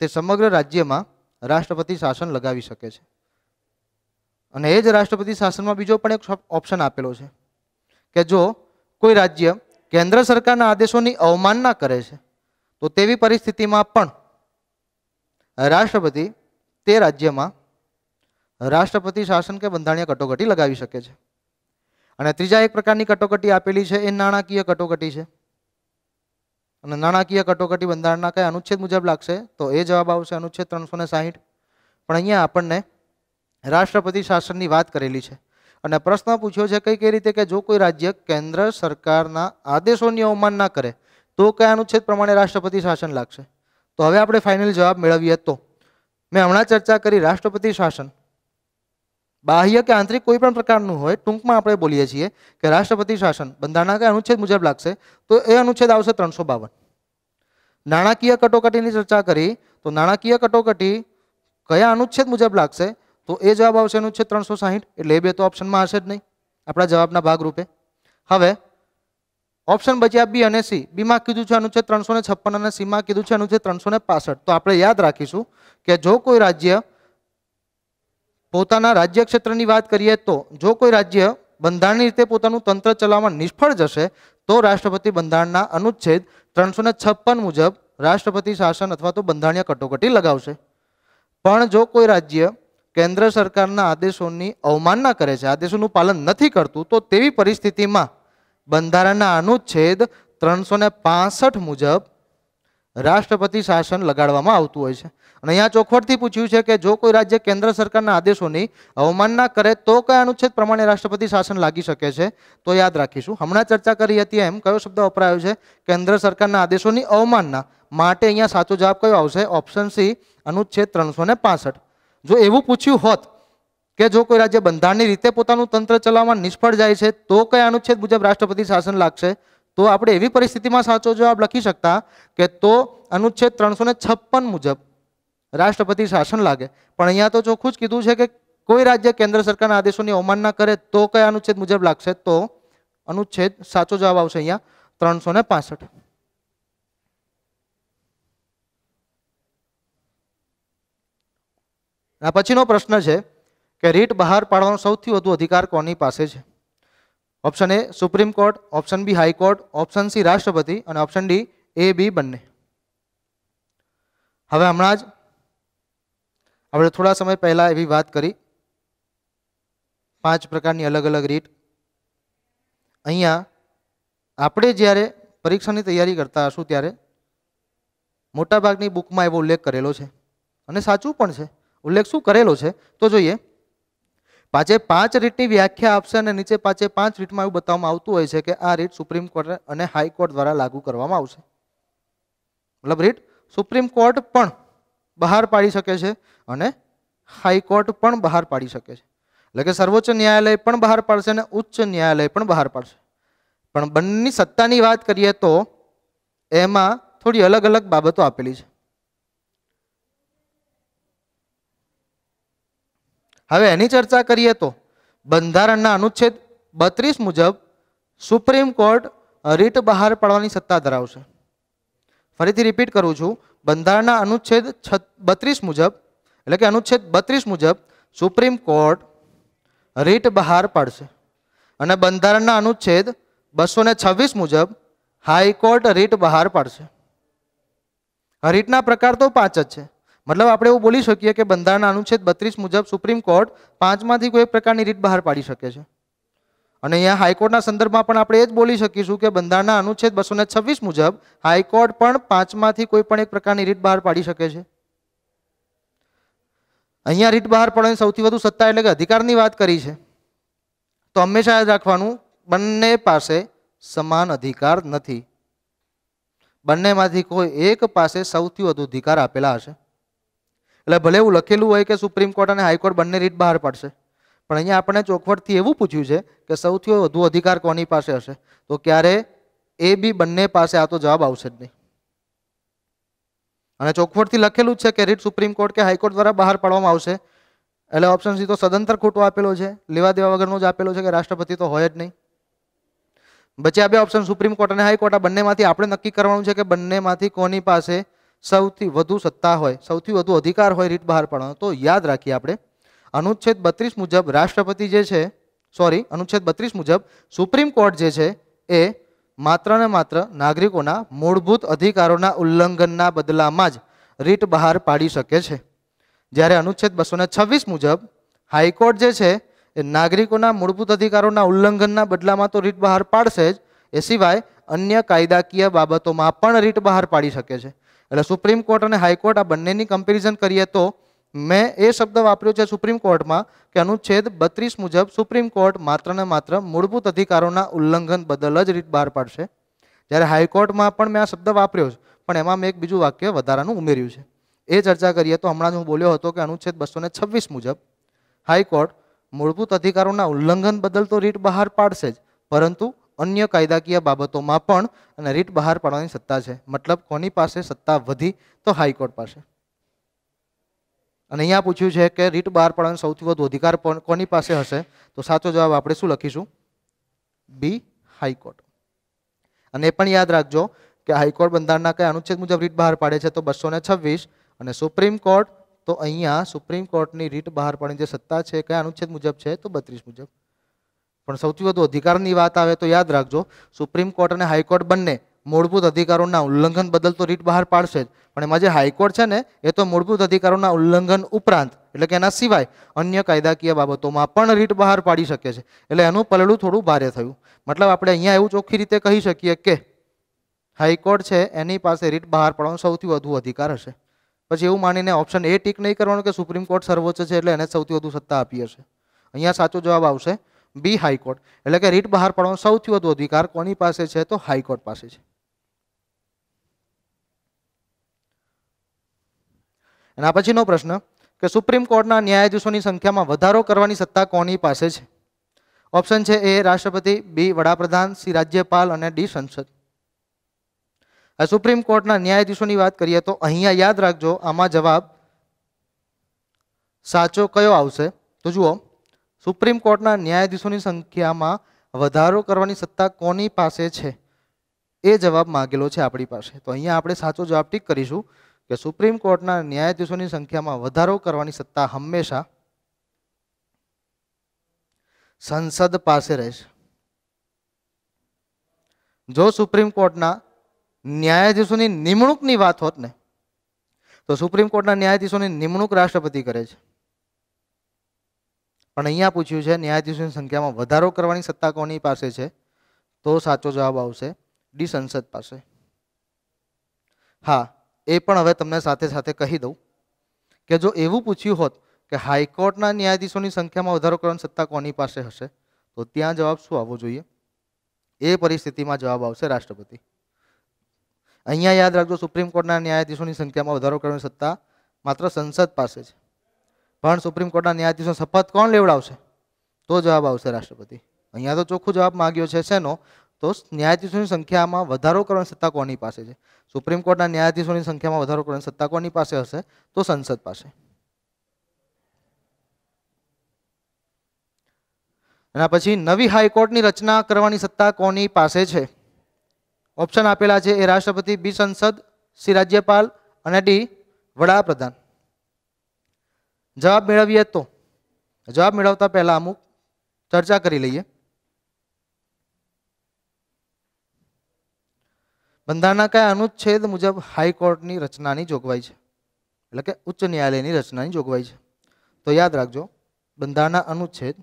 તે સમગ્ર રાજ્યમાં રાષ્ટ્રપતિ શાસન લગાવી શકે છે. અને એ જ રાષ્ટ્રપતિ શાસનમાં બીજો પણ એક ઓપ્શન આપેલો છે કે જો કોઈ રાજ્ય કેન્દ્ર સરકારના આદેશોની અવમાનના કરે છે, તો તેવી પરિસ્થિતિમાં પણ રાષ્ટ્રપતિ તે રાજ્યમાં રાષ્ટ્રપતિ શાસન કે બંધારણીય કટોકટી લગાવી શકે છે. અને ત્રીજા એક પ્રકારની કટોકટી આપેલી છે એ નાણાકીય કટોકટી છે. અને નાણાકીય કટોકટી બંધારણના કયા અનુચ્છેદ મુજબ લાગશે? તો એ જવાબ આવશે અનુચ્છેદ 360. પણ અહીંયા આપણને રાષ્ટ્રપતિ શાસનની વાત કરેલી છે અને પ્રશ્ન પૂછ્યો છે કઈ રીતે કે જો કોઈ રાજ્ય કેન્દ્ર સરકારના આદેશોની અવમાનના કરે તો કયા અનુચ્છેદ પ્રમાણે રાષ્ટ્રપતિ શાસન લાગશે? તો હવે આપણે ફાઇનલ જવાબ મેળવીએ તો મેં હમણાં ચર્ચા કરી, રાષ્ટ્રપતિ શાસન બાહ્ય કે આંતરિક કોઈ પણ પ્રકારનું હોય, ટૂંકમાં આપણે બોલીએ છીએ કે રાષ્ટ્રપતિ શાસન બંધારણના કયા અનુચ્છેદ મુજબ લાગશે? તો એ અનુચ્છેદ આવશે 352. નાણાકીય કટોકટીની ચર્ચા કરી તો નાણાકીય કટોકટી કયા અનુચ્છેદ મુજબ લાગશે? તો એ જવાબ આવશે અનુચ્છેદ 360. એટલે એ બે તો ઓપ્શનમાં હશે જ નહીં આપણા જવાબના ભાગરૂપે. હવે ઓપ્શન બચ્યા બી અને સી. બીમાં કીધું છે અનુચ્છેદ 356 અને સીમાં કીધું છે અનુચ્છેદ 365. તો આપણે યાદ રાખીશું કે જો કોઈ રાજ્ય પોતાના રાજ્ય ક્ષેત્રની વાત કરીએ તો જો કોઈ રાજ્ય બંધારણની રીતે પોતાનું તંત્ર ચલાવવામાં નિષ્ફળ જશે તો રાષ્ટ્રપતિ બંધારણના અનુચ્છેદ 356 મુજબ રાષ્ટ્રપતિ શાસન અથવા તો બંધારણીય કટોકટી લગાવશે. પણ જો કોઈ રાજ્ય કેન્દ્ર સરકારના આદેશોની અવમાનના કરે છે, આદેશોનું પાલન નથી કરતું, તો તેવી પરિસ્થિતિમાં બંધારણના અનુચ્છેદ 365 મુજબ રાષ્ટ્રપતિ શાસન લગાડવામાં આવતું હોય છે. અને અહીંયા ચોખવટથી પૂછ્યું છે કે જો કોઈ રાજ્ય કેન્દ્ર સરકારના આદેશોની અવમાનના કરે તો કયા અનુચ્છેદ પ્રમાણે રાષ્ટ્રપતિ શાસન લાગી શકે છે? તો યાદ રાખીશું, હમણાં ચર્ચા કરી હતી એમ કયો શબ્દ વપરાયો છે? કેન્દ્ર સરકારના આદેશોની અવમાનના. માટે અહીંયા સાચો જવાબ કયો આવશે? ઓપ્શન સી, અનુચ્છેદ 365. જો એવું પૂછ્યું હોત કે જો કોઈ રાજ્ય બંધારણની રીતે પોતાનું તંત્ર ચલાવવામાં નિષ્ફળ જાય છે તો કયા અનુચ્છેદ મુજબ રાષ્ટ્રપતિ શાસન લાગશે, તો આપણે એવી પરિસ્થિતિમાં સાચો જવાબ લખી શકતા કે તો અનુચ્છેદ 356 મુજબ રાષ્ટ્રપતિ શાસન લાગે. પણ અહીંયા તો ચોખ્ખું જ કીધું છે કે કોઈ રાજ્ય કેન્દ્ર સરકારના આદેશોની અવમાનના કરે તો કયા અનુચ્છેદ મુજબ લાગશે? તો અનુચ્છેદ સાચો જવાબ આવશે અહીંયા 365. આ પછીનો પ્રશ્ન છે કે રીટ બહાર પાડવાનો સૌથી વધુ અધિકાર કોની પાસે છે? Option A Supreme Court, option B High Court, option C રાષ્ટ્રપતિ અને ઓપ્શન ડી ए बी बंने। हवे हमणां ज આપણે થોડા સમય પહેલા એવી વાત કરી 5 પ્રકારની અલગ અલગ રીત। અહીંયા આપણે જ્યારે પરીક્ષાની તૈયારી કરતા હશું ત્યારે મોટાભાગની બુકમાં એવો ઉલ્લેખ કરેલો છે અને સાચું પણ છે। ઉલ્લેખ શું કરેલો છે તો જોઈએ। પાંચે પાંચ રીતની વ્યાખ્યા આપશે અને નીચે પાંચે પાંચ રીતમાં એવું બતાવવામાં આવતું હોય છે કે આ રીત સુપ્રીમ કોર્ટ અને હાઈકોર્ટ દ્વારા લાગુ કરવામાં આવશે। મતલબ રીત સુપ્રીમ કોર્ટ પણ બહાર પાડી શકે છે અને હાઈકોર્ટ પણ બહાર પાડી શકે છે। એટલે કે સર્વોચ્ચ ન્યાયાલય પણ બહાર પાડશે અને ઉચ્ચ ન્યાયાલય પણ બહાર પાડશે। પણ બંનેની સત્તાની વાત કરીએ તો એમાં થોડી અલગ અલગ બાબતો આપેલી છે। હવે એની ચર્ચા કરીએ તો બંધારણના અનુચ્છેદ 32 મુજબ સુપ્રીમ કોર્ટ રીટ બહાર પાડવાની સત્તા ધરાવશે। ફરીથી રિપીટ કરું છું, બંધારણના અનુચ્છેદ 32 મુજબ એટલે કે અનુચ્છેદ 32 મુજબ સુપ્રીમ કોર્ટ રીટ બહાર પાડશે અને બંધારણના અનુચ્છેદ 226 મુજબ હાઈકોર્ટ રીટ બહાર પાડશે। રીટના પ્રકાર તો 5 જ છે। મતલબ આપણે એવું બોલી શકીએ કે બંધારણના અનુચ્છેદ 32 મુજબ સુપ્રીમ કોર્ટ 5માંથી કોઈ એક પ્રકારની રીટ બહાર પાડી શકે છે અને અહીંયા હાઈકોર્ટના સંદર્ભમાં પણ આપણે એ જ બોલી શકીશું કે બંધારણના અનુચ્છેદ 226 મુજબ હાઈકોર્ટ પણ 5માંથી કોઈ પણ એક પ્રકારની રીટ બહાર પાડી શકે છે। અહીંયા રીટ બહાર પાડવાની સૌથી વધુ સત્તા એટલે કે અધિકારની વાત કરી છે તો હંમેશા યાદ રાખવાનું બંને પાસે સમાન અધિકાર નથી। બંનેમાંથી કોઈ એક પાસે સૌથી વધુ અધિકાર આપેલા હશે। એટલે ભલે એવું લખેલું હોય કે સુપ્રીમ કોર્ટ અને હાઈકોર્ટ બંને રીટ બહાર પાડશે પણ અહીંયા આપણે ચોખવટથી એવું પૂછ્યું છે કે સૌથી વધુ અધિકાર કોની પાસે હશે તો ક્યારે એ બી બંને પાસે આ તો જવાબ આવશે જ નહીં। અને ચોખવટથી લખેલું જ છે કે રીટ સુપ્રીમ કોર્ટ કે હાઈકોર્ટ દ્વારા બહાર પાડવામાં આવશે એટલે ઓપ્શન સી તો સદંતર ખોટો આપેલો છે, લેવા દેવા વગરનો જ આપેલો છે કે રાષ્ટ્રપતિ તો હોય જ નહીં। બચ્યા બે ઓપ્શન સુપ્રીમ કોર્ટ અને હાઈકોર્ટ, આ બંનેમાંથી આપણે નક્કી કરવાનું છે કે બંનેમાંથી કોની પાસે સૌથી વધુ સત્તા હોય, સૌથી વધુ અધિકાર હોય રીટ બહાર પાડવાનો। તો યાદ રાખીએ આપણે અનુચ્છેદ 32 મુજબ રાષ્ટ્રપતિ જે છે અનુચ્છેદ 32 મુજબ સુપ્રીમ કોર્ટ જે છે એ માત્ર ને માત્ર નાગરિકોના મૂળભૂત અધિકારોના ઉલ્લંઘનના બદલામાં જ રીટ બહાર પાડી શકે છે। જ્યારે અનુચ્છેદ 226 મુજબ હાઈકોર્ટ જે છે એ નાગરિકોના મૂળભૂત અધિકારોના ઉલ્લંઘનના બદલામાં તો રીટ બહાર પાડશે જ, એ સિવાય અન્ય કાયદાકીય બાબતોમાં પણ રીટ બહાર પાડી શકે છે। એટલે સુપ્રીમ કોર્ટ અને હાઈકોર્ટ આ બંનેની કમ્પેરિઝન કરીએ તો મેં એ શબ્દ વાપર્યો છે સુપ્રીમ કોર્ટમાં કે અનુચ્છેદ 32 મુજબ સુપ્રીમ કોર્ટ માત્ર ને માત્ર મૂળભૂત અધિકારોના ઉલ્લંઘન બદલ જ રીટ બહાર પાડશે। જ્યારે હાઈકોર્ટમાં પણ મેં આ શબ્દ વાપર્યો છે પણ એમાં મેં એક બીજું વાક્ય વધારાનું ઉમેર્યું છે। એ ચર્ચા કરીએ તો હમણાં જ હું બોલ્યો હતો કે અનુચ્છેદ 226 મુજબ હાઈકોર્ટ મૂળભૂત અધિકારોના ઉલ્લંઘન બદલ તો રીટ બહાર પાડશે જ પરંતુ અન્ય કાયદાકીય બાબતોમાં પણ અને રીટ બહાર પાડવાની સત્તા છે। મતલબ કોની પાસે સત્તા વધી તો હાઈકોર્ટ પાસે। અને અહીંયા પૂછ્યું છે કે રીટ બહાર પાડવાનો સૌથી વધુ અધિકાર કોની પાસે હશે તો સાચો જવાબ આપણે શું લખીશું? બી, હાઈકોર્ટ। અને એ પણ યાદ રાખજો કે હાઈકોર્ટ બંધારણના કયા અનુચ્છેદ મુજબ રીટ બહાર પાડે છે તો 226 અને સુપ્રીમ કોર્ટ તો અહીંયા સુપ્રીમ કોર્ટની રીટ બહાર પાડવાની જે સત્તા છે કયા અનુચ્છેદ મુજબ છે તો 32 મુજબ। પણ સૌથી વધુ અધિકારની વાત આવે તો યાદ રાખજો સુપ્રીમ કોર્ટ અને હાઈકોર્ટ બંને મૂળભૂત અધિકારોના ઉલ્લંઘન બદલ તો રીટ બહાર પાડશે જ પણ એમાં જે હાઈકોર્ટ છે ને એ તો મૂળભૂત અધિકારોના ઉલ્લંઘન ઉપરાંત એટલે કે એના સિવાય અન્ય કાયદાકીય બાબતોમાં પણ રીટ બહાર પાડી શકે છે। એટલે એનું પલડું થોડું ભારે થયું। મતલબ આપણે અહીંયા એવું ચોખ્ખી રીતે કહી શકીએ કે હાઈકોર્ટ છે એની પાસે રીટ બહાર પાડવાનો સૌથી વધુ અધિકાર હશે। પછી એવું માનીને ઓપ્શન એ ટીક નહીં કરવાનું કે સુપ્રીમ કોર્ટ સર્વોચ્ચ છે એટલે એને સૌથી વધુ સત્તા આપી હશે। અહીંયા સાચો જવાબ આવશે બી, હાઈકોર્ટ। એટલે કે રીટ બહાર પાડવાનો સૌથી વધુ અધિકાર કોની પાસે છે તો હાઈકોર્ટ પાસે છે। અને આ પછીનો પ્રશ્ન કે સુપ્રીમ કોર્ટના ન્યાયાધીશોની સંખ્યામાં વધારો કરવાની સત્તા કોની પાસે છે? ઓપ્શન છે એ રાષ્ટ્રપતિ, બી વડાપ્રધાન, સી રાજ્યપાલ અને ડી સંસદ। સુપ્રીમ કોર્ટના ન્યાયાધીશોની વાત કરીએ તો અહીંયા યાદ રાખજો આમાં જવાબ સાચો કયો આવશે તો જુઓ સુપ્રીમ કોર્ટના ન્યાયાધીશોની સંખ્યામાં વધારો કરવાની સત્તા કોની પાસે છે એ જવાબ માંગેલો છે આપણી પાસે। તો અહીંયા આપણે સાચો જવાબ ટીક કરીશું કે સુપ્રીમ કોર્ટના ન્યાયાધીશોની સંખ્યામાં વધારો કરવાની સત્તા હંમેશા સંસદ પાસે રહેશે। જો સુપ્રીમ કોર્ટના ન્યાયાધીશોની નિમણૂકની વાત હોત ને તો સુપ્રીમ કોર્ટના ન્યાયાધીશોની નિમણૂક રાષ્ટ્રપતિ કરે છે, પણ અહીંયા પૂછ્યું છે ન્યાયાધીશોની સંખ્યામાં વધારો કરવાની સત્તા કોની પાસે છે, તો સાચો જવાબ આવશે ડી, સંસદ પાસે. હા, એ પણ હવે તમને સાથે સાથે કહી દઉં કે જો એવું પૂછ્યું હોત કે હાઈકોર્ટના ન્યાયાધીશોની સંખ્યામાં વધારો કરવાની સત્તા કોની પાસે હશે, તો ત્યાં જવાબ શું આવવો જોઈએ? એ પરિસ્થિતિમાં જવાબ આવશે રાષ્ટ્રપતિ. અહીંયા યાદ રાખજો, સુપ્રીમ કોર્ટના ન્યાયાધીશોની સંખ્યામાં વધારો કરવાની સત્તા માત્ર સંસદ પાસે છે, પણ સુપ્રીમ કોર્ટના ન્યાયાધીશો શપથ કોણ લેવડાવશે? તો જવાબ આવશે રાષ્ટ્રપતિ. અહીંયા તો ચોખ્ખો જવાબ માંગ્યો છે શેનો? તો ન્યાયાધીશોની સંખ્યામાં વધારો કરવાની સત્તા કોની પાસે છે? સુપ્રીમ કોર્ટના ન્યાયાધીશોની સંખ્યામાં વધારો કરવાની સત્તા કોની પાસે હશે? તો સંસદ પાસે. એના પછી નવી હાઈકોર્ટની રચના કરવાની સત્તા કોની પાસે છે? ઓપ્શન આપેલા છે, એ રાષ્ટ્રપતિ, બી સંસદ, સી રાજ્યપાલ અને ડી વડાપ્રધાન. જવાબ મેળવીએ તો જવાબ મેળવતા પહેલા અમુક ચર્ચા કરી લઈએ. બંધારણના કયા અનુચ્છેદ મુજબ હાઈકોર્ટની રચનાની જોગવાઈ છે? એટલે કે ઉચ્ચ ન્યાયાલયની રચનાની જોગવાઈ છે. તો યાદ રાખજો, બંધારણના અનુચ્છેદ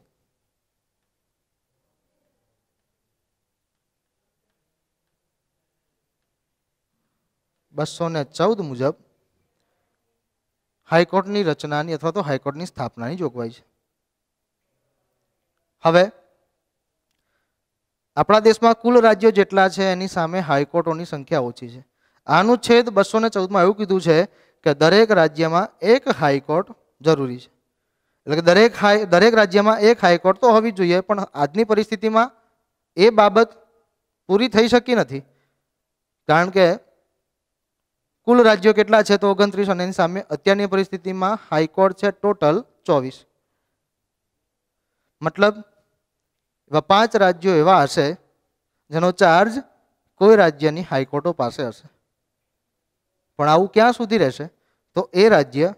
214 મુજબ હાઈકોર્ટની રચનાની અથવા તો હાઈકોર્ટની સ્થાપનાની જોગવાઈ છે. હવે આપણા દેશમાં કુલ રાજ્યો જેટલા છે એની સામે હાઈકોર્ટોની સંખ્યા ઓછી છે. અનુચ્છેદ 214માં એવું કીધું છે કે દરેક રાજ્યમાં એક હાઈકોર્ટ જરૂરી છે. એટલે કે દરેક રાજ્યમાં એક હાઈકોર્ટ તો હોવી જોઈએ, પણ આજની પરિસ્થિતિમાં એ બાબત પૂરી થઈ શકી નથી, કારણ કે કુલ રાજ્યો કેટલા છે? તો 29, અને એની સામે અત્યારની પરિસ્થિતિમાં હાઈકોર્ટ છે ટોટલ 24. મતલબ 5 રાજ્યો એવા હશે જેનો ચાર્જ કોઈ રાજ્યની હાઈકોર્ટો પાસે હશે. પણ આવું ક્યાં સુધી રહેશે? તો એ રાજ્ય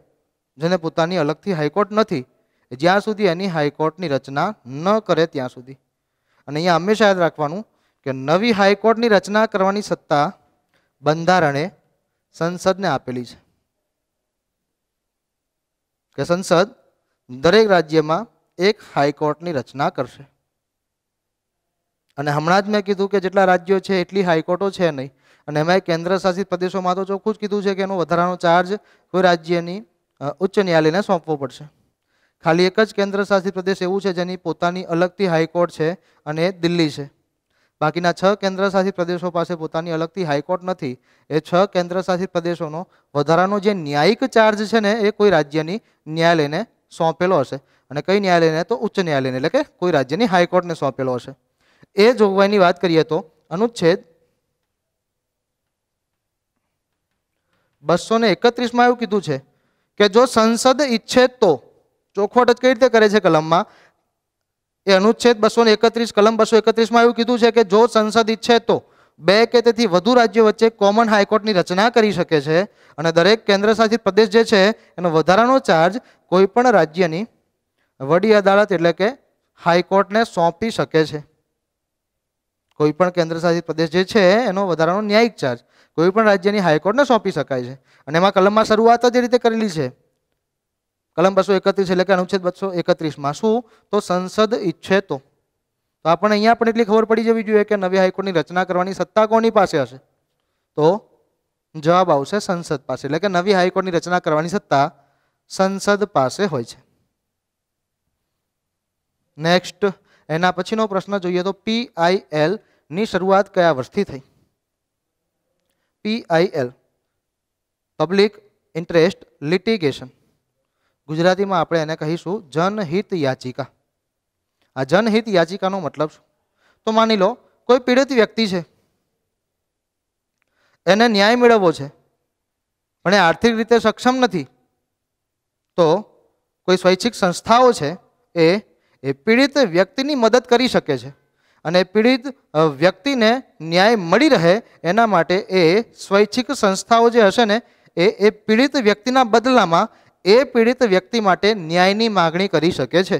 જેને પોતાની અલગથી હાઈકોર્ટ નથી, જ્યાં સુધી એની હાઈકોર્ટની રચના ન કરે ત્યાં સુધી. અને અહીંયા હંમેશા યાદ રાખવાનું કે નવી હાઈકોર્ટની રચના કરવાની સત્તા બંધારણે સંસદને આપેલી છે, કે સંસદ દરેક રાજ્યમાં એક હાઈકોર્ટની રચના કરશે. અને હમણાં જ મેં કીધું કે જેટલા રાજ્યો છે એટલી હાઈકોર્ટો છે નહીં, અને એમાં કેન્દ્ર શાસિત પ્રદેશોમાં તો ચોખ્ખું જ કીધું છે કે એનો વધારાનો ચાર્જ કોઈ રાજ્યની ઉચ્ચ ન્યાયાલયને સોંપવો પડશે. ખાલી એક જ કેન્દ્ર શાસિત પ્રદેશ એવું છે જેની પોતાની અલગથી હાઈકોર્ટ છે, અને એ દિલ્હી છે. બાકીના 6 કેન્દ્ર શાસિત પ્રદેશો પાસે પોતાની અલગથી હાઈકોર્ટ નથી. એ 6 કેન્દ્ર શાસિત પ્રદેશોનો વધારાનો જે ન્યાયિક ચાર્જ છે ને એ કોઈ રાજ્યની ન્યાયાલયને સોંપેલો હશે. અને કઈ ન્યાયાલયને? તો ઉચ્ચ ન્યાયાલયને, એટલે કે કોઈ રાજ્યની હાઈકોર્ટને સોંપેલો હશે. એ જોગવાઈની વાત કરીએ તો અનુચ્છેદ 231માં એવું કીધું છે કે જો સંસદ ઈચ્છે તો, ચોખવટ જ કઈ રીતે કરે છે કલમમાં, એ અનુચ્છેદ 231 કલમ 231માં એવું કીધું છે કે જો સંસદ ઈચ્છે તો 2 કે તેથી વધુ રાજ્યો વચ્ચે કોમન હાઈકોર્ટની રચના કરી શકે છે, અને દરેક કેન્દ્ર શાસિત પ્રદેશ જે છે એનો વધારાનો ચાર્જ કોઈ પણ રાજ્યની વડી અદાલત એટલે કે હાઈકોર્ટને સોંપી શકે છે. કોઈ પણ કેન્દ્ર શાસિત પ્રદેશ જે છે એનો વધારાનો ન્યાયિક ચાર્જ કોઈ પણ રાજ્યની હાઈકોર્ટને સોંપી શકાય છે. અને એમાં કલમમાં શરૂઆત જ રીતે કરેલી છે, કલમ 231 એટલે કે અનુચ્છેદ 231માં શું? તો સંસદ ઈચ્છે તો. તો આપણને અહીંયા પણ એટલી ખબર પડી જવી જોઈએ કે નવી હાઈકોર્ટની રચના કરવાની સત્તા કોની પાસે હશે? તો જવાબ આવશે સંસદ પાસે. એટલે કે નવી હાઈકોર્ટની રચના કરવાની સત્તા સંસદ પાસે હોય છે. નેક્સ્ટ, એના પછીનો પ્રશ્ન જોઈએ તો PIL ની શરૂઆત કયા વર્ષથી થઈ? PIL પબ્લિક ઇન્ટરેસ્ટ લિટિગેશન, ગુજરાતીમાં આપણે એને કહીશું જનહિત યાચિકા. આ જનહિત યાચિકાનો મતલબ શું? તો માની લો કોઈ પીડિત વ્યક્તિ છે, એને ન્યાય મેળવવો છે, પણ એ આર્થિક રીતે સક્ષમ નથી, તો કોઈ સ્વૈચ્છિક સંસ્થાઓ છે એ પીડિત વ્યક્તિની મદદ કરી શકે છે, અને પીડિત વ્યક્તિને ન્યાય મળી રહે એના માટે એ સ્વૈચ્છિક સંસ્થાઓ જે હશે ને એ પીડિત વ્યક્તિના બદલામાં એ પીડિત વ્યક્તિ માટે ન્યાયની માગણી કરી શકે છે.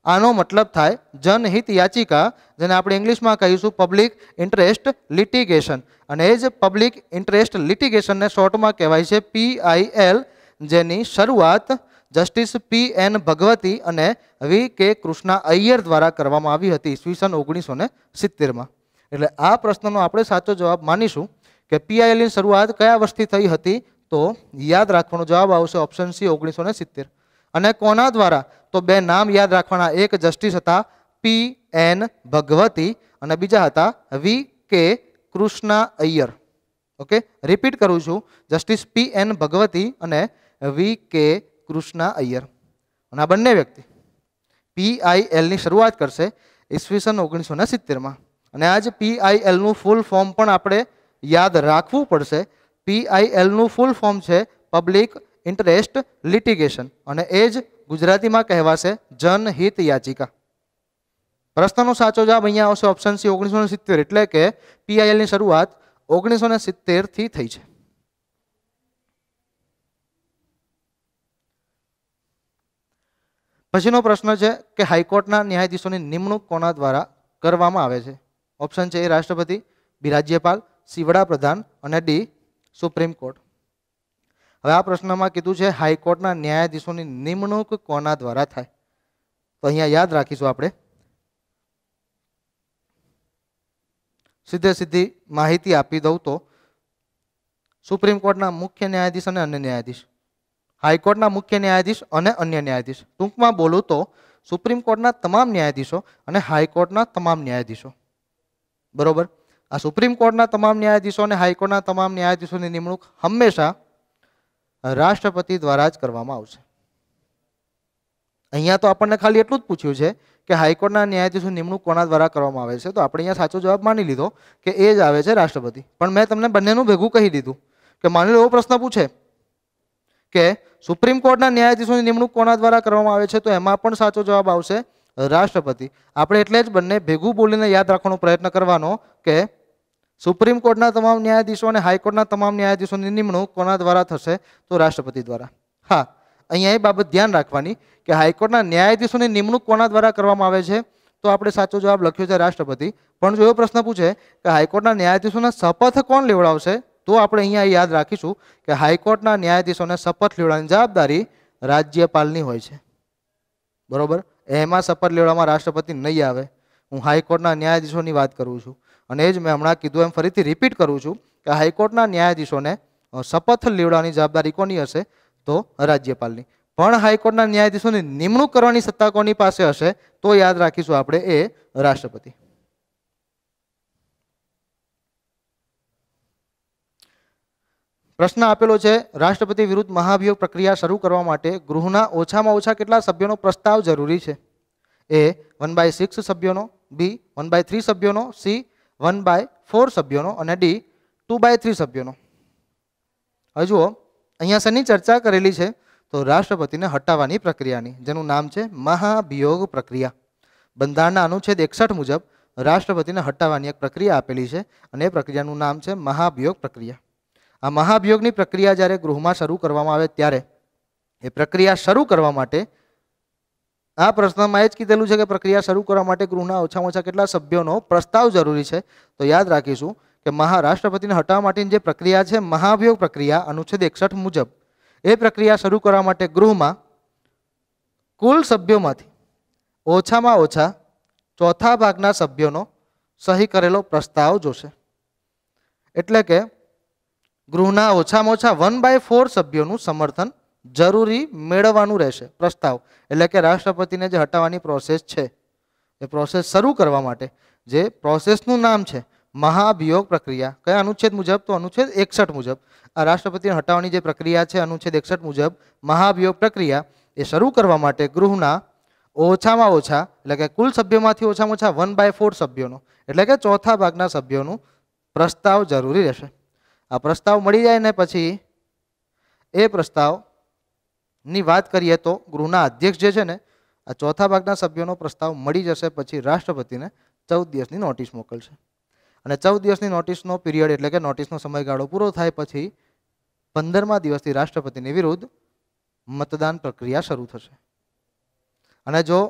આનો મતલબ થાય જનહિત યાચિકા, જેને આપણે ઇંગ્લિશમાં કહીશું પબ્લિક ઇન્ટરેસ્ટ લિટિગેશન. અને એ જ પબ્લિક ઇન્ટરેસ્ટ લિટિગેશનને શોર્ટમાં કહેવાય છે PIL, જેની શરૂઆત જસ્ટિસ PN ભગવતી અને VK કૃષ્ણા અય્યર દ્વારા કરવામાં આવી હતી ઈસવીસન 1970માં. એટલે આ પ્રશ્નનો આપણે સાચો જવાબ માનીશું કે PIL ની શરૂઆત કયા વર્ષથી થઈ હતી, તો યાદ રાખવાનો જવાબ આવશે ઓપ્શન સી 1970. અને કોના દ્વારા, તો બે નામ યાદ રાખવાના, એક જસ્ટિસ હતા PN ભગવતી અને બીજા હતા VK Krishna Iyer. Okay, repeat કરું છું, જસ્ટિસ PN ભગવતી અને VK કૃષ્ણા અય્યર. અને આ બંને વ્યક્તિ PIL ની શરૂઆત કરશે ઈસવીસન 1970માં. અને આજ PIL નું ફૂલ ફોર્મ પણ આપણે યાદ રાખવું પડશે. PIL નું ફૂલ ફોર્મ છે પબ્લિક ઇન્ટરેસ્ટ લિટિગેશન અને એ જ ગુજરાતીમાં કહેવાશે જનહિત યાચિકા. પ્રશ્નનો સાચો જવાબ અહીંયા આવશે ઓપ્શન સી 1970. એટલે કે PIL ની શરૂઆત 1970 થી થઈ છે. પછીનો પ્રશ્ન છે કે હાઈકોર્ટના ન્યાયાધીશોની નિમણૂક કોના દ્વારા કરવામાં આવે છે. ઓપ્શન છે એ રાષ્ટ્રપતિ, બી રાજ્યપાલ, સી વડાપ્રધાન અને ડી સુપ્રીમ કોર્ટ. હવે આ પ્રશ્નમાં કીધું છે હાઈકોર્ટના ન્યાયાધીશોની નિમણૂક કોના દ્વારા થાય, તો અહીંયા યાદ રાખીશું આપણે. સીધી માહિતી આપી દઉં તો સુપ્રીમ કોર્ટના મુખ્ય ન્યાયાધીશ અને અન્ય ન્યાયાધીશ, હાઈકોર્ટના મુખ્ય ન્યાયાધીશ અને અન્ય ન્યાયાધીશ. ટૂંકમાં બોલું તો સુપ્રીમ કોર્ટના તમામ ન્યાયાધીશો અને હાઈકોર્ટના તમામ ન્યાયાધીશો. બરોબર, આ સુપ્રીમ કોર્ટના તમામ ન્યાયાધીશો અને હાઈકોર્ટના તમામ ન્યાયાધીશોની નિમણૂક હંમેશા રાષ્ટ્રપતિ દ્વારા જ કરવામાં આવશે. અહીંયા તો આપણને ખાલી એટલું જ પૂછ્યું છે કે હાઈકોર્ટના ન્યાયાધીશોની નિમણૂક કોના દ્વારા કરવામાં આવે છે, તો આપણે અહીંયા સાચો જવાબ માની લીધો કે એ જ આવે છે રાષ્ટ્રપતિ. પણ મેં તમને બંનેનું ભેગું કહી દીધું કે માની લો એવો પ્રશ્ન પૂછે કે સુપ્રીમ કોર્ટના ન્યાયાધીશોની નિમણૂક કોના દ્વારા કરવામાં આવે છે, તો એમાં પણ સાચો જવાબ આવશે રાષ્ટ્રપતિ. આપણે એટલે જ બંને ભેગું બોલીને યાદ રાખવાનો પ્રયત્ન કરવાનો કે સુપ્રીમ કોર્ટના તમામ ન્યાયાધીશો અને હાઈકોર્ટના તમામ ન્યાયાધીશોની નિમણૂક કોના દ્વારા થશે, તો રાષ્ટ્રપતિ દ્વારા. હા, અહીંયા એ બાબત ધ્યાન રાખવાની કે હાઈકોર્ટના ન્યાયાધીશોની નિમણૂક કોના દ્વારા કરવામાં આવે છે, તો આપણે સાચો જવાબ લખ્યો છે રાષ્ટ્રપતિ. પણ જો એવો પ્રશ્ન પૂછે કે હાઈકોર્ટના ન્યાયાધીશોના શપથ કોણ લેવડાવશે, તો આપણે અહીંયા યાદ રાખીશું કે હાઈકોર્ટના ન્યાયાધીશોને શપથ લેવડાવવાની જવાબદારી રાજ્યપાલની હોય છે. બરોબર, એમાં શપથ લેવડાવવામાં રાષ્ટ્રપતિ નહીં આવે. હું હાઈકોર્ટના ન્યાયાધીશોની વાત કરું છું અને એ જ મેં હમણાં કીધું એમ ફરીથી રિપીટ કરું છું કે હાઈકોર્ટના ન્યાયાધીશોને શપથ લેવડાવવાની જવાબદારી કોની હશે, તો રાજ્યપાલની. પણ હાઈકોર્ટના ન્યાયાધીશોની નિમણૂક કરવાની સત્તા કોની પાસે હશે, તો યાદ રાખીશું આપણે એ રાષ્ટ્રપતિ. પ્રશ્ન આપેલો છે રાષ્ટ્રપતિ વિરુદ્ધ મહાભિયોગ પ્રક્રિયા શરૂ કરવા માટે ગૃહના ઓછામાં ઓછા કેટલા સભ્યોનો પ્રસ્તાવ જરૂરી છે. એ 1/6 સભ્યોનો, બી 1/3 સભ્યોનો, સી 1/4 સભ્યોનો અને ડી 2/3 સભ્યોનો. હવે જુઓ, અહીંયા શેની ચર્ચા કરેલી છે, તો રાષ્ટ્રપતિને હટાવવાની પ્રક્રિયાની, જેનું નામ છે મહાભિયોગ પ્રક્રિયા. બંધારણના અનુચ્છેદ 61 મુજબ રાષ્ટ્રપતિને હટાવવાની એક પ્રક્રિયા આપેલી છે અને એ પ્રક્રિયાનું નામ છે મહાભિયોગ પ્રક્રિયા. આ મહાભિયોગની પ્રક્રિયા જ્યારે ગૃહમાં શરૂ કરવામાં આવે ત્યારે એ પ્રક્રિયા શરૂ કરવા માટે આ પ્રશ્નમાં એ જ કીધેલું છે કે પ્રક્રિયા શરૂ કરવા માટે ગૃહના ઓછામાં ઓછા કેટલા સભ્યોનો પ્રસ્તાવ જરૂરી છે. તો યાદ રાખીશું કે રાષ્ટ્રપતિને હટાવવા માટેની જે પ્રક્રિયા છે મહાભિયોગ પ્રક્રિયા અનુચ્છેદ 61 મુજબ, એ પ્રક્રિયા શરૂ કરવા માટે ગૃહમાં કુલ સભ્યોમાંથી ઓછામાં ઓછા ચોથા ભાગના સભ્યોનો સહી કરેલો પ્રસ્તાવ જોશે. એટલે કે ગૃહના ઓછામાં ઓછા 1/4 સભ્યોનું સમર્થન જરૂરી મેળવવાનું રહેશે પ્રસ્તાવ. એટલે કે રાષ્ટ્રપતિને જે હટાવવાની પ્રોસેસ છે એ પ્રોસેસ શરૂ કરવા માટે જે પ્રોસેસનું નામ છે મહાભિયોગ પ્રક્રિયા. કયા અનુચ્છેદ મુજબ, તો અનુચ્છેદ 61 મુજબ. આ રાષ્ટ્રપતિને હટાવવાની જે પ્રક્રિયા છે અનુચ્છેદ 61 મુજબ મહાભિયોગ પ્રક્રિયા એ શરૂ કરવા માટે ગૃહના ઓછામાં ઓછા એટલે કે કુલ સભ્યોમાંથી ઓછામાં ઓછા 1/4 સભ્યોનો એટલે કે ચોથા ભાગના સભ્યોનું પ્રસ્તાવ જરૂરી રહેશે. આ પ્રસ્તાવ મળી જાય ને પછી એ પ્રસ્તાવની વાત કરીએ તો ગૃહના અધ્યક્ષ જે છે ને આ ચોથા ભાગના સભ્યોનો પ્રસ્તાવ મળી જશે પછી રાષ્ટ્રપતિને 14 દિવસની નોટિસ મોકલશે. અને 14 દિવસની નોટિસનો પીરિયડ એટલે કે નોટિસનો સમયગાળો પૂરો થાય પછી 15મા દિવસથી રાષ્ટ્રપતિની વિરુદ્ધ મતદાન પ્રક્રિયા શરૂ થશે. અને જો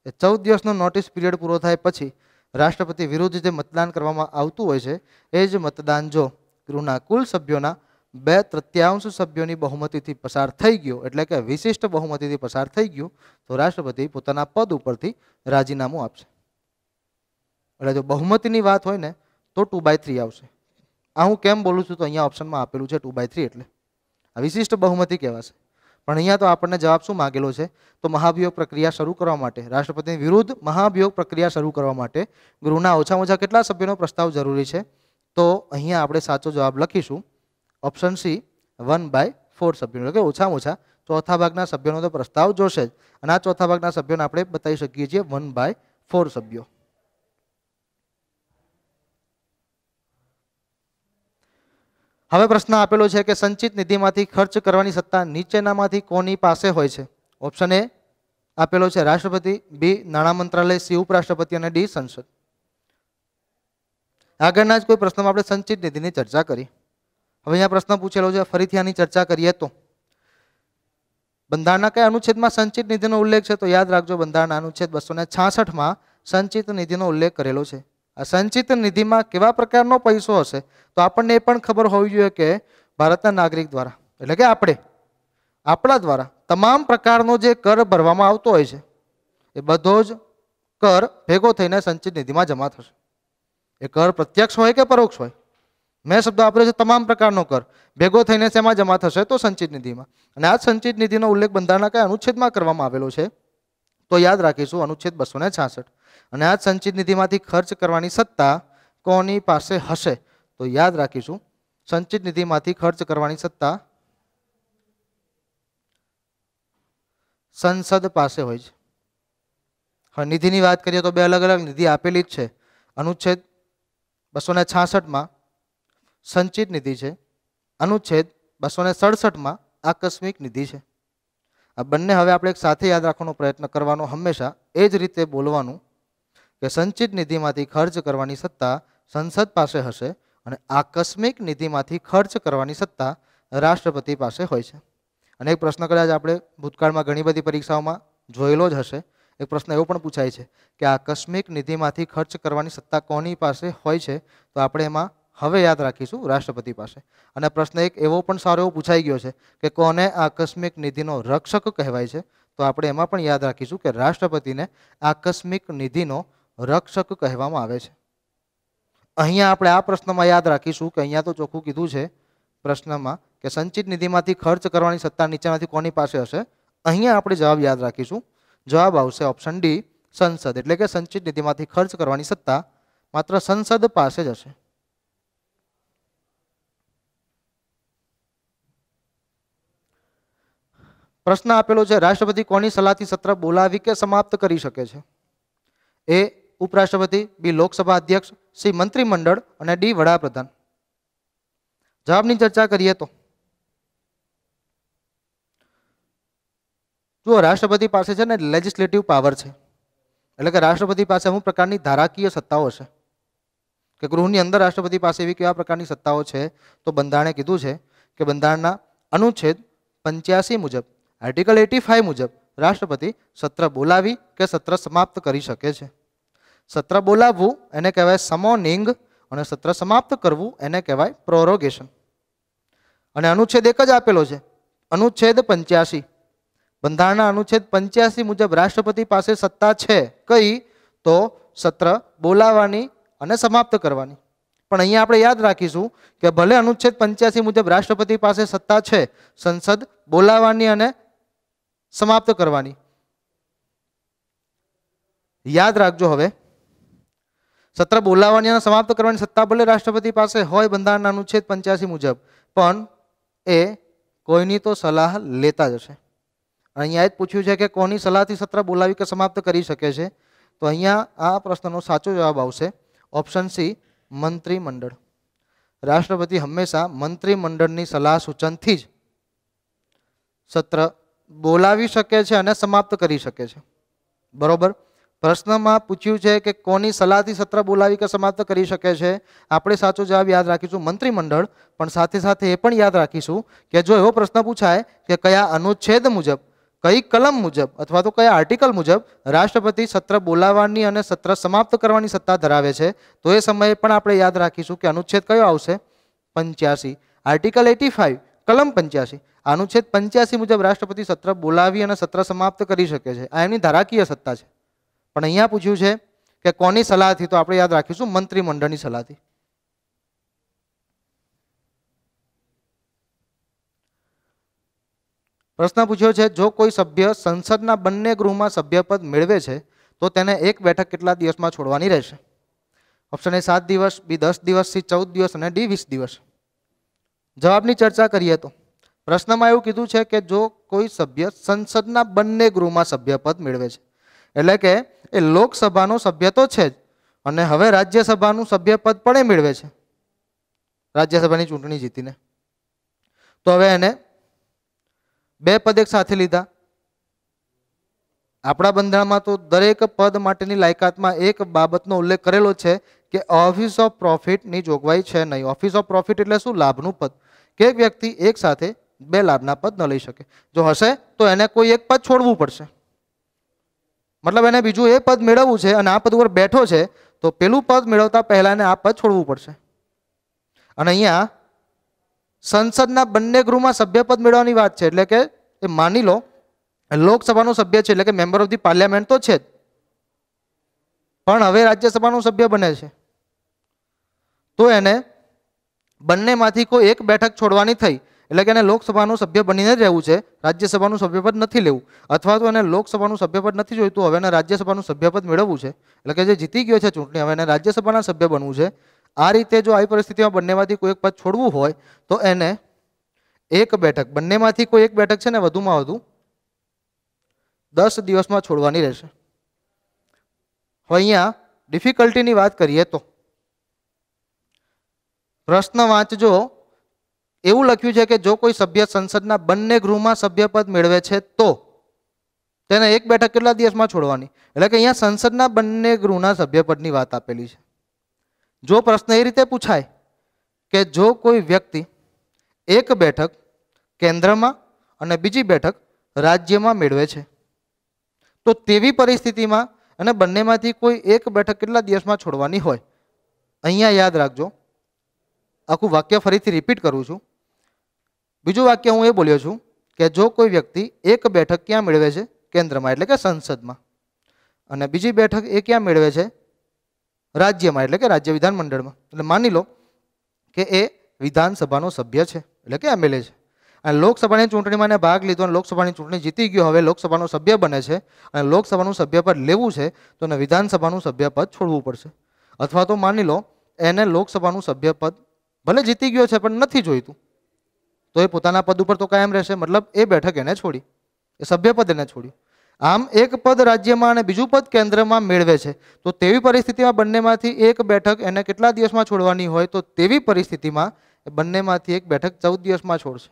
એ 14 દિવસનો નોટિસ પીરિયડ પૂરો થાય પછી રાષ્ટ્રપતિ વિરુદ્ધ જે મતદાન કરવામાં આવતું હોય છે એ જ મતદાન જો ગૃહના કુલ સભ્યોના 2/3 સભ્યોની બહુમતીથી પસાર થઈ ગયો, એટલે કે વિશિષ્ટ બહુમતીથી પસાર થઈ ગયું, તો રાષ્ટ્રપતિ પોતાના પદ ઉપરથી રાજીનામું આપશે. એટલે જો બહુમતીની વાત હોય ને તો 2/3 આવશે. આ હું કેમ બોલું છું તો અહીંયા ઓપ્શનમાં આપેલું છે 2/3, એટલે આ વિશિષ્ટ બહુમતી કહેવાશે. પણ અહીંયા તો આપણને જવાબ શું માગેલો છે? તો મહાભિયોગ પ્રક્રિયા શરૂ કરવા માટે, રાષ્ટ્રપતિની વિરુદ્ધ મહાભિયોગ પ્રક્રિયા શરૂ કરવા માટે ગૃહના ઓછામાં ઓછા કેટલા સભ્યોનો પ્રસ્તાવ જરૂરી છે? તો અહીંયા આપણે સાચો જવાબ લખીશું ઓપ્શન સી, 1/4 સભ્યોનો, એટલે કે ઓછામાં ઓછા ચોથા ભાગના સભ્યોનો તો પ્રસ્તાવ જોશે જ. અને આ ચોથા ભાગના સભ્યોને આપણે બતાવી શકીએ છીએ 1/4 સભ્યો. હવે પ્રશ્ન આપેલો છે કે સંચિત નિધિમાંથી ખર્ચ કરવાની સત્તા નીચેનામાંથી કોની પાસે હોય છે? ઓપ્શન એ આપેલો છે રાષ્ટ્રપતિ, બી નાણાં મંત્રાલય, સી ઉપરાષ્ટ્રપતિ અને ડી સંસદ. આગળના જ કોઈ પ્રશ્નમાં આપણે સંચિત નિધિની ચર્ચા કરી. હવે અહીંયા પ્રશ્ન પૂછેલો છે, ફરીથી આની ચર્ચા કરીએ તો બંધારણના કયા અનુચ્છેદમાં સંચિત નિધિનો ઉલ્લેખ છે? તો યાદ રાખજો, બંધારણના અનુચ્છેદ 266માં સંચિત નિધિનો ઉલ્લેખ કરેલો છે. આ સંચિત નિધિમાં કેવા પ્રકારનો પૈસો હશે? તો આપણને એ પણ ખબર હોવી જોઈએ કે ભારતના નાગરિક દ્વારા, એટલે કે આપણા દ્વારા તમામ પ્રકારનો જે કર ભરવામાં આવતો હોય છે એ બધો જ કર ભેગો થઈને સંચિત નિધિમાં જમા થશે. એ કર પ્રત્યક્ષ હોય કે પરોક્ષ હોય, મેં શબ્દ વાપર્યો છે તમામ પ્રકારનો કર ભેગો થઈને શેમાં જમા થશે? તો સંચિત નિધિમાં. અને આ સંચિત નિધિનો ઉલ્લેખ બંધારણના કયા અનુચ્છેદમાં કરવામાં આવેલો છે? તો યાદ રાખીશું અનુચ્છેદ 266. અને આ સંચિત નિધિમાંથી ખર્ચ કરવાની સત્તા કોની પાસે હશે? તો યાદ રાખીશું સંચિત નિધિમાંથી ખર્ચ કરવાની સત્તા સંસદ પાસે હોય છે. હવે નિધિની વાત કરીએ તો બે અલગ અલગ નિધિ આપેલી જ છે. અનુચ્છેદ 266માં સંચિત નિધિ છે, અનુચ્છેદ 267માં આકસ્મિક નિધિ છે. આ બંને હવે આપણે એક સાથે યાદ રાખવાનો પ્રયત્ન કરવાનો, હંમેશા એ જ રીતે બોલવાનું કે સંચિત નિધિમાંથી ખર્ચ કરવાની સત્તા સંસદ પાસે હશે અને આકસ્મિક નિધિમાંથી ખર્ચ કરવાની સત્તા રાષ્ટ્રપતિ પાસે હોય છે. અને એક પ્રશ્ન કદાચ આપણે ભૂતકાળમાં ઘણી બધી પરીક્ષાઓમાં જોયેલો જ હશે. એક પ્રશ્ન એવો પણ પૂછાય છે કે આકસ્મિક નિધિમાંથી ખર્ચ કરવાની સત્તા કોની પાસે હોય છે? તો આપણે એમાં હવે યાદ રાખીશું રાષ્ટ્રપતિ પાસે. અને પ્રશ્ન એક એવો પણ સારો એવો પૂછાઈ ગયો છે કે કોને આકસ્મિક નિધિનો રક્ષક કહેવાય છે? તો આપણે એમાં પણ યાદ રાખીશું કે રાષ્ટ્રપતિને આકસ્મિક નિધિનો રક્ષક કહેવામાં આવે છે. અહીંયા આપણે આ પ્રશ્નમાં યાદ રાખીશું કે અહીંયા તો ચોખ્ખું કીધું છે પ્રશ્નમાં કે સંચિત નિધિમાંથી ખર્ચ કરવાની સત્તા નીચેનામાંથી કોની પાસે હશે? અહીંયા આપણે જવાબ યાદ રાખીશું. જવાબ આવશે ઓપ્શન ડી, સંસદ. એટલે કે સંચિત નિધિમાંથી ખર્ચ કરવાની સત્તા માત્ર સંસદ પાસે જ હશે. પ્રશ્ન આપેલો છે રાષ્ટ્રપતિ કોની સલાહથી સત્ર બોલાવી કે સમાપ્ત કરી શકે છે? એ ઉપરાષ્ટ્રપતિ, બી લોકસભા અધ્યક્ષ, સી મંત્રીમંડળ અને ડી વડાપ્રધાન. જવાબની ચર્ચા કરીએ તો જુઓ, રાષ્ટ્રપતિ પાસે છે ને લેજિસ્લેટિવ પાવર છે, એટલે કે રાષ્ટ્રપતિ પાસે અમુક પ્રકારની ધારાકીય સત્તાઓ છે. કે ગૃહની અંદર રાષ્ટ્રપતિ પાસે એવી કેવા પ્રકારની સત્તાઓ છે? તો બંધારણે કીધું છે કે બંધારણના અનુચ્છેદ 85 મુજબ, આર્ટિકલ 85 મુજબ રાષ્ટ્રપતિ સત્ર બોલાવી કે સત્ર સમાપ્ત કરી શકે છે. સત્ર બોલાવવું એને કહેવાય સમોનિંગ અને સત્ર સમાપ્ત કરવું એને કહેવાય પ્રોરોગેશન. અને અનુચ્છેદ એક જ આપેલો છે, અનુચ્છેદ 85. બંધારણના અનુચ્છેદ 85 મુજબ રાષ્ટ્રપતિ પાસે સત્તા છે કઈ? તો સત્ર બોલાવવાની અને સમાપ્ત કરવાની. પણ અહીંયા આપણે યાદ રાખીશું કે ભલે અનુચ્છેદ 85 મુજબ રાષ્ટ્રપતિ પાસે સત્તા છે સંસદ બોલાવવાની અને સમાપ્ત કરવાની, યાદ રાખજો હવે સત્ર બોલાવવાની અને સમાપ્ત કરવાની સત્તા ભલે રાષ્ટ્રપતિ પાસે હોય બંધારણના અનુચ્છેદ 85 મુજબ, પણ એ કોઈની તો સલાહ લેતા જ હશે. અહીંયા જ પૂછ્યું છે કે કોની સલાહથી સત્ર બોલાવી કે સમાપ્ત કરી શકે છે? તો અહીંયા આ પ્રશ્નનો સાચો જવાબ આવશે ઓપ્શન સી, મંત્રીમંડળ. રાષ્ટ્રપતિ હંમેશા મંત્રીમંડળની સલાહ સૂચનથી જ સત્ર બોલાવી શકે છે અને સમાપ્ત કરી શકે છે. બરોબર. પ્રશ્નમાં પૂછ્યું છે કે કોની સલાહથી સત્ર બોલાવી કે સમાપ્ત કરી શકે છે? આપણે સાચો જવાબ યાદ રાખીશું મંત્રીમંડળ. પણ સાથે સાથે એ પણ યાદ રાખીશું કે જો એવો પ્રશ્ન પૂછાય કે કયા અનુચ્છેદ મુજબ, કઈ કલમ મુજબ અથવા તો કયા આર્ટિકલ મુજબ રાષ્ટ્રપતિ સત્ર બોલાવવાની અને સત્ર સમાપ્ત કરવાની સત્તા ધરાવે છે? તો એ સમયે પણ આપણે યાદ રાખીશું કે અનુચ્છેદ કયો આવશે? 85, આર્ટિકલ 85, કલમ 85. અનુચ્છેદ 85 મુજબ રાષ્ટ્રપતિ સત્ર બોલાવી અને સત્ર સમાપ્ત કરી શકે છે. આ એમની ધારાકીય સત્તા છે. પણ અહીંયા પૂછ્યું છે કે કોની સલાહથી? તો આપણે યાદ રાખીશું મંત્રીમંડળની સલાહથી. પ્રશ્ન પૂછ્યો છે, જો કોઈ સભ્ય સંસદના બંને ગૃહમાં સભ્યપદ મેળવે છે તો તેને એક બેઠક કેટલા દિવસમાં છોડવાની રહેશે? ઓપ્શન એ 7 દિવસ, બી 10 દિવસ, સી 14 દિવસ અને ડી 20 દિવસ. જવાબની ચર્ચા કરીએ તો પ્રશ્નમાં એવું કીધું છે કે જો કોઈ સભ્ય સંસદના બંને ગૃહમાં સભ્યપદ મેળવે છે, એટલે કે એ લોકસભાનો સભ્ય તો છે જ અને હવે રાજ્યસભાનું સભ્યપદ પણ એ મેળવે છે, રાજ્યસભાની ચૂંટણી જીતીને. તો હવે એને બે પદ એક સાથે લીધા. આપણા બંધારણમાં તો દરેક પદ માટેની લાયકાતમાં એક બાબતનો ઉલ્લેખ કરેલો છે કે ઓફિસ ઓફ પ્રોફિટની જોગવાઈ છે નહીં. ઓફિસ ઓફ પ્રોફિટ એટલે શું? લાભનું પદ. કે એક વ્યક્તિ એક સાથે બે લાભના પદ ન લઈ શકે. જો હશે તો એને કોઈ એક પદ છોડવું પડશે. મતલબ એને બીજું એ પદ મેળવવું છે અને આ પદ ઉપર બેઠો છે તો પેલું પદ મેળવતા પહેલા એને આ પદ છોડવું પડશે. અને અહીંયા સંસદના બંને ગૃહમાં સભ્યપદ મેળવવાની વાત છે, એટલે કે એ માની લો લોકસભાનો સભ્ય છે, એટલે કે મેમ્બર ઓફ ધી પાર્લિયામેન્ટ તો છે જ, પણ હવે રાજ્યસભાનો સભ્ય બને છે તો એને બંનેમાંથી કોઈ એક બેઠક છોડવાની થઈ, એટલે કે એને લોકસભાનું સભ્ય બનીને જ રહેવું છે, રાજ્યસભાનું સભ્યપદ નથી લેવું. અથવા તો એને લોકસભાનું સભ્યપદ નથી જોઈતું, હવે એને રાજ્યસભાનું સભ્યપદ મેળવવું છે, એટલે કે જે જીતી ગયો છે ચૂંટણી હવે એને રાજ્યસભાના સભ્ય બનવું છે. આ રીતે જો આવી પરિસ્થિતિમાં બંનેમાંથી કોઈ એક પદ છોડવું હોય તો એને એક બેઠક, બંનેમાંથી કોઈ એક બેઠક છે ને વધુમાં વધુ 10 દિવસમાં છોડવાની રહેશે. હવે અહીંયા ડિફિકલ્ટીની વાત કરીએ તો પ્રશ્ન વાંચજો. એવું લખ્યું છે કે જો કોઈ સભ્ય સંસદના બંને ગૃહમાં સભ્યપદ મેળવે છે તો તેને એક બેઠક કેટલા દિવસમાં છોડવાની? એટલે કે અહીંયા સંસદના બંને ગૃહના સભ્યપદની વાત આપેલી છે. જો પ્રશ્ન એ રીતે પૂછાય કે જો કોઈ વ્યક્તિ એક બેઠક કેન્દ્રમાં અને બીજી બેઠક રાજ્યમાં મેળવે છે તો તેવી પરિસ્થિતિમાં અને બંનેમાંથી કોઈ એક બેઠક કેટલા દિવસમાં છોડવાની હોય? અહીંયા યાદ રાખજો, આખું વાક્ય ફરીથી રિપીટ કરું છું. બીજું વાક્ય હું એ બોલ્યો છું કે જો કોઈ વ્યક્તિ એક બેઠક ક્યાં મેળવે છે? કેન્દ્રમાં એટલે કે સંસદમાં, અને બીજી બેઠક એ ક્યાં મેળવે છે? રાજ્યમાં એટલે કે રાજ્ય વિધાનમંડળમાં. એટલે માની લો કે એ વિધાનસભાનો સભ્ય છે, એટલે કે એમએલએ છે, અને લોકસભાની ચૂંટણીમાં એને ભાગ લીધો અને લોકસભાની ચૂંટણી જીતી ગયો, હવે લોકસભાનો સભ્ય બને છે અને લોકસભાનું સભ્યપદ લેવું છે તો એને વિધાનસભાનું સભ્યપદ છોડવું પડશે. અથવા તો માની લો એને લોકસભાનું સભ્યપદ ભલે જીતી ગયો છે પણ નથી જોઈતું તો એ પોતાના પદ ઉપર તો કાયમ રહેશે, મતલબ એ બેઠક એને છોડી, એ સભ્યપદ એને છોડ્યું. આમ એક પદ રાજ્યમાં અને બીજું પદ કેન્દ્રમાં મેળવે છે તો તેવી પરિસ્થિતિમાં બંનેમાંથી એક બેઠક એને કેટલા દિવસમાં છોડવાની હોય? તો તેવી પરિસ્થિતિમાં બંનેમાંથી એક બેઠક 14 દિવસમાં છોડશે.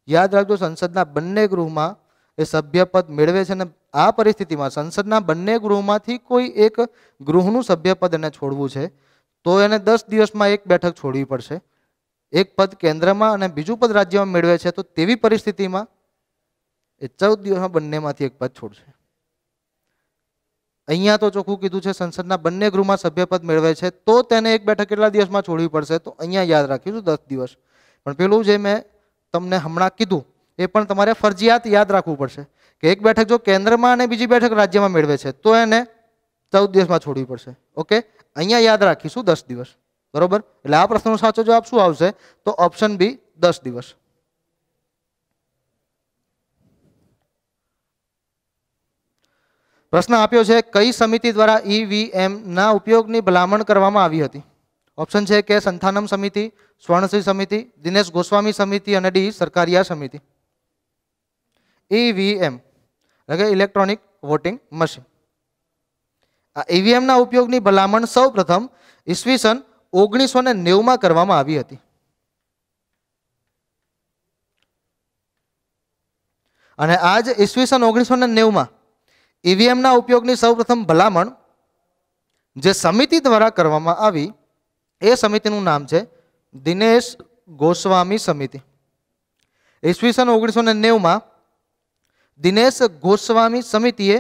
યાદ રાખજો, સંસદના બંને ગૃહમાં એ સભ્યપદ મેળવે છે અને આ પરિસ્થિતિમાં સંસદના બંને ગૃહમાંથી કોઈ એક ગૃહનું સભ્યપદ એને છોડવું છે તો એને 10 દિવસમાં એક બેઠક છોડવી પડશે. એક પદ કેન્દ્રમાં અને બીજું પદ રાજ્યમાં મેળવે છે તો તેવી પરિસ્થિતિમાં એ 14 દિવસમાં બંનેમાંથી એક પદ છોડશે. અહીંયા તો ચોખ્ખું કીધું છે સંસદના બંને ગૃહમાં સભ્યપદ મેળવે છે તો તેને એક બેઠક કેટલા દિવસમાં છોડવી પડશે? તો અહીંયા યાદ રાખીશું 10 દિવસ. પણ પેલું જે મેં તમને હમણાં કીધું એ પણ તમારે ફરજિયાત યાદ રાખવું પડશે કે એક બેઠક જો કેન્દ્રમાં અને બીજી બેઠક રાજ્યમાં મેળવે છે તો એને 14 દિવસમાં છોડવી પડશે. ઓકે, અહીંયા યાદ રાખીશું 10 દિવસ. બરોબર? એટલે આ પ્રશ્નનો સાચો જવાબ શું આવશે? તો ઓપ્શન બી 10 દિવસ. પ્રશ્ન આપ્યો છે કઈ સમિતિ દ્વારા ઈવીએમ ના ઉપયોગની ભલામણ કરવામાં આવી હતી? ઓપ્શન છે કે સંથાનમ સમિતિ, સ્વર્ણશ્રી સમિતિ, દિનેશ ગોસ્વામી સમિતિ અને ડી સરકારિયા સમિતિ. ઈવીએમ એટલે કે ઇલેક્ટ્રોનિક વોટિંગ મશીન. આ ઈવીએમ ના ઉપયોગની ભલામણ સૌ પ્રથમ ઈસવીસન 1990 કરવામાં આવી હતી. અને આજ ઈસવીસન 1990 ઈવીએમ ના ઉપયોગની સૌપ્રથમ ભલામણ જે સમિતિ દ્વારા કરવામાં આવી એ સમિતિનું નામ છે દિનેશ ગોસ્વામી સમિતિ. ઈસવીસન 1990 દિનેશ ગોસ્વામી સમિતિએ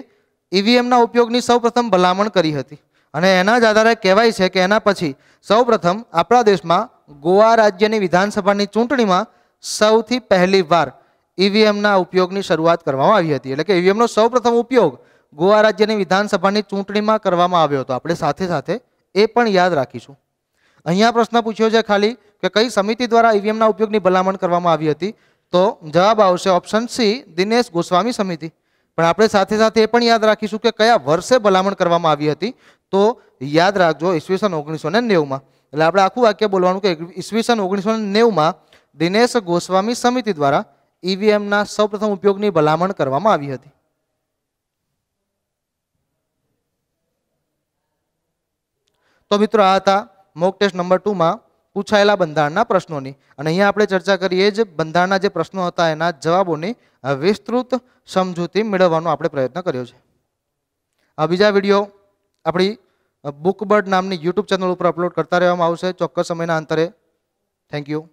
ઈવીએમના ઉપયોગની સૌપ્રથમ ભલામણ કરી હતી અને એના જ આધારે કહેવાય છે કે એના પછી સૌપ્રથમ આપણા દેશમાં ગોવા રાજ્યની વિધાનસભાની ચૂંટણીમાં સૌથી પહેલી વાર ઈવીએમના ઉપયોગની શરૂઆત કરવામાં આવી હતી. એટલે કે ઈવીએમનો સૌપ્રથમ ઉપયોગ ગોવા રાજ્યની વિધાનસભાની ચૂંટણીમાં કરવામાં આવ્યો હતો. આપણે સાથે સાથે એ પણ યાદ રાખીશું. અહીંયા પ્રશ્ન પૂછ્યો છે ખાલી કે કઈ સમિતિ દ્વારા ઈવીએમના ઉપયોગની ભલામણ કરવામાં આવી હતી, તો જવાબ આવશે ઓપ્શન સી, દિનેશ ગોસ્વામી સમિતિ. પણ આપણે સાથે સાથે એ પણ યાદ રાખીશું કે કયા વર્ષે ભલામણ કરવામાં આવી હતી, તો યાદ રાખજો ઈસવીસન 1990માં. એટલે આપણે આખું વાક્ય બોલવાનું કે ઈસવીસન 1990માં દિનેશ ગોસ્વામી સમિતિ દ્વારા ઈવીએમના સૌપ્રથમ ઉપયોગની ભલામણ કરવામાં આવી હતી. તો મિત્રો આ હતા મોક ટેસ્ટ નંબર 2માં પૂછાયેલા બંધારણના પ્રશ્નોની. અને અહીંયા આપણે ચર્ચા કરીએ જ બંધારણના જે પ્રશ્નો હતા એના જવાબોની વિસ્તૃત સમજૂતી મેળવવાનો આપણે પ્રયત્ન કર્યો છે. આ બીજા વિડીયો આપણી બુકબર્ડ નામની યુટ્યુબ ચેનલ ઉપર અપલોડ કરતા રહેવામાં આવશે ચોક્કસ સમયના અંતરે. Thank you.